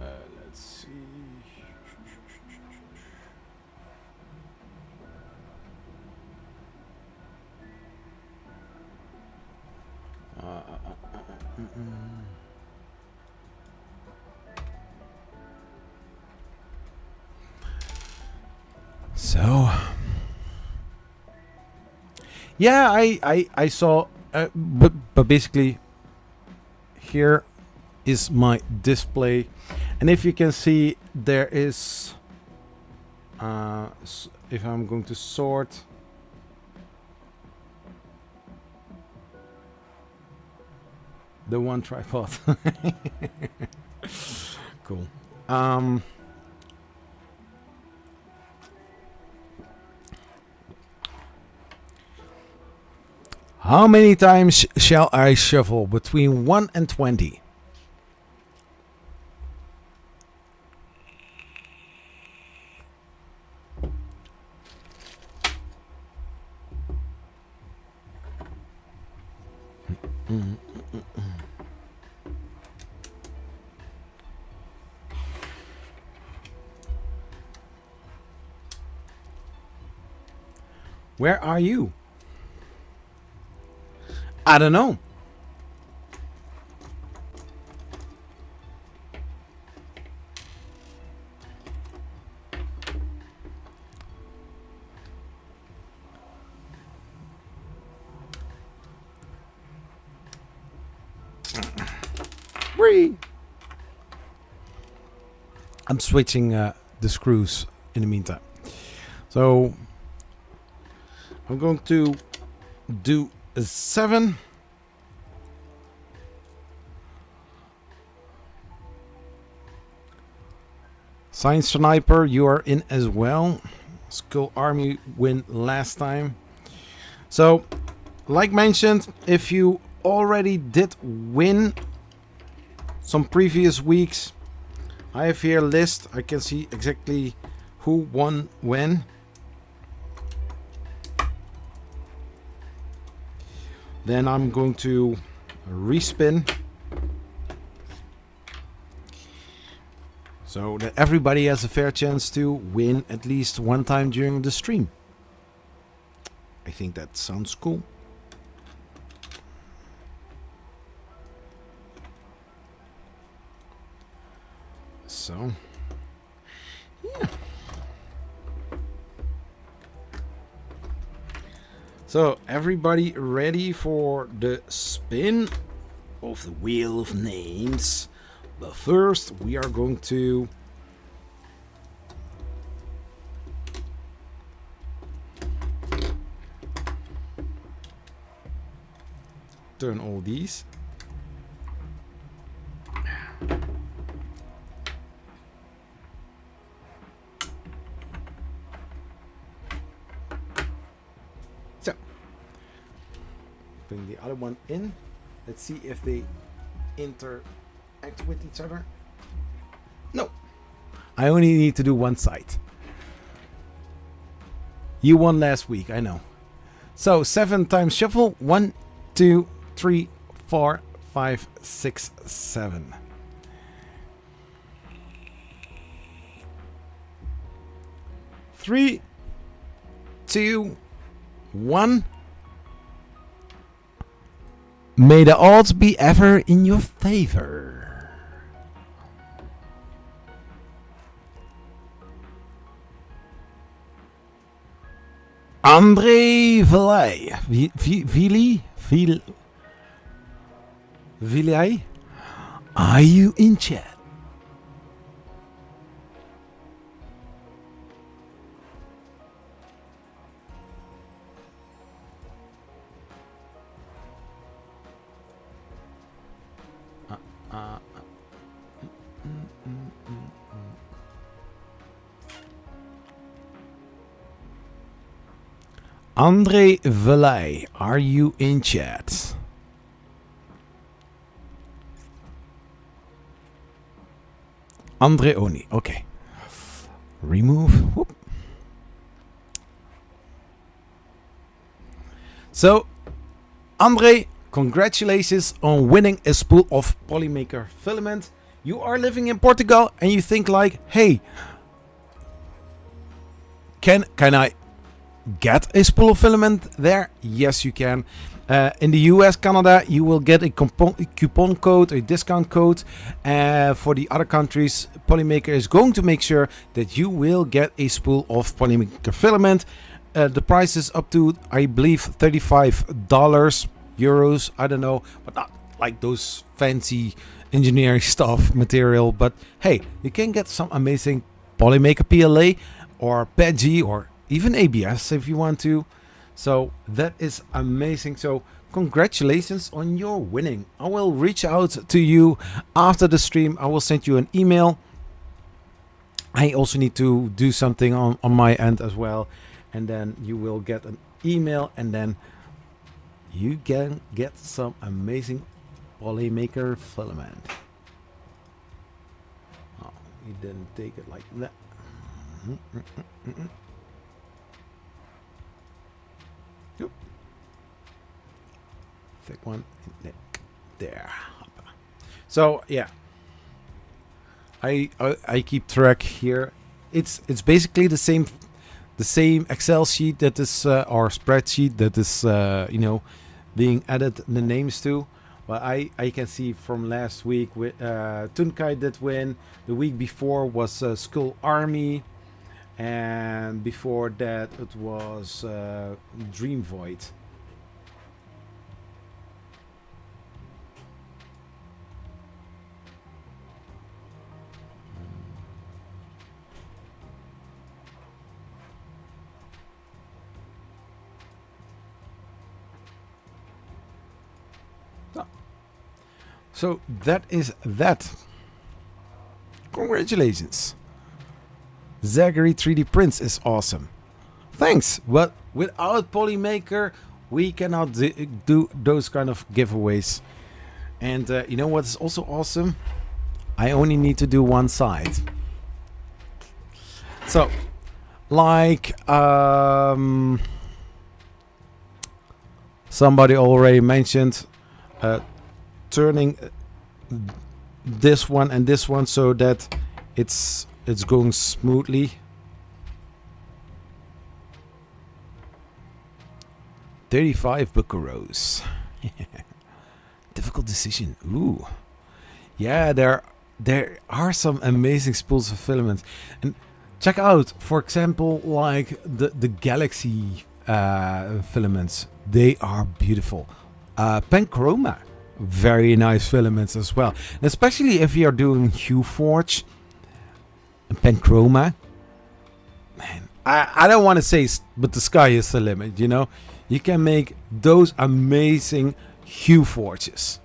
Let's see. So, yeah, I saw, but basically, here is my display, and if you can see, there is, if I'm going to sort, the one tripod. Cool. How many times shall I shuffle? Between 1 and 20. Where are you? I don't know. Whee! I'm switching the screws in the meantime. So I'm going to do a 7. Science Sniper, you are in as well. Skull Army win last time. So, like mentioned, if you already did win some previous weeks, I have here a list. I can see exactly who won when. Then I'm going to respin, so that everybody has a fair chance to win at least one time during the stream. I think that sounds cool. So, yeah. So, everybody ready for the spin of the Wheel of Names? But first, we are going to turn all these. So, bring the other one in. Let's see if they interact with each other. No. I only need to do one side. You won last week, I know. So 7 times shuffle. 1, 2, 3, 4, 5, 6, 7. 3, 2, 1. May the odds be ever in your favor. André Villay. Villay? Are you in chat? André Villay, are you in chat? André Oni, okay. Remove. Whoop. So, André, congratulations on winning a spool of Polymaker Filament. You are living in Portugal and you think like, hey, can I get a spool of filament there? Yes, you can. In the US, Canada, you will get a coupon code, a discount code. For the other countries, Polymaker is going to make sure that you will get a spool of Polymaker filament. The price is up to, I believe, $35, euros, I don't know, but not like those fancy engineering stuff material. But hey, you can get some amazing Polymaker PLA or PETG or even ABS if you want to. So that is amazing. So congratulations on your winning. I will reach out to you after the stream. I will send you an email. I also need to do something on my end as well. And then you will get an email and then you can get some amazing Polymaker filament. Oh, you didn't take it like that. Yep. Thick one there. So yeah, I keep track here. It's basically the same Excel sheet that is or spreadsheet that is being added the names to. But I can see from last week Tunkai did win. The week before was Skull Army. And before that it was Dream Void. So that is that. Congratulations. Zachary 3D prints is awesome. Thanks, but without Polymaker, we cannot do those kind of giveaways. And you know what is also awesome? I only need to do one side. So, like somebody already mentioned, turning this one and this one so that it's going smoothly. $35 buckaroos. Difficult decision. Ooh, yeah, there are some amazing spools of filament, and check out, for example, like the Galaxy filaments. They are beautiful. Panchroma, very nice filaments as well, and especially if you are doing Hue Forge. Panchroma, man, I don't want to say, but the sky is the limit. You know, you can make those amazing Hue Forges.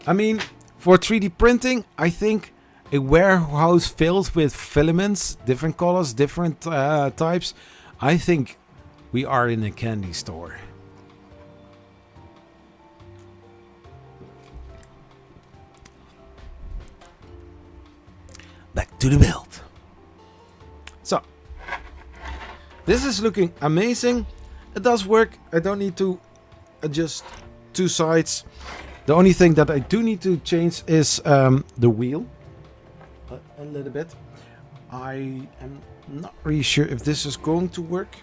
I mean, for 3D printing, I think a warehouse filled with filaments, different colors, different types, I think we are in a candy store. Back to the build. So, this is looking amazing. It does work. I don't need to adjust two sides. The only thing that I do need to change is the wheel a little bit. I am not really sure if this is going to work.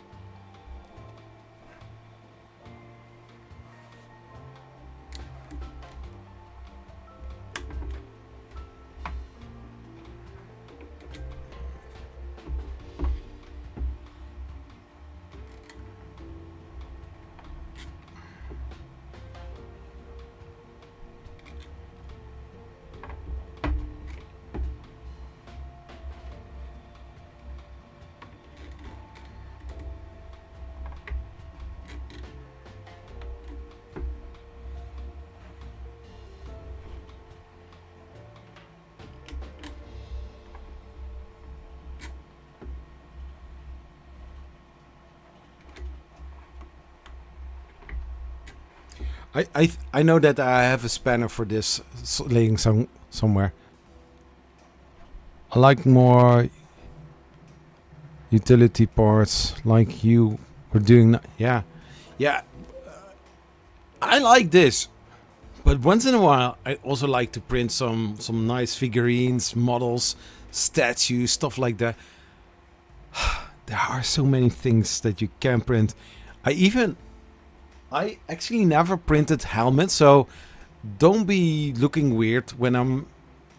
I know that I have a spanner for this laying somewhere. I like more utility parts like you were doing. Yeah. I like this. But once in a while, I also like to print some nice figurines, models, statues, stuff like that. There are so many things that you can print. I actually never printed helmets, so don't be looking weird when I'm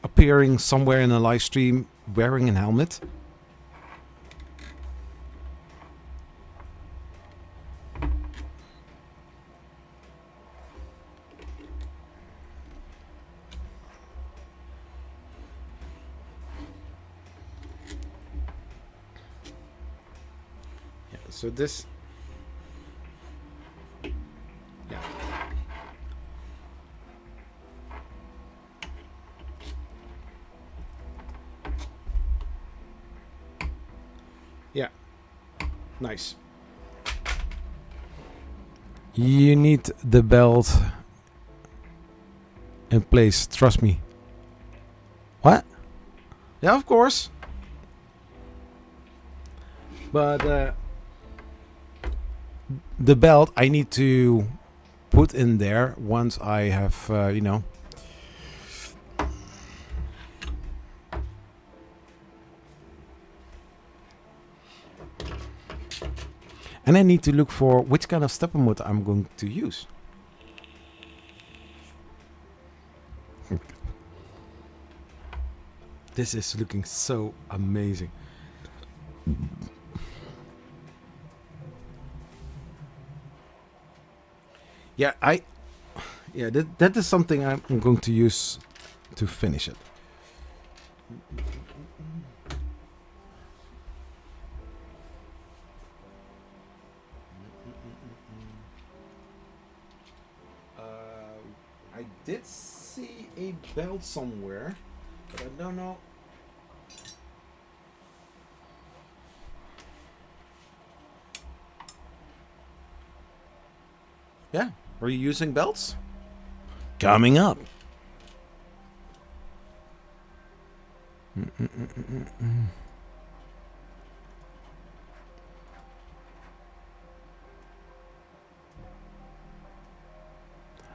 appearing somewhere in a live stream wearing a helmet. Yeah, so this... Yeah, nice. You need the belt in place, trust me. What? Yeah, of course. But the belt I need to put in there once I have, you know. And I need to look for which kind of stepper mode I'm going to use. This is looking so amazing. Yeah, that is something I'm going to use to finish it. I did see a belt somewhere, but I don't know. Yeah, are you using belts? Coming up.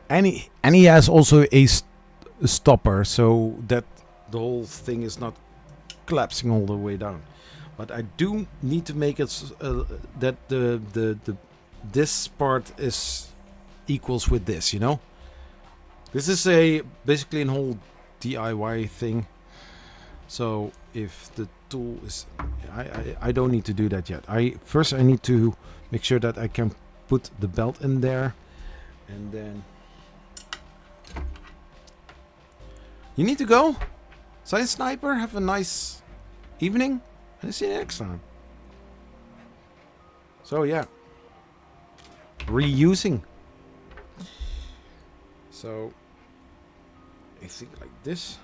And he has also a stopper, so that the whole thing is not collapsing all the way down. But I do need to make it that this part is equals with this, you know. This is basically a whole DIY thing. So if the tool is, I don't need to do that yet. First I need to make sure that I can put the belt in there, and then. You need to go. Science Sniper, have a nice evening. And see you next time. So yeah. Reusing. So I think like this.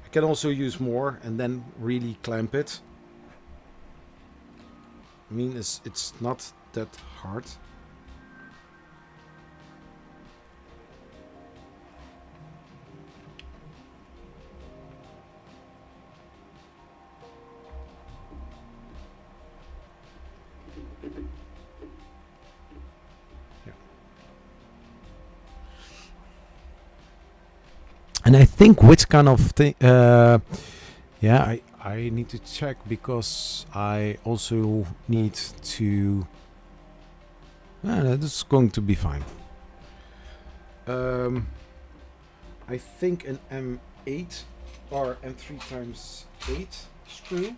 I can also use more and then really clamp it. I mean, it's not that hard. And I think which kind of thing. Yeah, I need to check because I also need to. That's going to be fine. I think an M8 or M3 times 8 screw.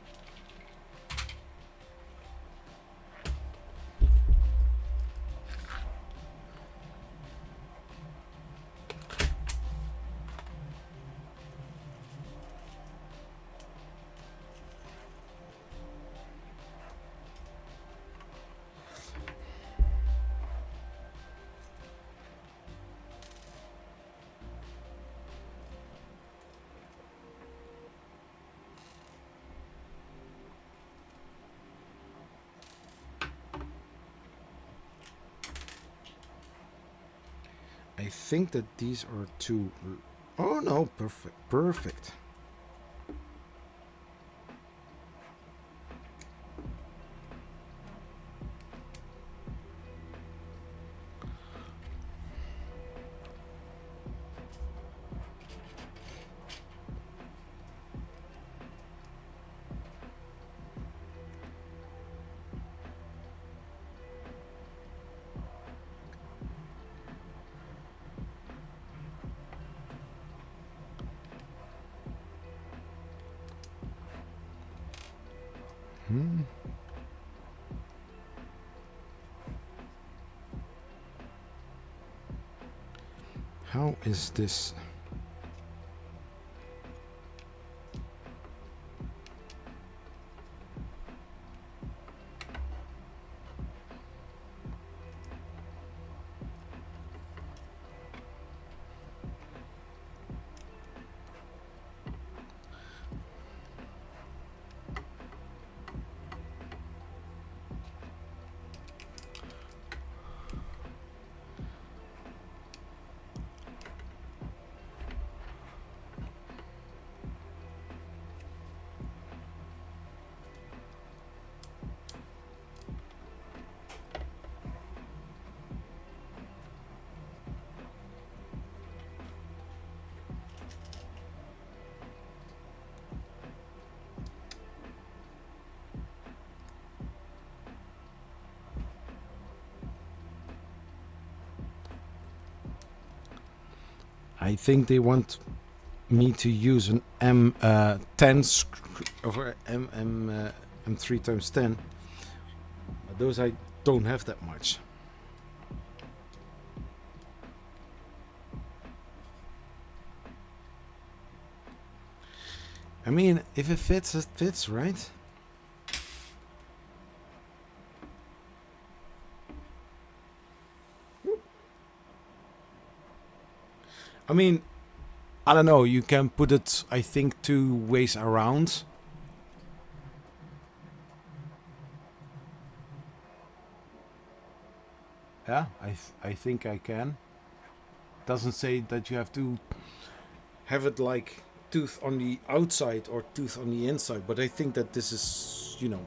I think that these are two. Oh no, perfect. How is this? I think they want me to use an M10 over M3 times 10. But those I don't have that much. I mean, if it fits, right? I mean, I don't know, you can put it, I think, 2 ways around. Yeah, I think I can. Doesn't say that you have to have it like tooth on the outside or tooth on the inside, but I think that this is, you know.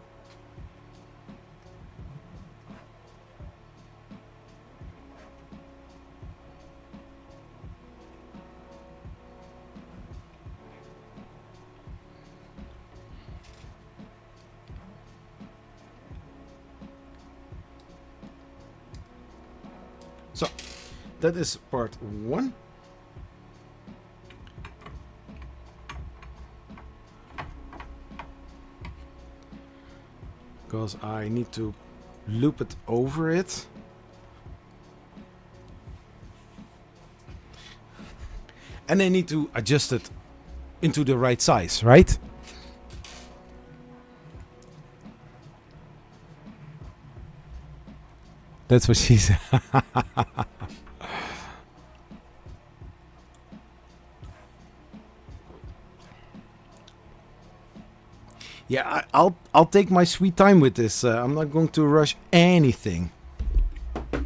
So, that is part 1. Because I need to loop it over it. And I need to adjust it into the right size, right? That's what she said. Yeah, I'll take my sweet time with this. I'm not going to rush anything. I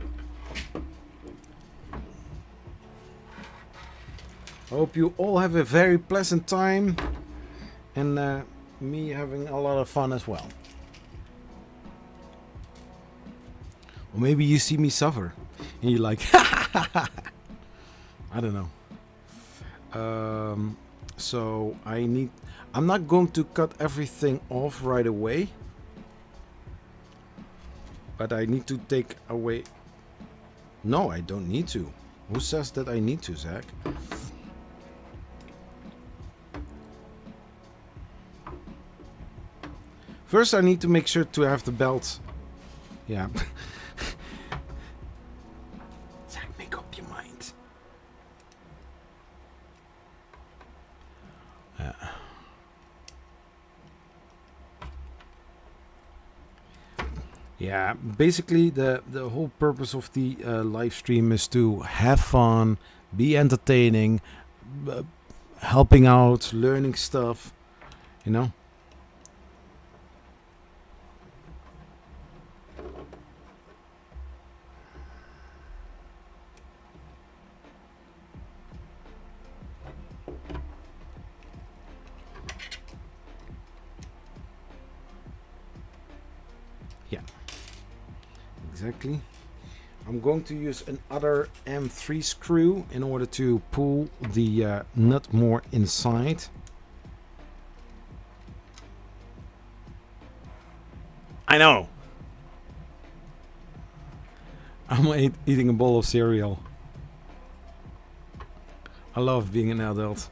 hope you all have a very pleasant time, and me having a lot of fun as well. Or maybe you see me suffer and you're like, I don't know. So I'm not going to cut everything off right away, but I need to take away. No, I don't need to. Who says that I need to, Zach? First, I need to make sure to have the belt. Yeah. Zach, make up your mind. Yeah, basically the whole purpose of the live stream is to have fun, be entertaining, helping out, learning stuff, you know. Yeah, exactly. I'm going to use another M3 screw in order to pull the nut more inside. I know. I'm eating a bowl of cereal. I love being an adult.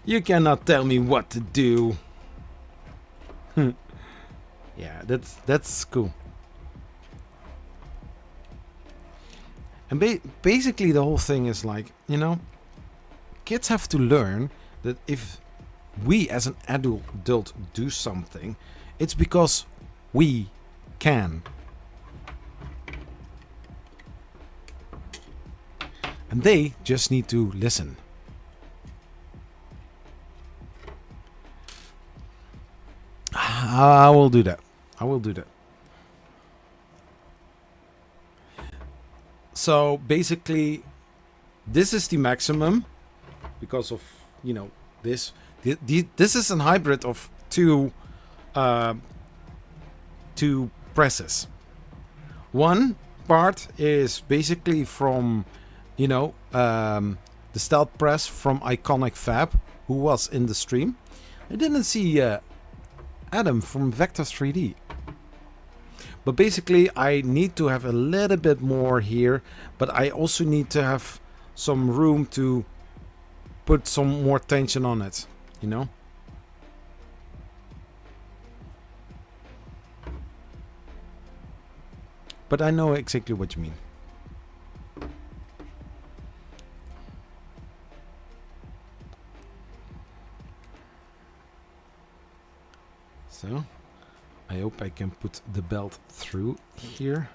You cannot tell me what to do. Yeah, that's cool. And basically the whole thing is like, you know, kids have to learn that if we as an adult do something, it's because we can. And they just need to listen. I will do that. I will do that. So basically, this is the maximum because of, you know, this. This is a hybrid of two presses. One part is basically from, you know, the stealth press from IconicFAB, who was in the stream. I didn't see Adam from Vector 3D. But basically, I need to have a little bit more here, but I also need to have some room to put some more tension on it, you know? But I know exactly what you mean. So, I hope I can put the belt through here.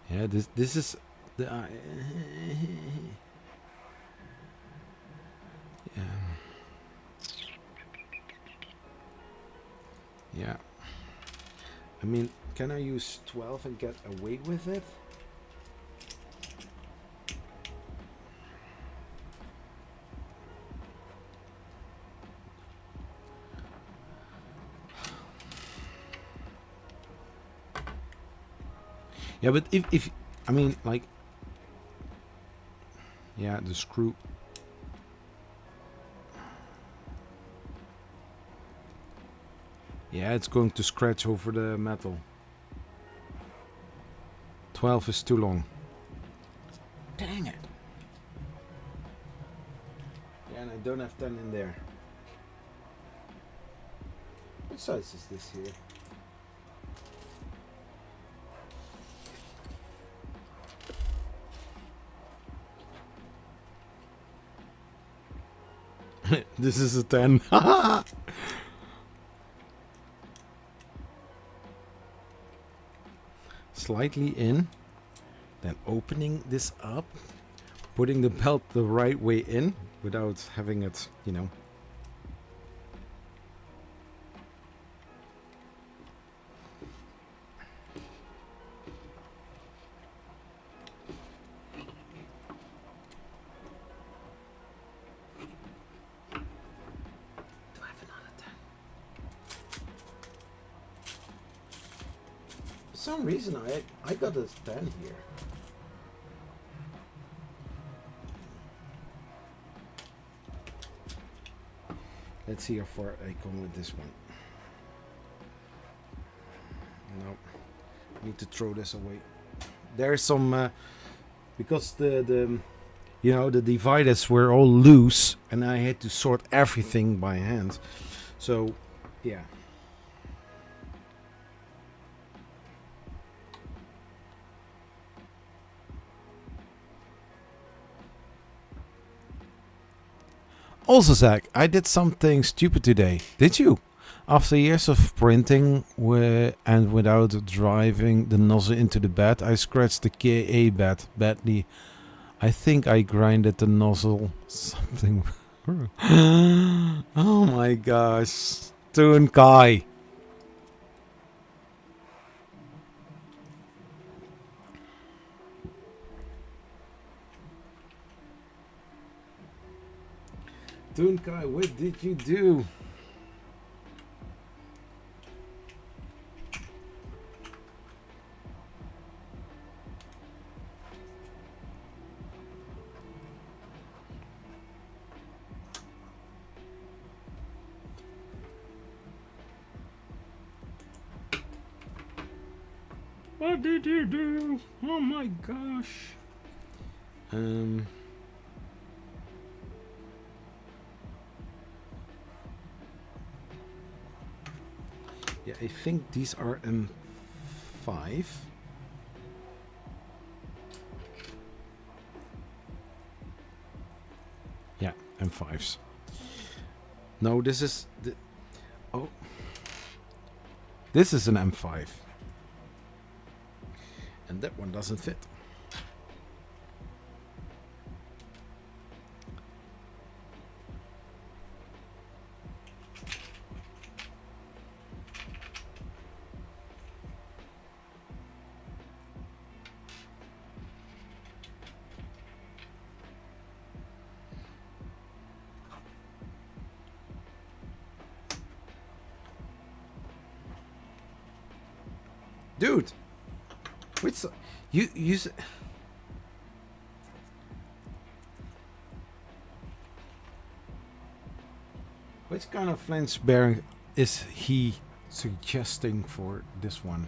Yeah, this is the yeah. Yeah. I mean, can I use 12 and get away with it? Yeah, but if I mean, like, yeah, the screw. Yeah, it's going to scratch over the metal. 12 is too long. Dang it. Yeah, and I don't have 10 in there. What size is this here? This is a 10. Slightly in, then opening this up, putting the belt the right way in without having it, you know. For some reason I got a 10 here. Let's see how far I come with this one. No, need to throw this away. There's some because the you know the dividers were all loose, and I had to sort everything by hand. So yeah. Also, Zach, I did something stupid today. Did you? After years of printing and without driving the nozzle into the bed, I scratched the KA bed badly. I think I grinded the nozzle something. Oh my gosh. Toon Kai. Toon Kai, what did you do? What did you do? Oh my gosh. Yeah, I think these are M5. Yeah, M5s. No, this is the oh. This is an M5. And that one doesn't fit. Dude, which you which kind of flange bearing is he suggesting for this one?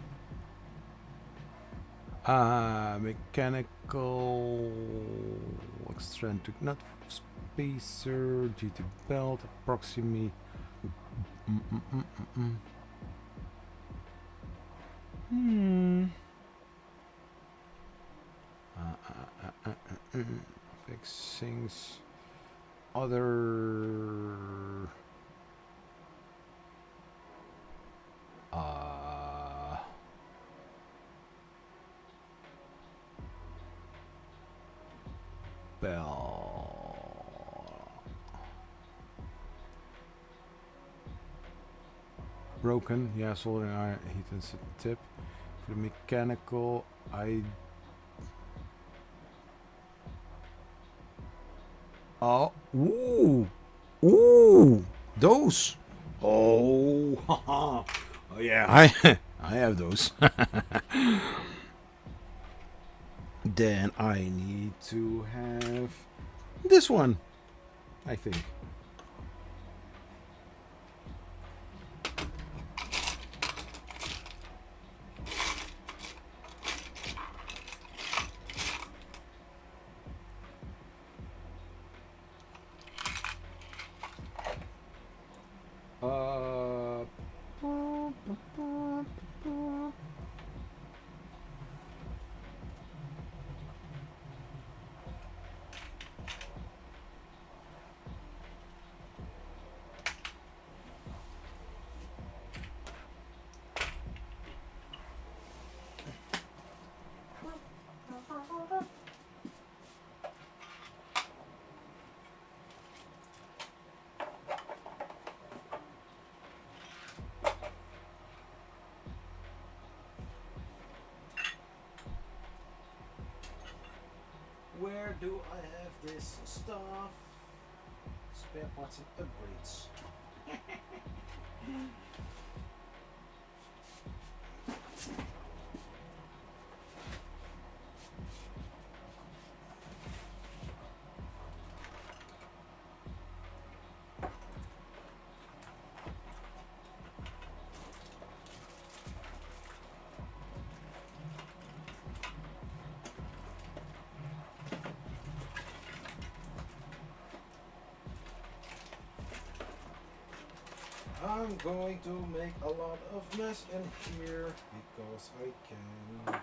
Mechanical eccentric nut spacer, GT belt, approximate. Fixings. Other. Bell. Broken. Yeah, soldering iron, heat and tip. For the mechanical, ooh, those. Oh, oh yeah, I have those. Then I need to have this one, I think. Where do I have this stuff? Spare parts and upgrades. I'm going to make a lot of mess in here because I can.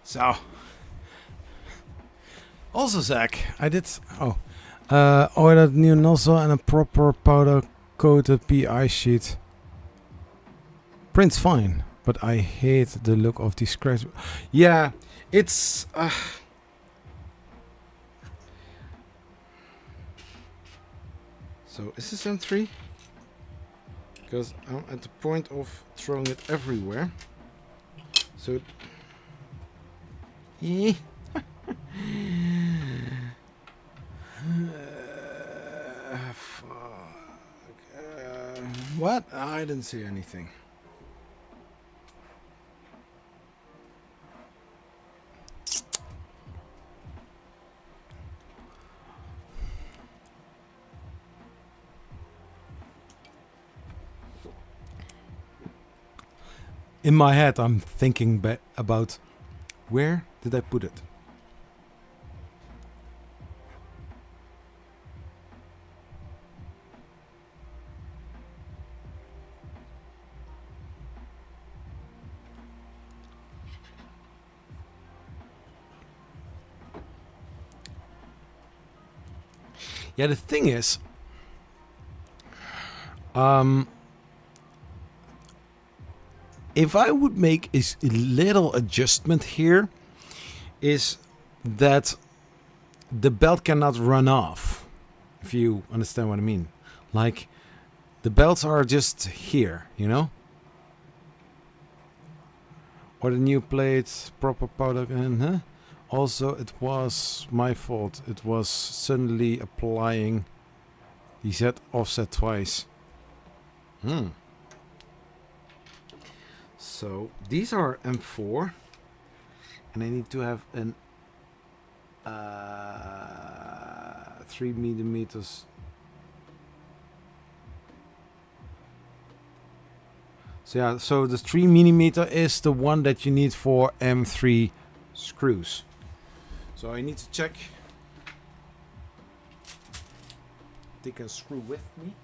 So, also Zach, I did, ordered new nozzle and a proper powder coated PI sheet. Prints fine, but I hate the look of these scratches. Yeah, it's, so is this M3? Because I'm at the point of throwing it everywhere. So fuck. What? I didn't see anything. In my head, I'm thinking about where did I put it? Yeah, the thing is, if I would make a little adjustment here, is that the belt cannot run off, if you understand what I mean. Like, the belts are just here, you know? Or the new plates, proper powder, and also it was my fault. It was suddenly applying the Z offset twice. So these are M4, and I need to have an 3 millimeters. So yeah, so the 3 millimeter is the one that you need for M3 screws. So I need to check they can screw with me.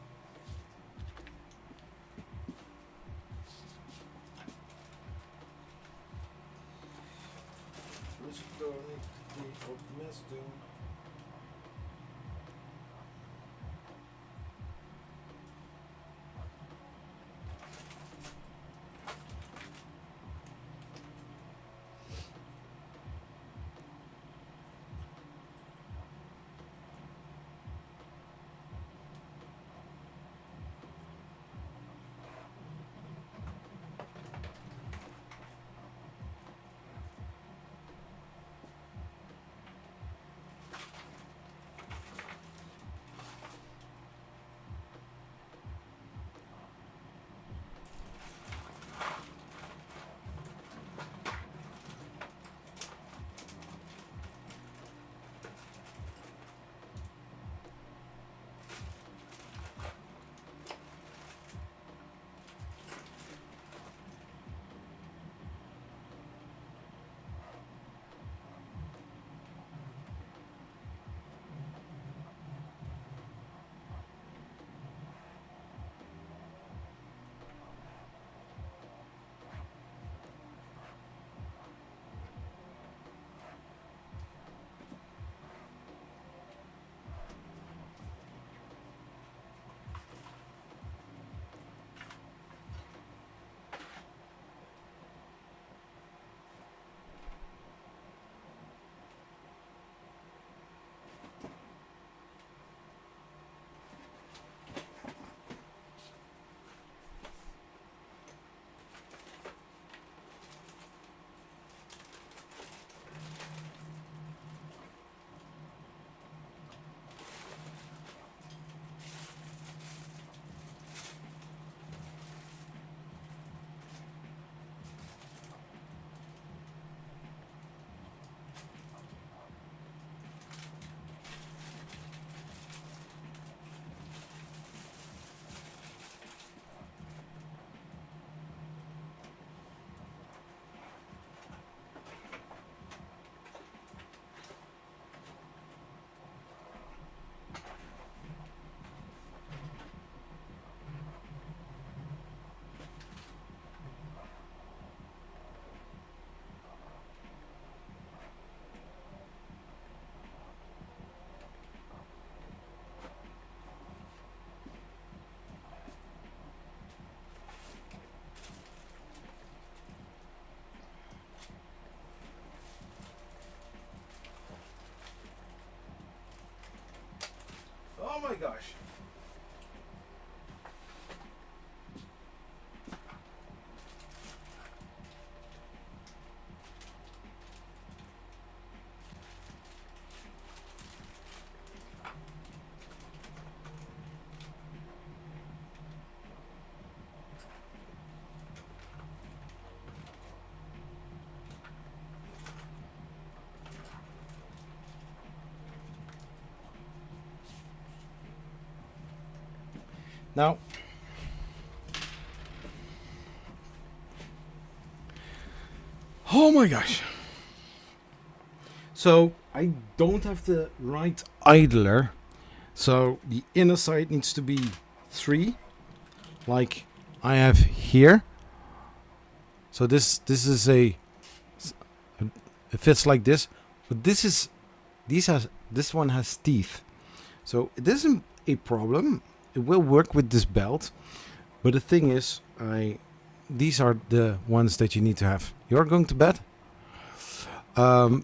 Now, oh my gosh. So I don't have the right idler. So the inner side needs to be 3, like I have here. So this is it fits like this, but this one has teeth. So it isn't a problem. It will work with this belt. But the thing is, these are the ones that you need to have. You're going to bed?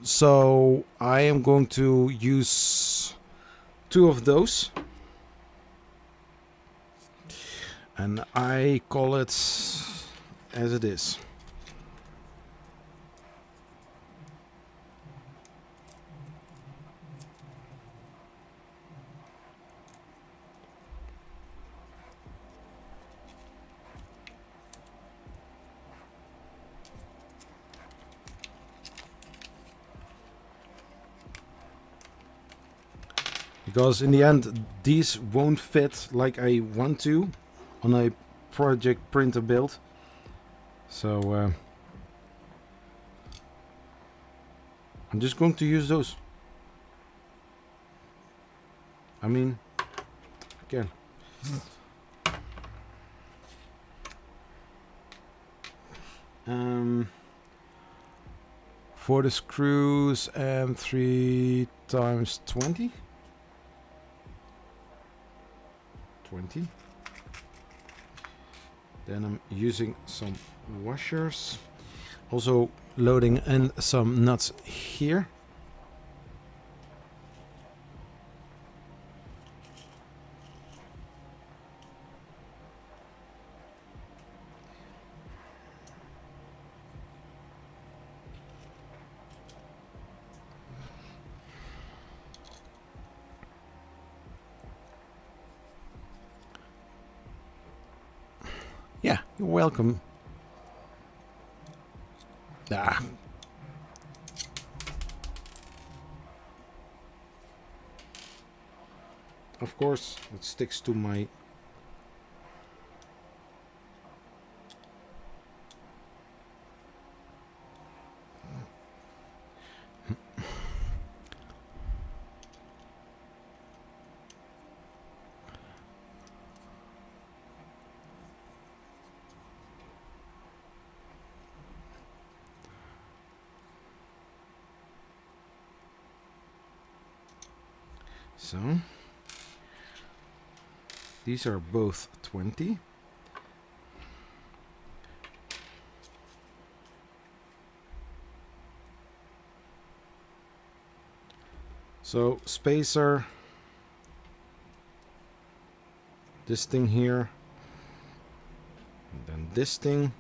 So I am going to use 2 of those. And I call it as it is. Because in the end, these won't fit like I want to on a project printer build. So I'm just going to use those. I mean, again. For the screws and 3 times 20. 20. Then I'm using some washers. Also loading in some nuts here. Yeah, you're welcome. Ah. Of course, it sticks to my... So, these are both 20. So, spacer, this thing here, and then this thing.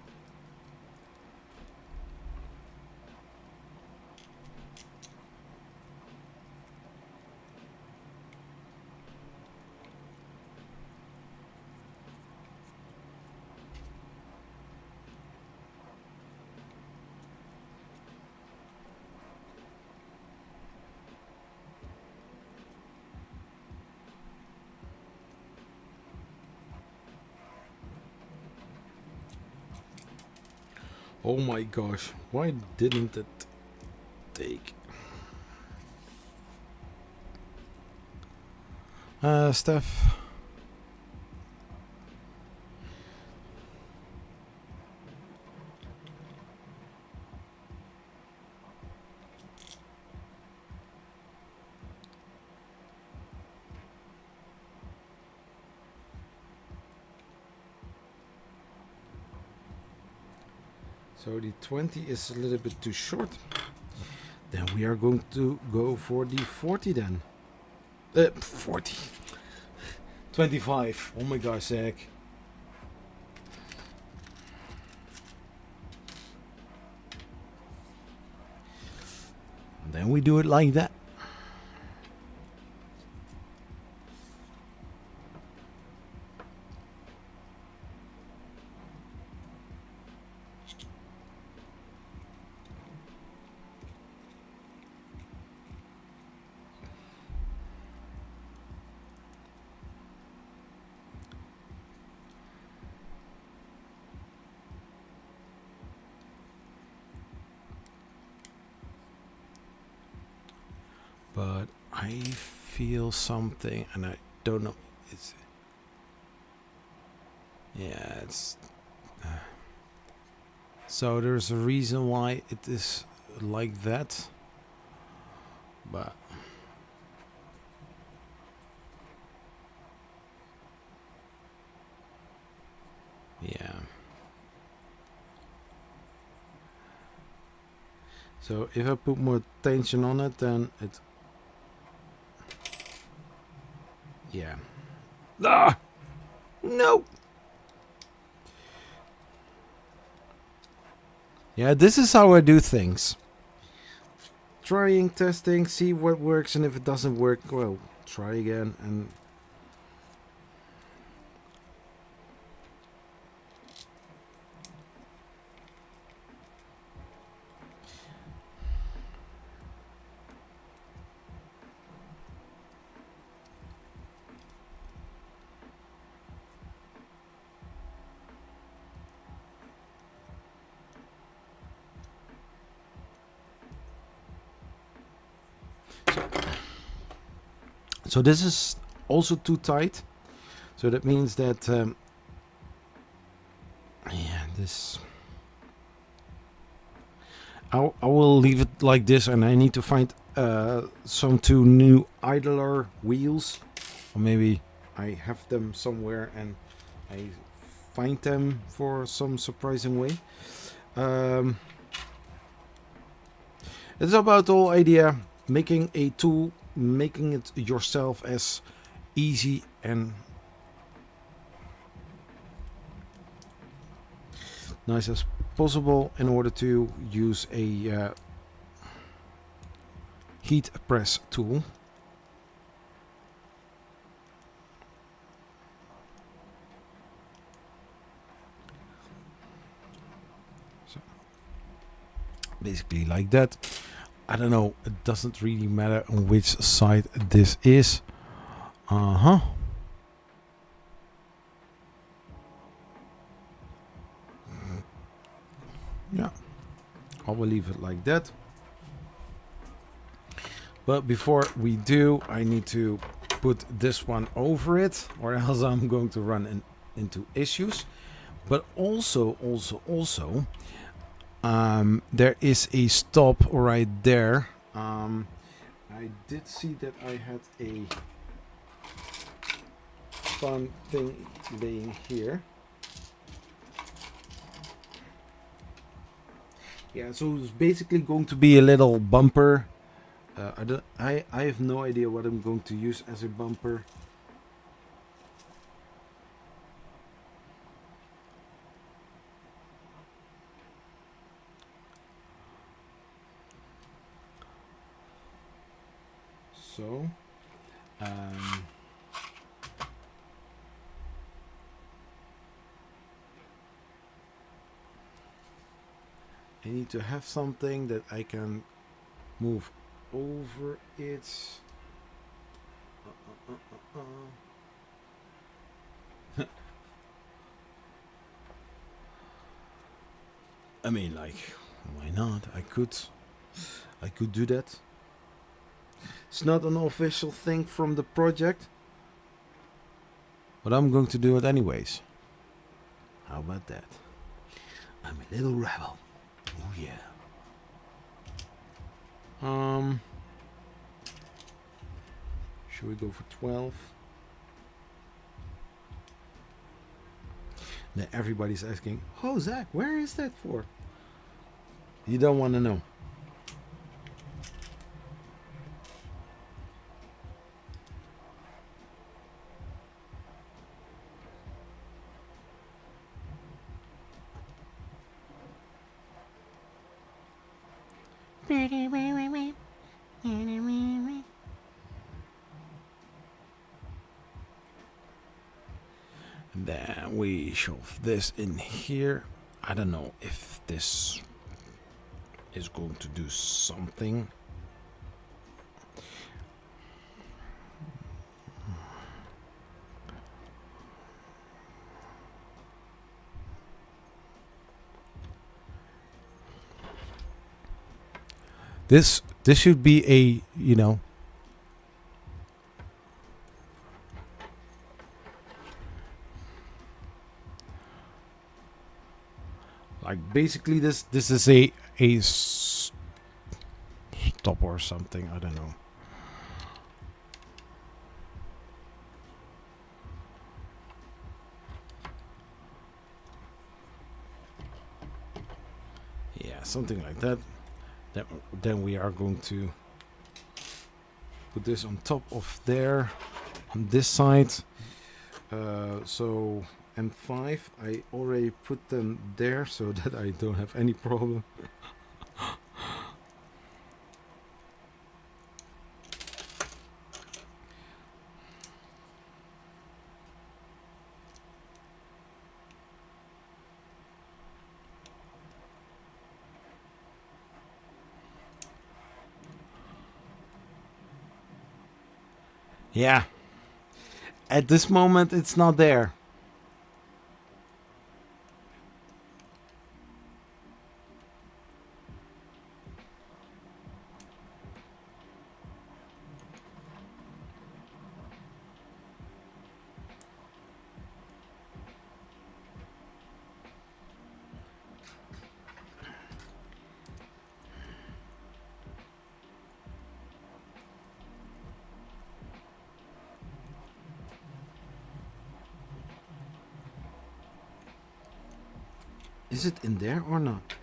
Oh my gosh, why didn't it take? Steph. So the 20 is a little bit too short. Then we are going to go for the 40 then. 40. 25. Oh my gosh, Zach. And then we do it like that. but I feel something, and I don't know. It's yeah, it's so there's a reason why it is like that, but yeah. So if I put more tension on it, then it, yeah. Ah! No! Yeah, this is how I do things. Trying, testing, see what works, and if it doesn't work, well, try again. And so this is also too tight. So that means that, yeah, this. I will leave it like this, and I need to find some 2 new idler wheels, or maybe I have them somewhere and I find them for some surprising way. It's about the whole idea, making a tool, making it yourself as easy and nice as possible in order to use a heat press tool. So basically like that. I don't know, it doesn't really matter on which side this is. Yeah, I will leave it like that. But before we do, I need to put this one over it, or else I'm going to run into issues. But also, there is a stop right there. I did see that I had a fun thing laying here. Yeah, so it's basically going to be a little bumper. I have no idea what I'm going to use as a bumper. So, I need to have something that I can move over it. I mean, like, why not? I could do that. It's not an official thing from the project, but I'm going to do it anyways. How about that? I'm a little rebel. Oh yeah. Should we go for 12? Now everybody's asking, "Oh, Zach, where is that for?" You don't want to know. Then we shove this in here. I don't know if this is going to do something. This should be a, you know, Like basically this is a stop or something, I don't know. Yeah, something like that. Then we are going to put this on top of there on this side. So M5, I already put them there so that I don't have any problem. Yeah. At this moment, it's not there. Is it in there or not?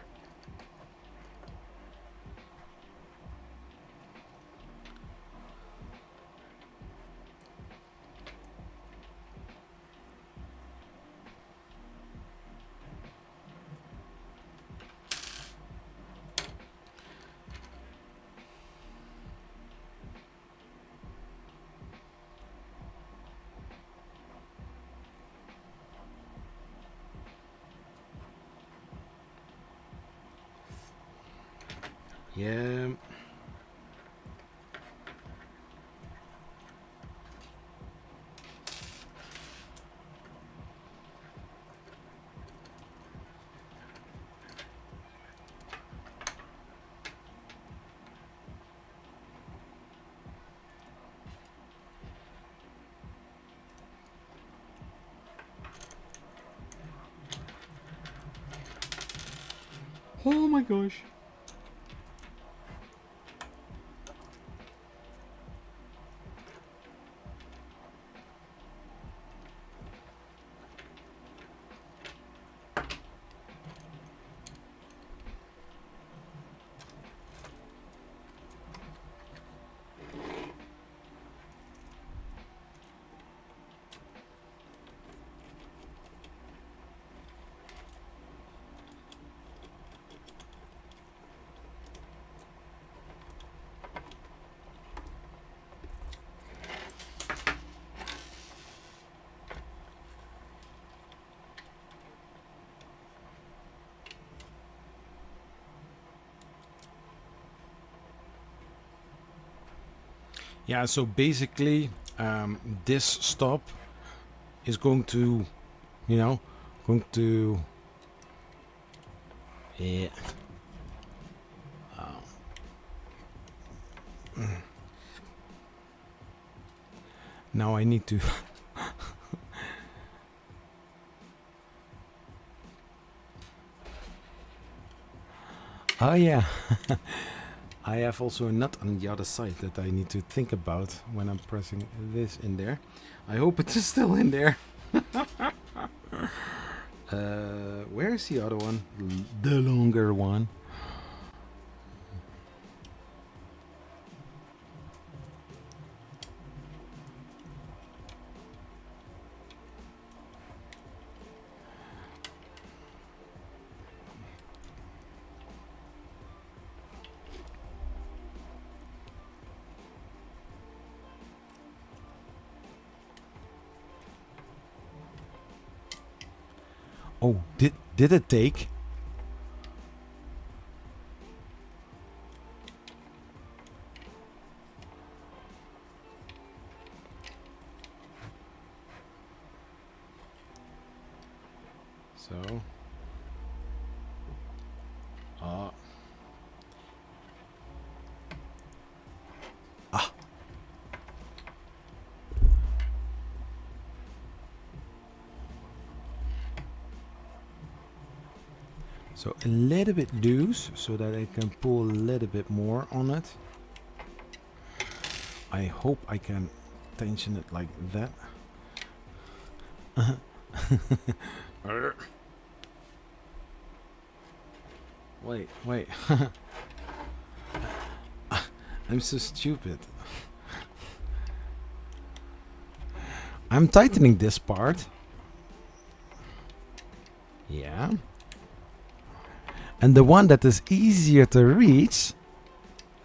Yeah. Oh my gosh. Yeah, so basically this stop is going to, you know, going to, yeah. Now I need to oh yeah. I have also a nut on the other side that I need to think about when I'm pressing this in there. I hope it is still in there. Where is the other one? The longer one. Oh, did it take? So. Ah. So a little bit loose so that I can pull a little bit more on it. I hope I can tension it like that. Wait. I'm so stupid. I'm tightening this part. Yeah. And the one that is easier to reach,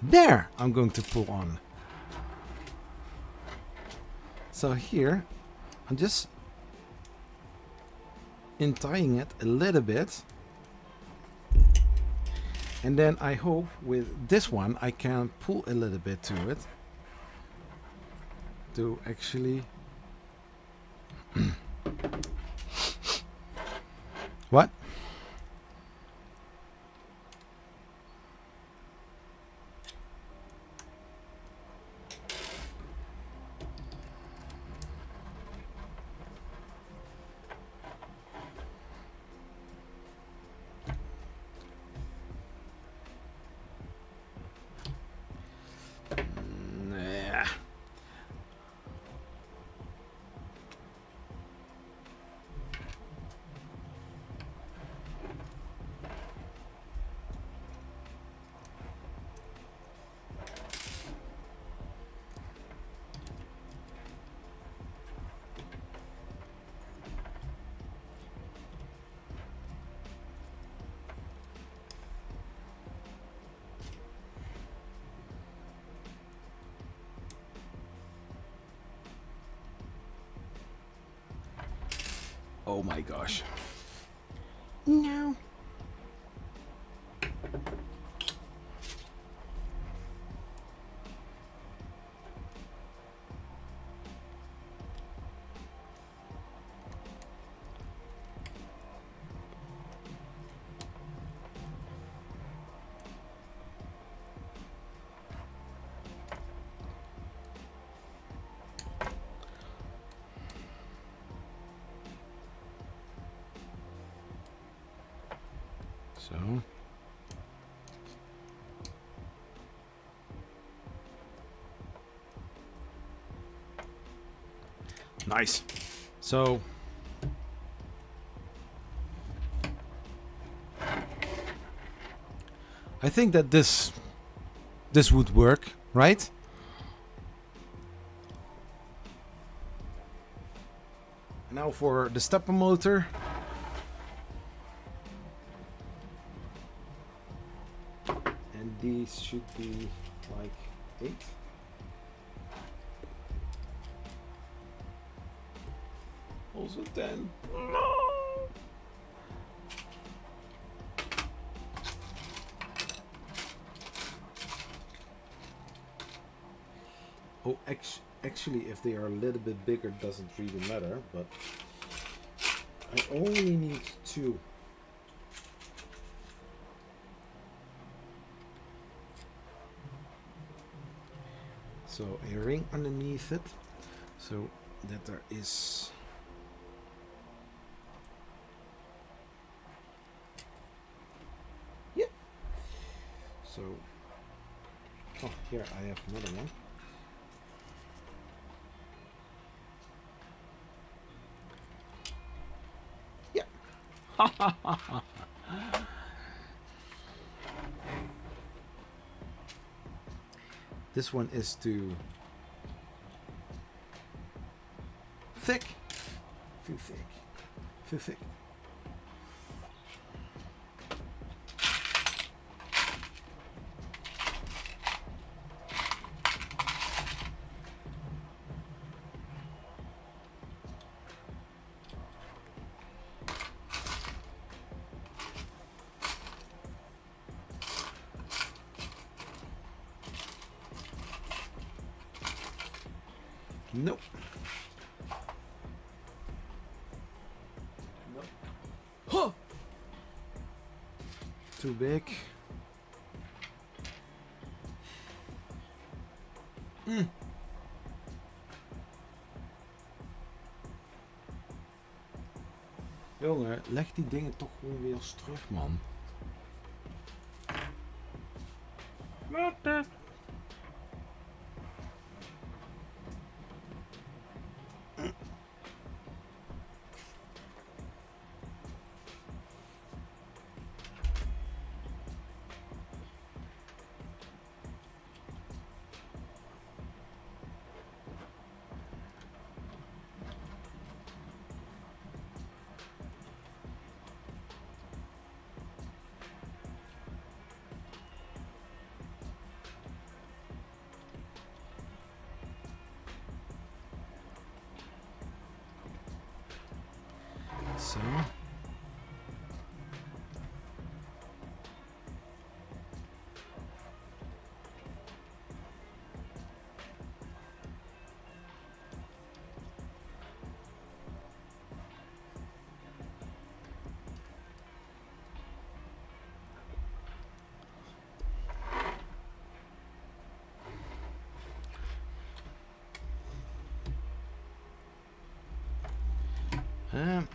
there I'm going to pull on. So here, I'm just untying it a little bit. And then I hope with this one I can pull a little bit to it. To actually... What? Oh my gosh. No. So nice. So I think that this would work, right? Now for the stepper motor. And these should be like 8. Also 10. No! Oh, actually, if they are a little bit bigger, doesn't really matter, but I only need 2. So a ring underneath it, so that there is so oh, here I have another one. This one is too thick. Too thick. Too thick. Nope. Nope. Huh. Too big. Jongen, leg die dingen toch gewoon weer eens terug, man. Not that. So.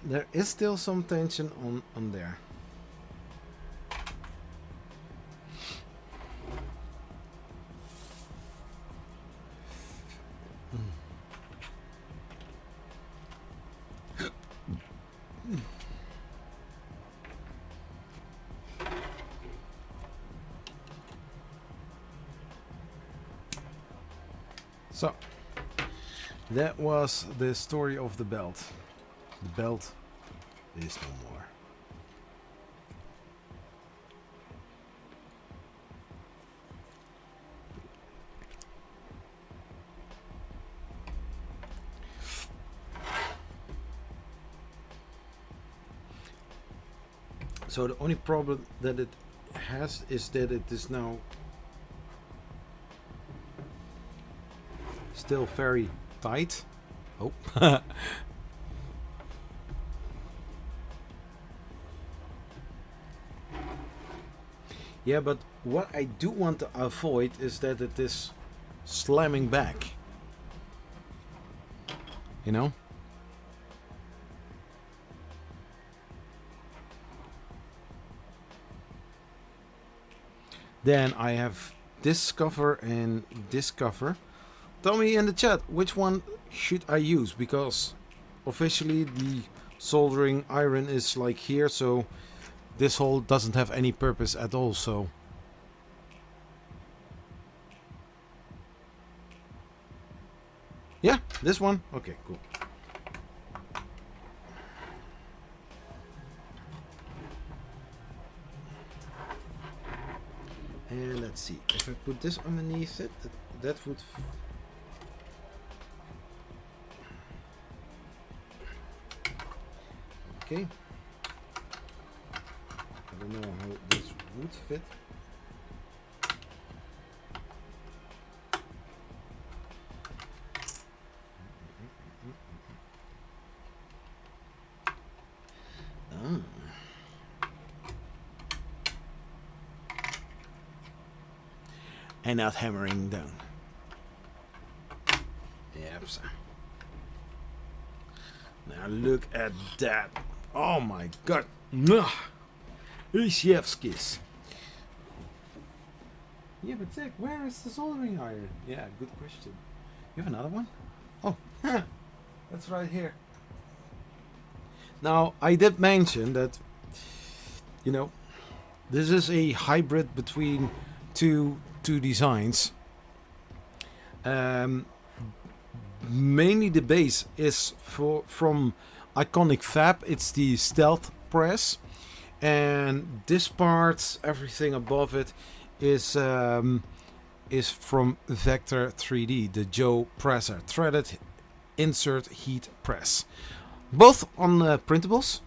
There is still some tension on there. So, that was the story of the belt. The belt is no more. So the only problem that it has is that it is now still very tight. Oh. Yeah, but what I do want to avoid is that it is slamming back. You know? Then I have this cover and this cover. Tell me in the chat which one should I use, because officially the soldering iron is like here, so this hole doesn't have any purpose at all. So yeah, this one. Okay, cool. And let's see, if I put this underneath it, that would... Okay. I don't know how this would fit. Ah. And not hammering down. Yep. Now look at that. Oh my god. Chef's kiss. Yeah, but Zach, where is the soldering iron? Yeah, good question. You have another one? Oh, that's right here. Now, I did mention that, you know, this is a hybrid between two designs. Mainly the base is from IconicFAB. It's the stealth press, and this part, everything above it, is from Vector 3D, the Joe presser, threaded insert heat press. Both on Printables,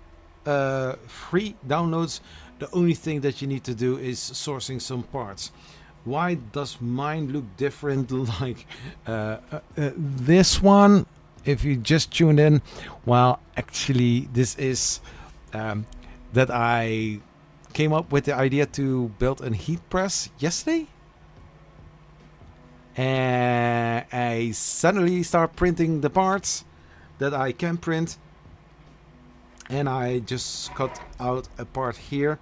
free downloads. The only thing that you need to do is sourcing some parts. Why does mine look different like this one? If you just tuned in, well, actually this is that I came up with the idea to build a heat press yesterday. And I suddenly start printing the parts that I can print. And I just cut out a part here.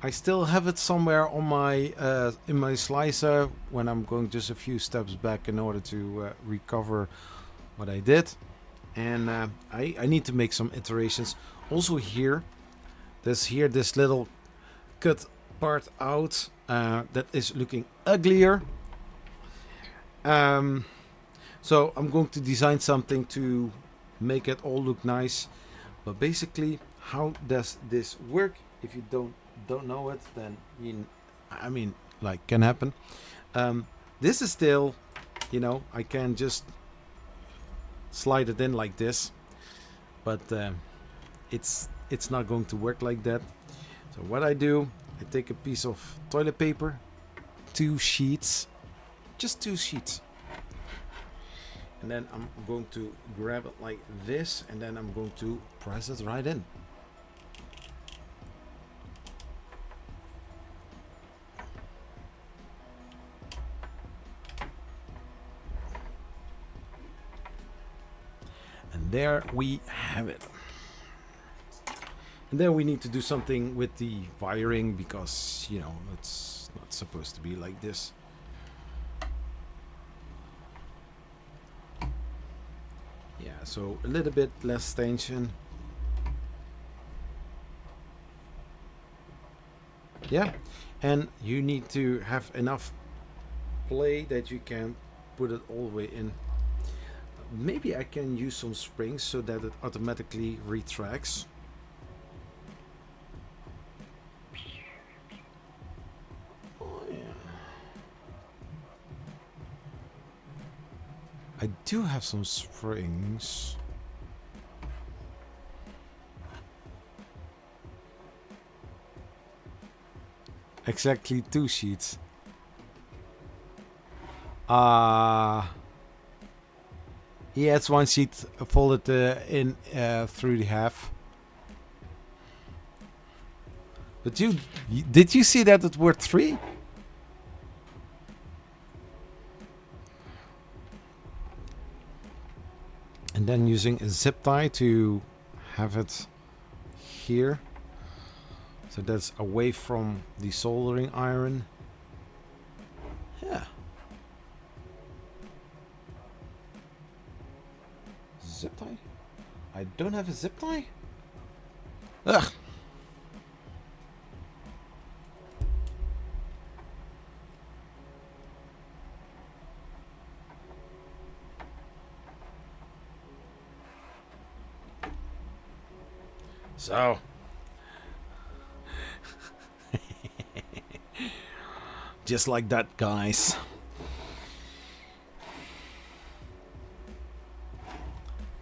I still have it somewhere on my in my slicer when I'm going just a few steps back in order to recover what I did. And I need to make some iterations. Also here, there's this little cut part out that is looking uglier. So I'm going to design something to make it all look nice. But basically, how does this work? If you don't know it, then I mean, like, can happen. This is still, you know, I can just slide it in like this, but it's not going to work like that. So what I do, I take a piece of toilet paper, 2 sheets, just 2 sheets, and then I'm going to grab it like this, and then I'm going to press it right in. And there we have it. And then we need to do something with the wiring, because, you know, it's not supposed to be like this. Yeah, so a little bit less tension. Yeah, and you need to have enough play that you can put it all the way in. Maybe I can use some springs so that it automatically retracts. Oh yeah. I do have some springs. Exactly 2 sheets. Yeah, it's 1 sheet folded in through the half. But did you see that it were 3? And then using a zip tie to have it here, so that's away from the soldering iron. Yeah. Zip tie? I don't have a zip tie? Ugh. So. Just like that, guys.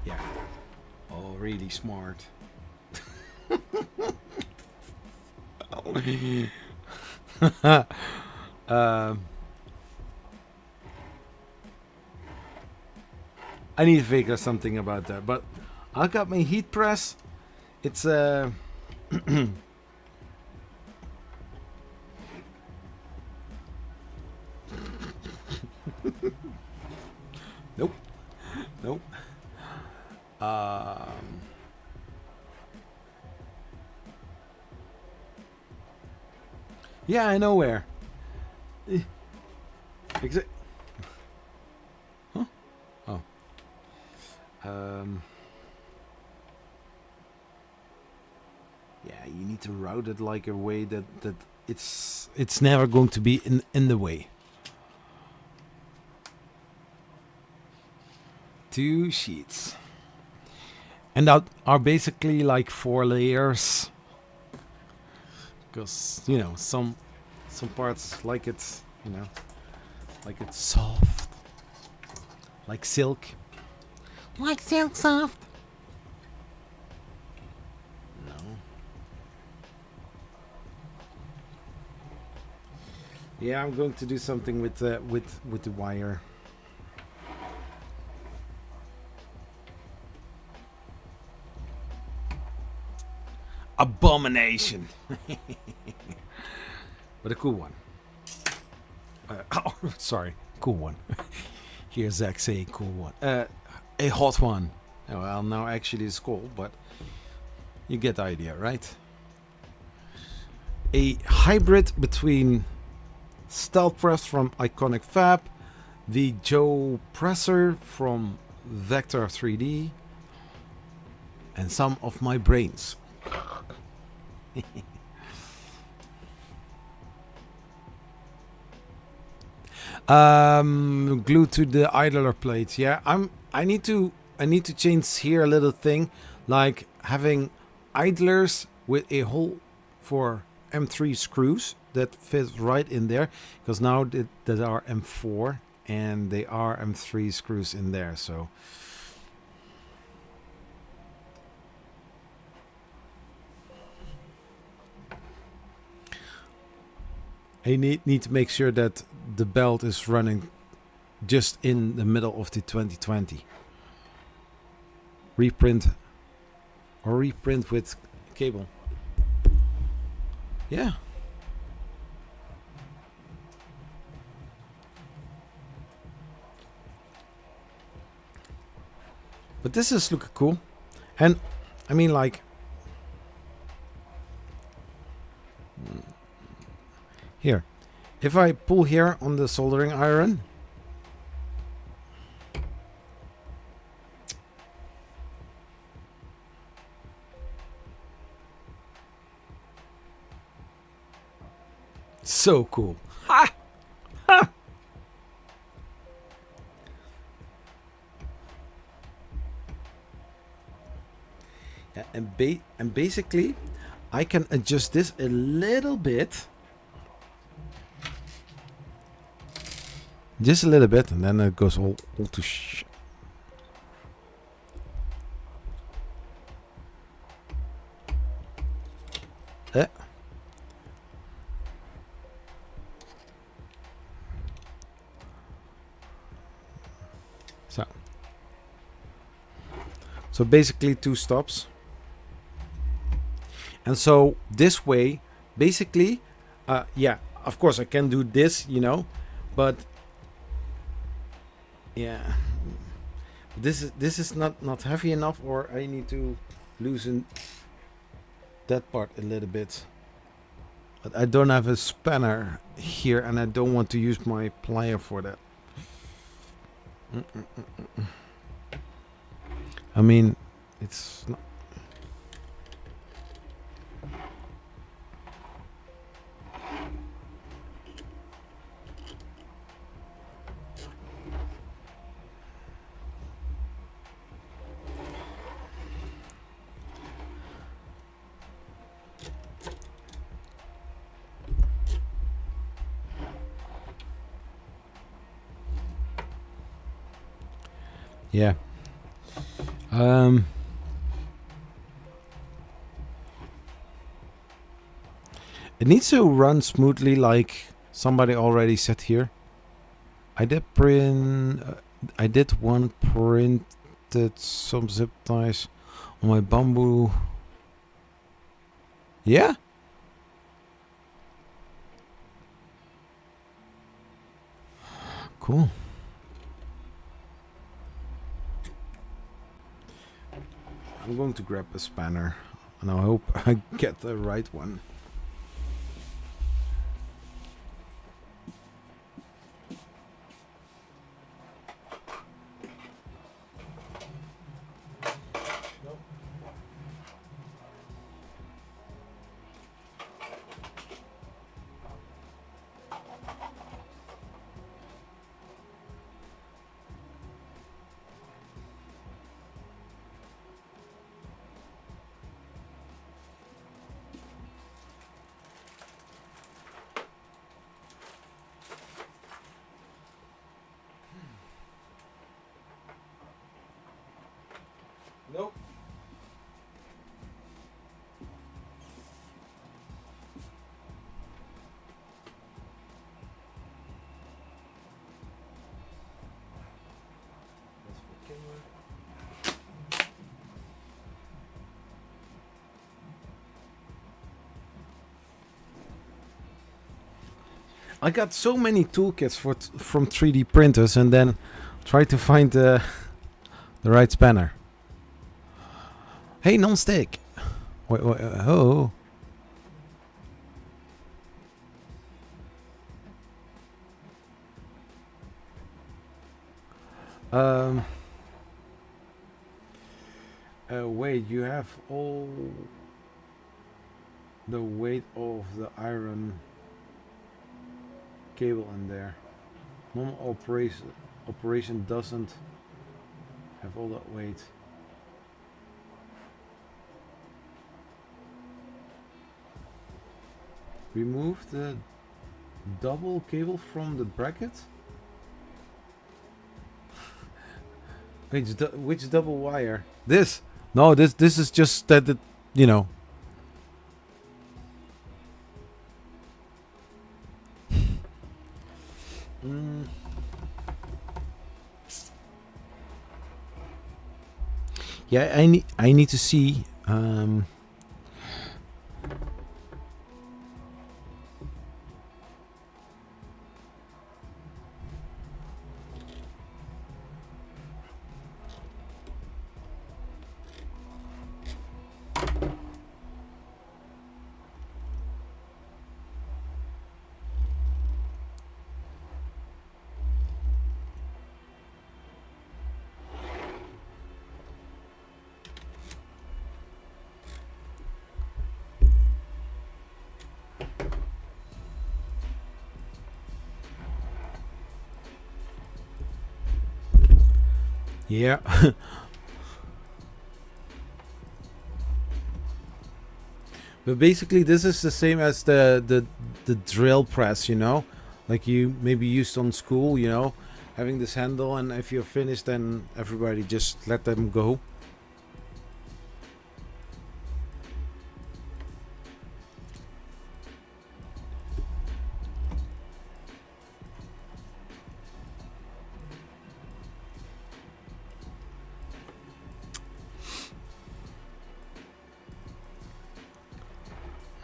Yeah. Oh, really smart. I need to figure something about that, but I got my heat press. It's nope. Nope. Yeah, I know where. Huh? Oh. Yeah, you need to route it like a way that it's never going to be in the way. 2 sheets. And that are basically like 4 layers. Because, you know, some parts like it's, you know, like it's soft. Like silk. Like silk soft. No. Yeah, I'm going to do something with the wire. Abomination. But a cool one. Oh, sorry. Cool one. Here's Zach say cool one. A hot one. Well, now actually it's cold, but you get the idea, right? a hybrid between Stealth Press from IconicFAB, the Joe Presser from Vector 3D, and some of my brains. Glued to the idler plates. Yeah, I need to change here a little thing, like having idlers with a hole for M3 screws that fit right in there, because now that are M4 and they are M3 screws in there. So I need to make sure that the belt is running just in the middle of the 2020. Reprint with cable. Yeah. But this is looking cool. And I mean, like, here, if I pull here on the soldering iron, so cool. Ha! Ha! Yeah, and basically, I can adjust this a little bit. Just a little bit, and then it goes all to sh. So basically 2 stops. And so this way, basically, yeah, of course I can do this, you know, but yeah, this is not heavy enough, or I need to loosen that part a little bit. But I don't have a spanner here, and I don't want to use my plier for that. I mean, it's not. Yeah. It needs to run smoothly, like somebody already said here. I did one printed some zip ties on my bamboo. Yeah. Cool. I'm going to grab a spanner, and I hope I get the right one. Nope. That's for camera. I got so many toolkits from 3D printers, and then try to find the right spanner. Hey, non-stick. Wait, oh. Um, wait, you have all the weight of the iron cable in there. Normal operation doesn't have all that weight. Remove the double cable from the bracket. Which double wire? This? No, this is just that it, you know. Mm. Yeah, I need to see. Yeah. But basically, this is the same as the drill press, you know, like you maybe used on school, you know, having this handle, and if you're finished, then everybody just let them go.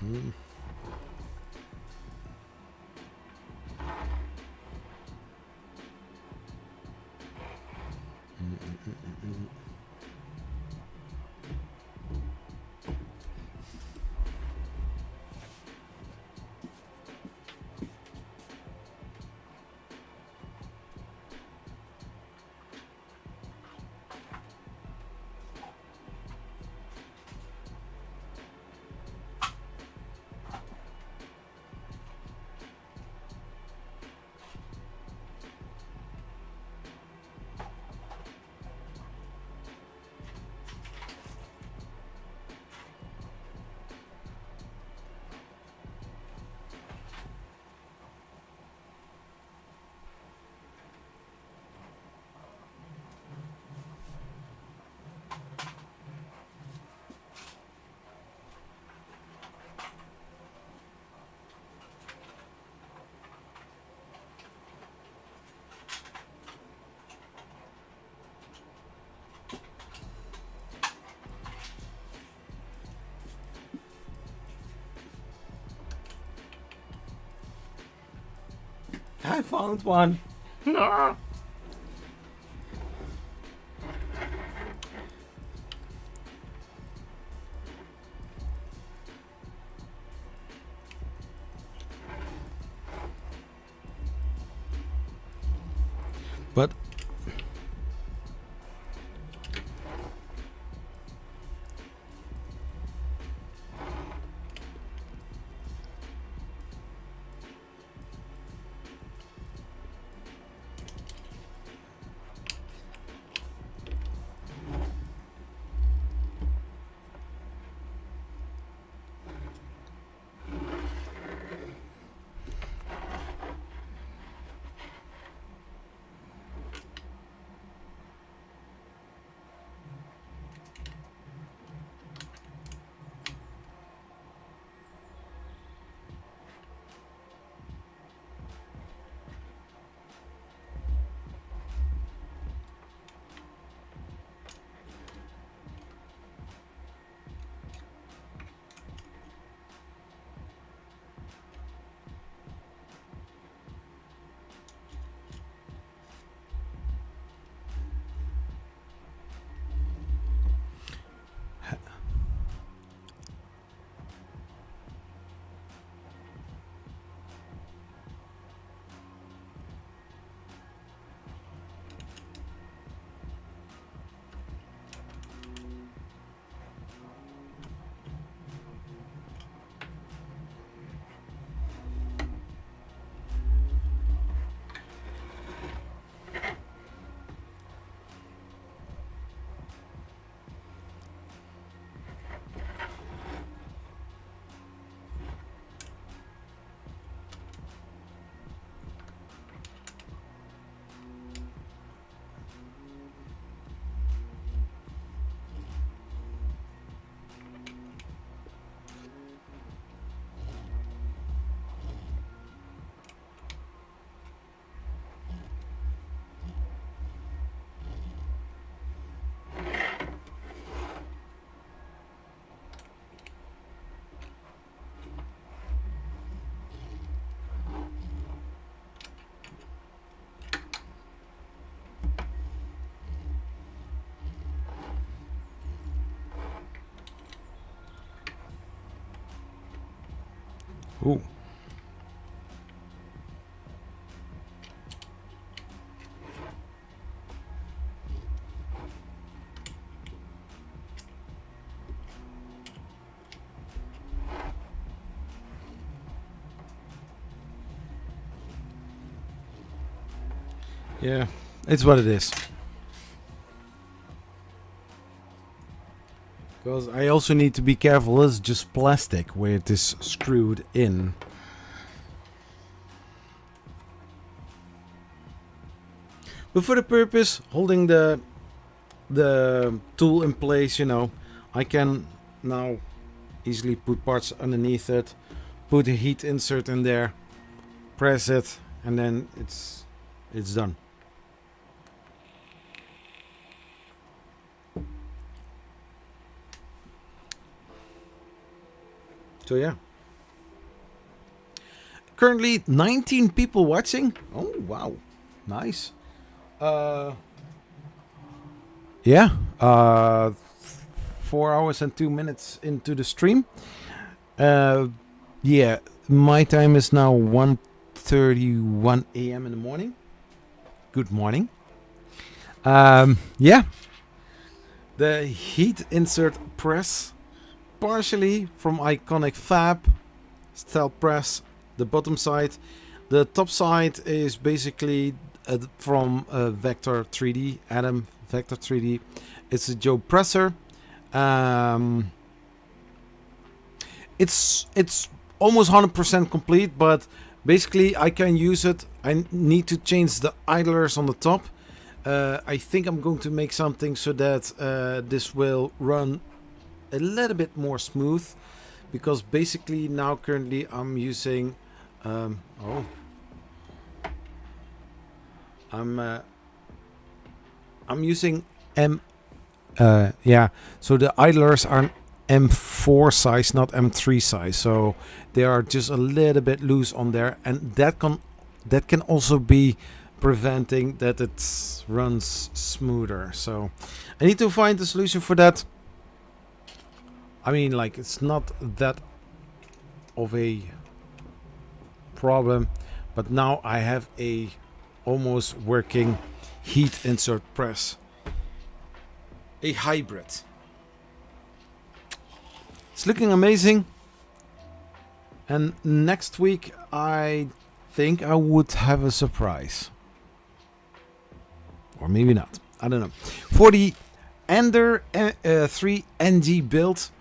Mm. I found one. No. But Ooh. Yeah, it's what it is. Because I also need to be careful. It's just plastic where it is screwed in. But for the purpose, holding the tool in place, you know, I can now easily put parts underneath it, put a heat insert in there, press it, and then it's done. So yeah. Currently 19 people watching. Oh wow. Nice. Yeah. 4 hours and 2 minutes into the stream. Yeah, my time is now 1:31 a.m. in the morning. Good morning. Yeah. The heat insert press, partially from IconicFAB, style press, the bottom side. The top side is basically from Vector 3D, Adam Vector 3D. It's a Joe presser. It's almost 100% complete, but basically I can use it. I need to change the idlers on the top. I think I'm going to make something so that this will run a little bit more smooth, because basically now currently I'm using I'm using so the idlers are M4 size, not M3 size, so they are just a little bit loose on there, and that can also be preventing that it runs smoother. So I need to find a solution for that. I mean, like, it's not that of a problem, but now I have a almost working heat insert press, a hybrid. It's looking amazing, and next week I think I would have a surprise, or maybe not, I don't know. For the Ender 3 NG build,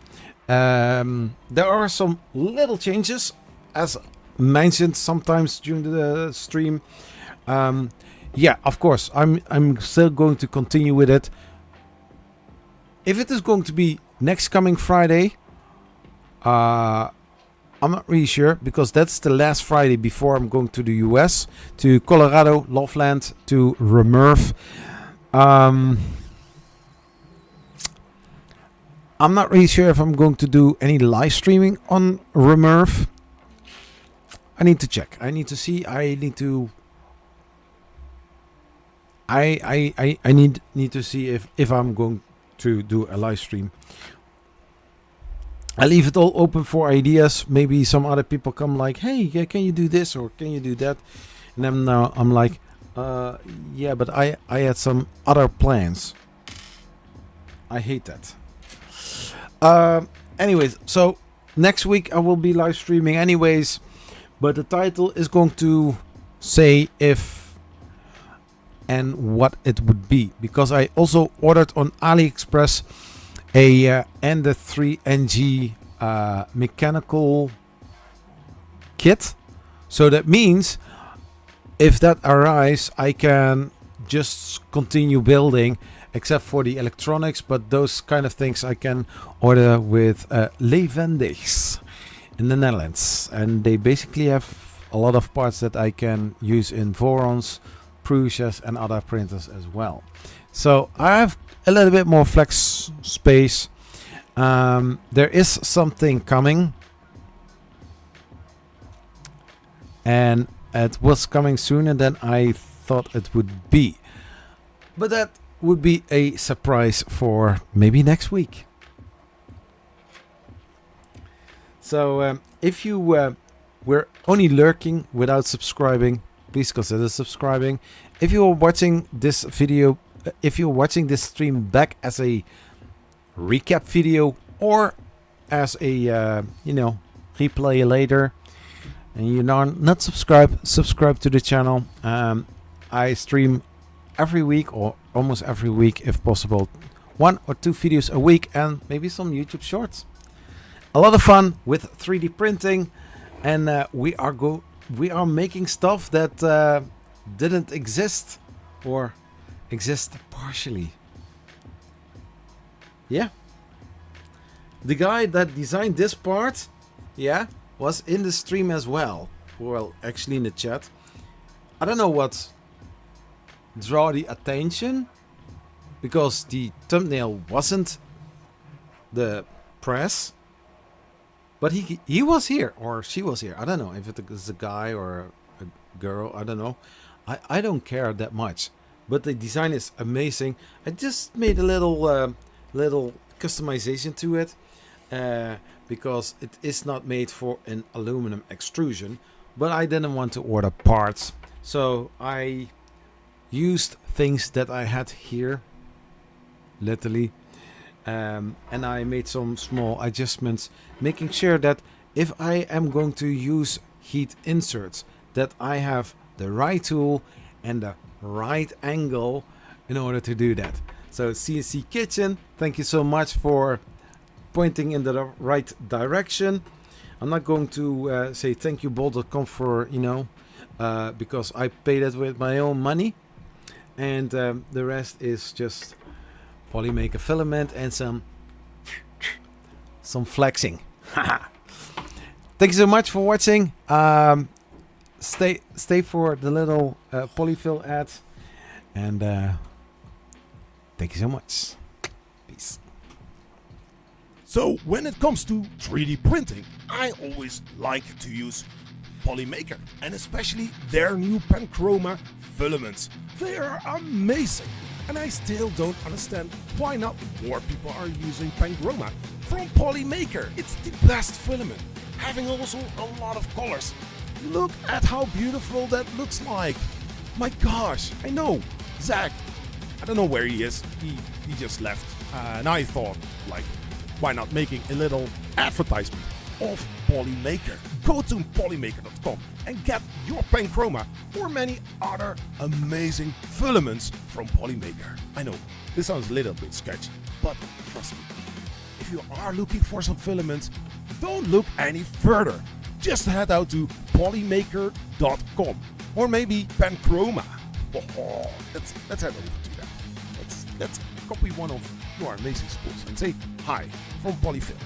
there are some little changes, as mentioned sometimes during the stream. Yeah, of course, I'm still going to continue with it. If it is going to be next coming Friday, I'm not really sure, because that's the last Friday before I'm going to the US, to Colorado, Loveland, to Remurf. I'm not really sure if I'm going to do any live streaming on Remurf. I need to check. I need to see. I need to. I need to see if I'm going to do a live stream. I leave it all open for ideas. Maybe some other people come like, hey, can you do this or can you do that? And then now I'm like, yeah, but I had some other plans. I hate that. Anyways, so next week I will be live streaming anyways, but the title is going to say if and what it would be, because I also ordered on AliExpress a Ender 3 NG mechanical kit. So that means if that arrives, I can just continue building, except for the electronics, but those kind of things I can order with Levendigs in the Netherlands, and they basically have a lot of parts that I can use in Vorons, Prusias and other printers as well. So I have a little bit more flex space. There is something coming, and it was coming sooner than I thought it would be, but that would be a surprise for maybe next week. So if you we're only lurking without subscribing, please consider subscribing. If you are watching this video, if you're watching this stream back as a recap video or as a replay later, and you're not subscribed, subscribe to the channel. I stream every week, or almost every week if possible, 1 or 2 videos a week, and maybe some YouTube shorts. A lot of fun with 3D printing, and we are making stuff that didn't exist or exist partially. Yeah, the guy that designed this part, yeah, was in the stream as well. Well, actually in the chat. I don't know what draw the attention, because the thumbnail wasn't the press, but he was here, or she was here. I don't know if it is a guy or a girl. I don't know. I don't care that much, but the design is amazing. I just made a little customization to it, because it is not made for an aluminum extrusion, but I didn't want to order parts, so I used things that I had here, literally, and I made some small adjustments, making sure that if I am going to use heat inserts, that I have the right tool and the right angle in order to do that. So CNC Kitchen, thank you so much for pointing in the right direction. I'm not going to say thank you Bolt.com for, because I paid it with my own money. And the rest is just Polymaker Filament and some flexing. Thank you so much for watching. Stay for the little polyfill ad, and thank you so much. Peace. So when it comes to 3D printing, I always like to use Polymaker, and especially their new Panchroma filaments. They are amazing, and I still don't understand why not more people are using Panchroma from Polymaker. It's the best filament, having also a lot of colors. Look at how beautiful that looks like. My gosh, I know, Zach, I don't know where he is, he just left, and I thought, like, why not making a little advertisement of Polymaker? Go to polymaker.com and get your Panchroma or many other amazing filaments from Polymaker. I know, this sounds a little bit sketchy, but trust me, if you are looking for some filaments, don't look any further. Just head out to polymaker.com or maybe Panchroma. Oh, let's head over to that. Let's copy one of your amazing spools and say hi from Polyfill.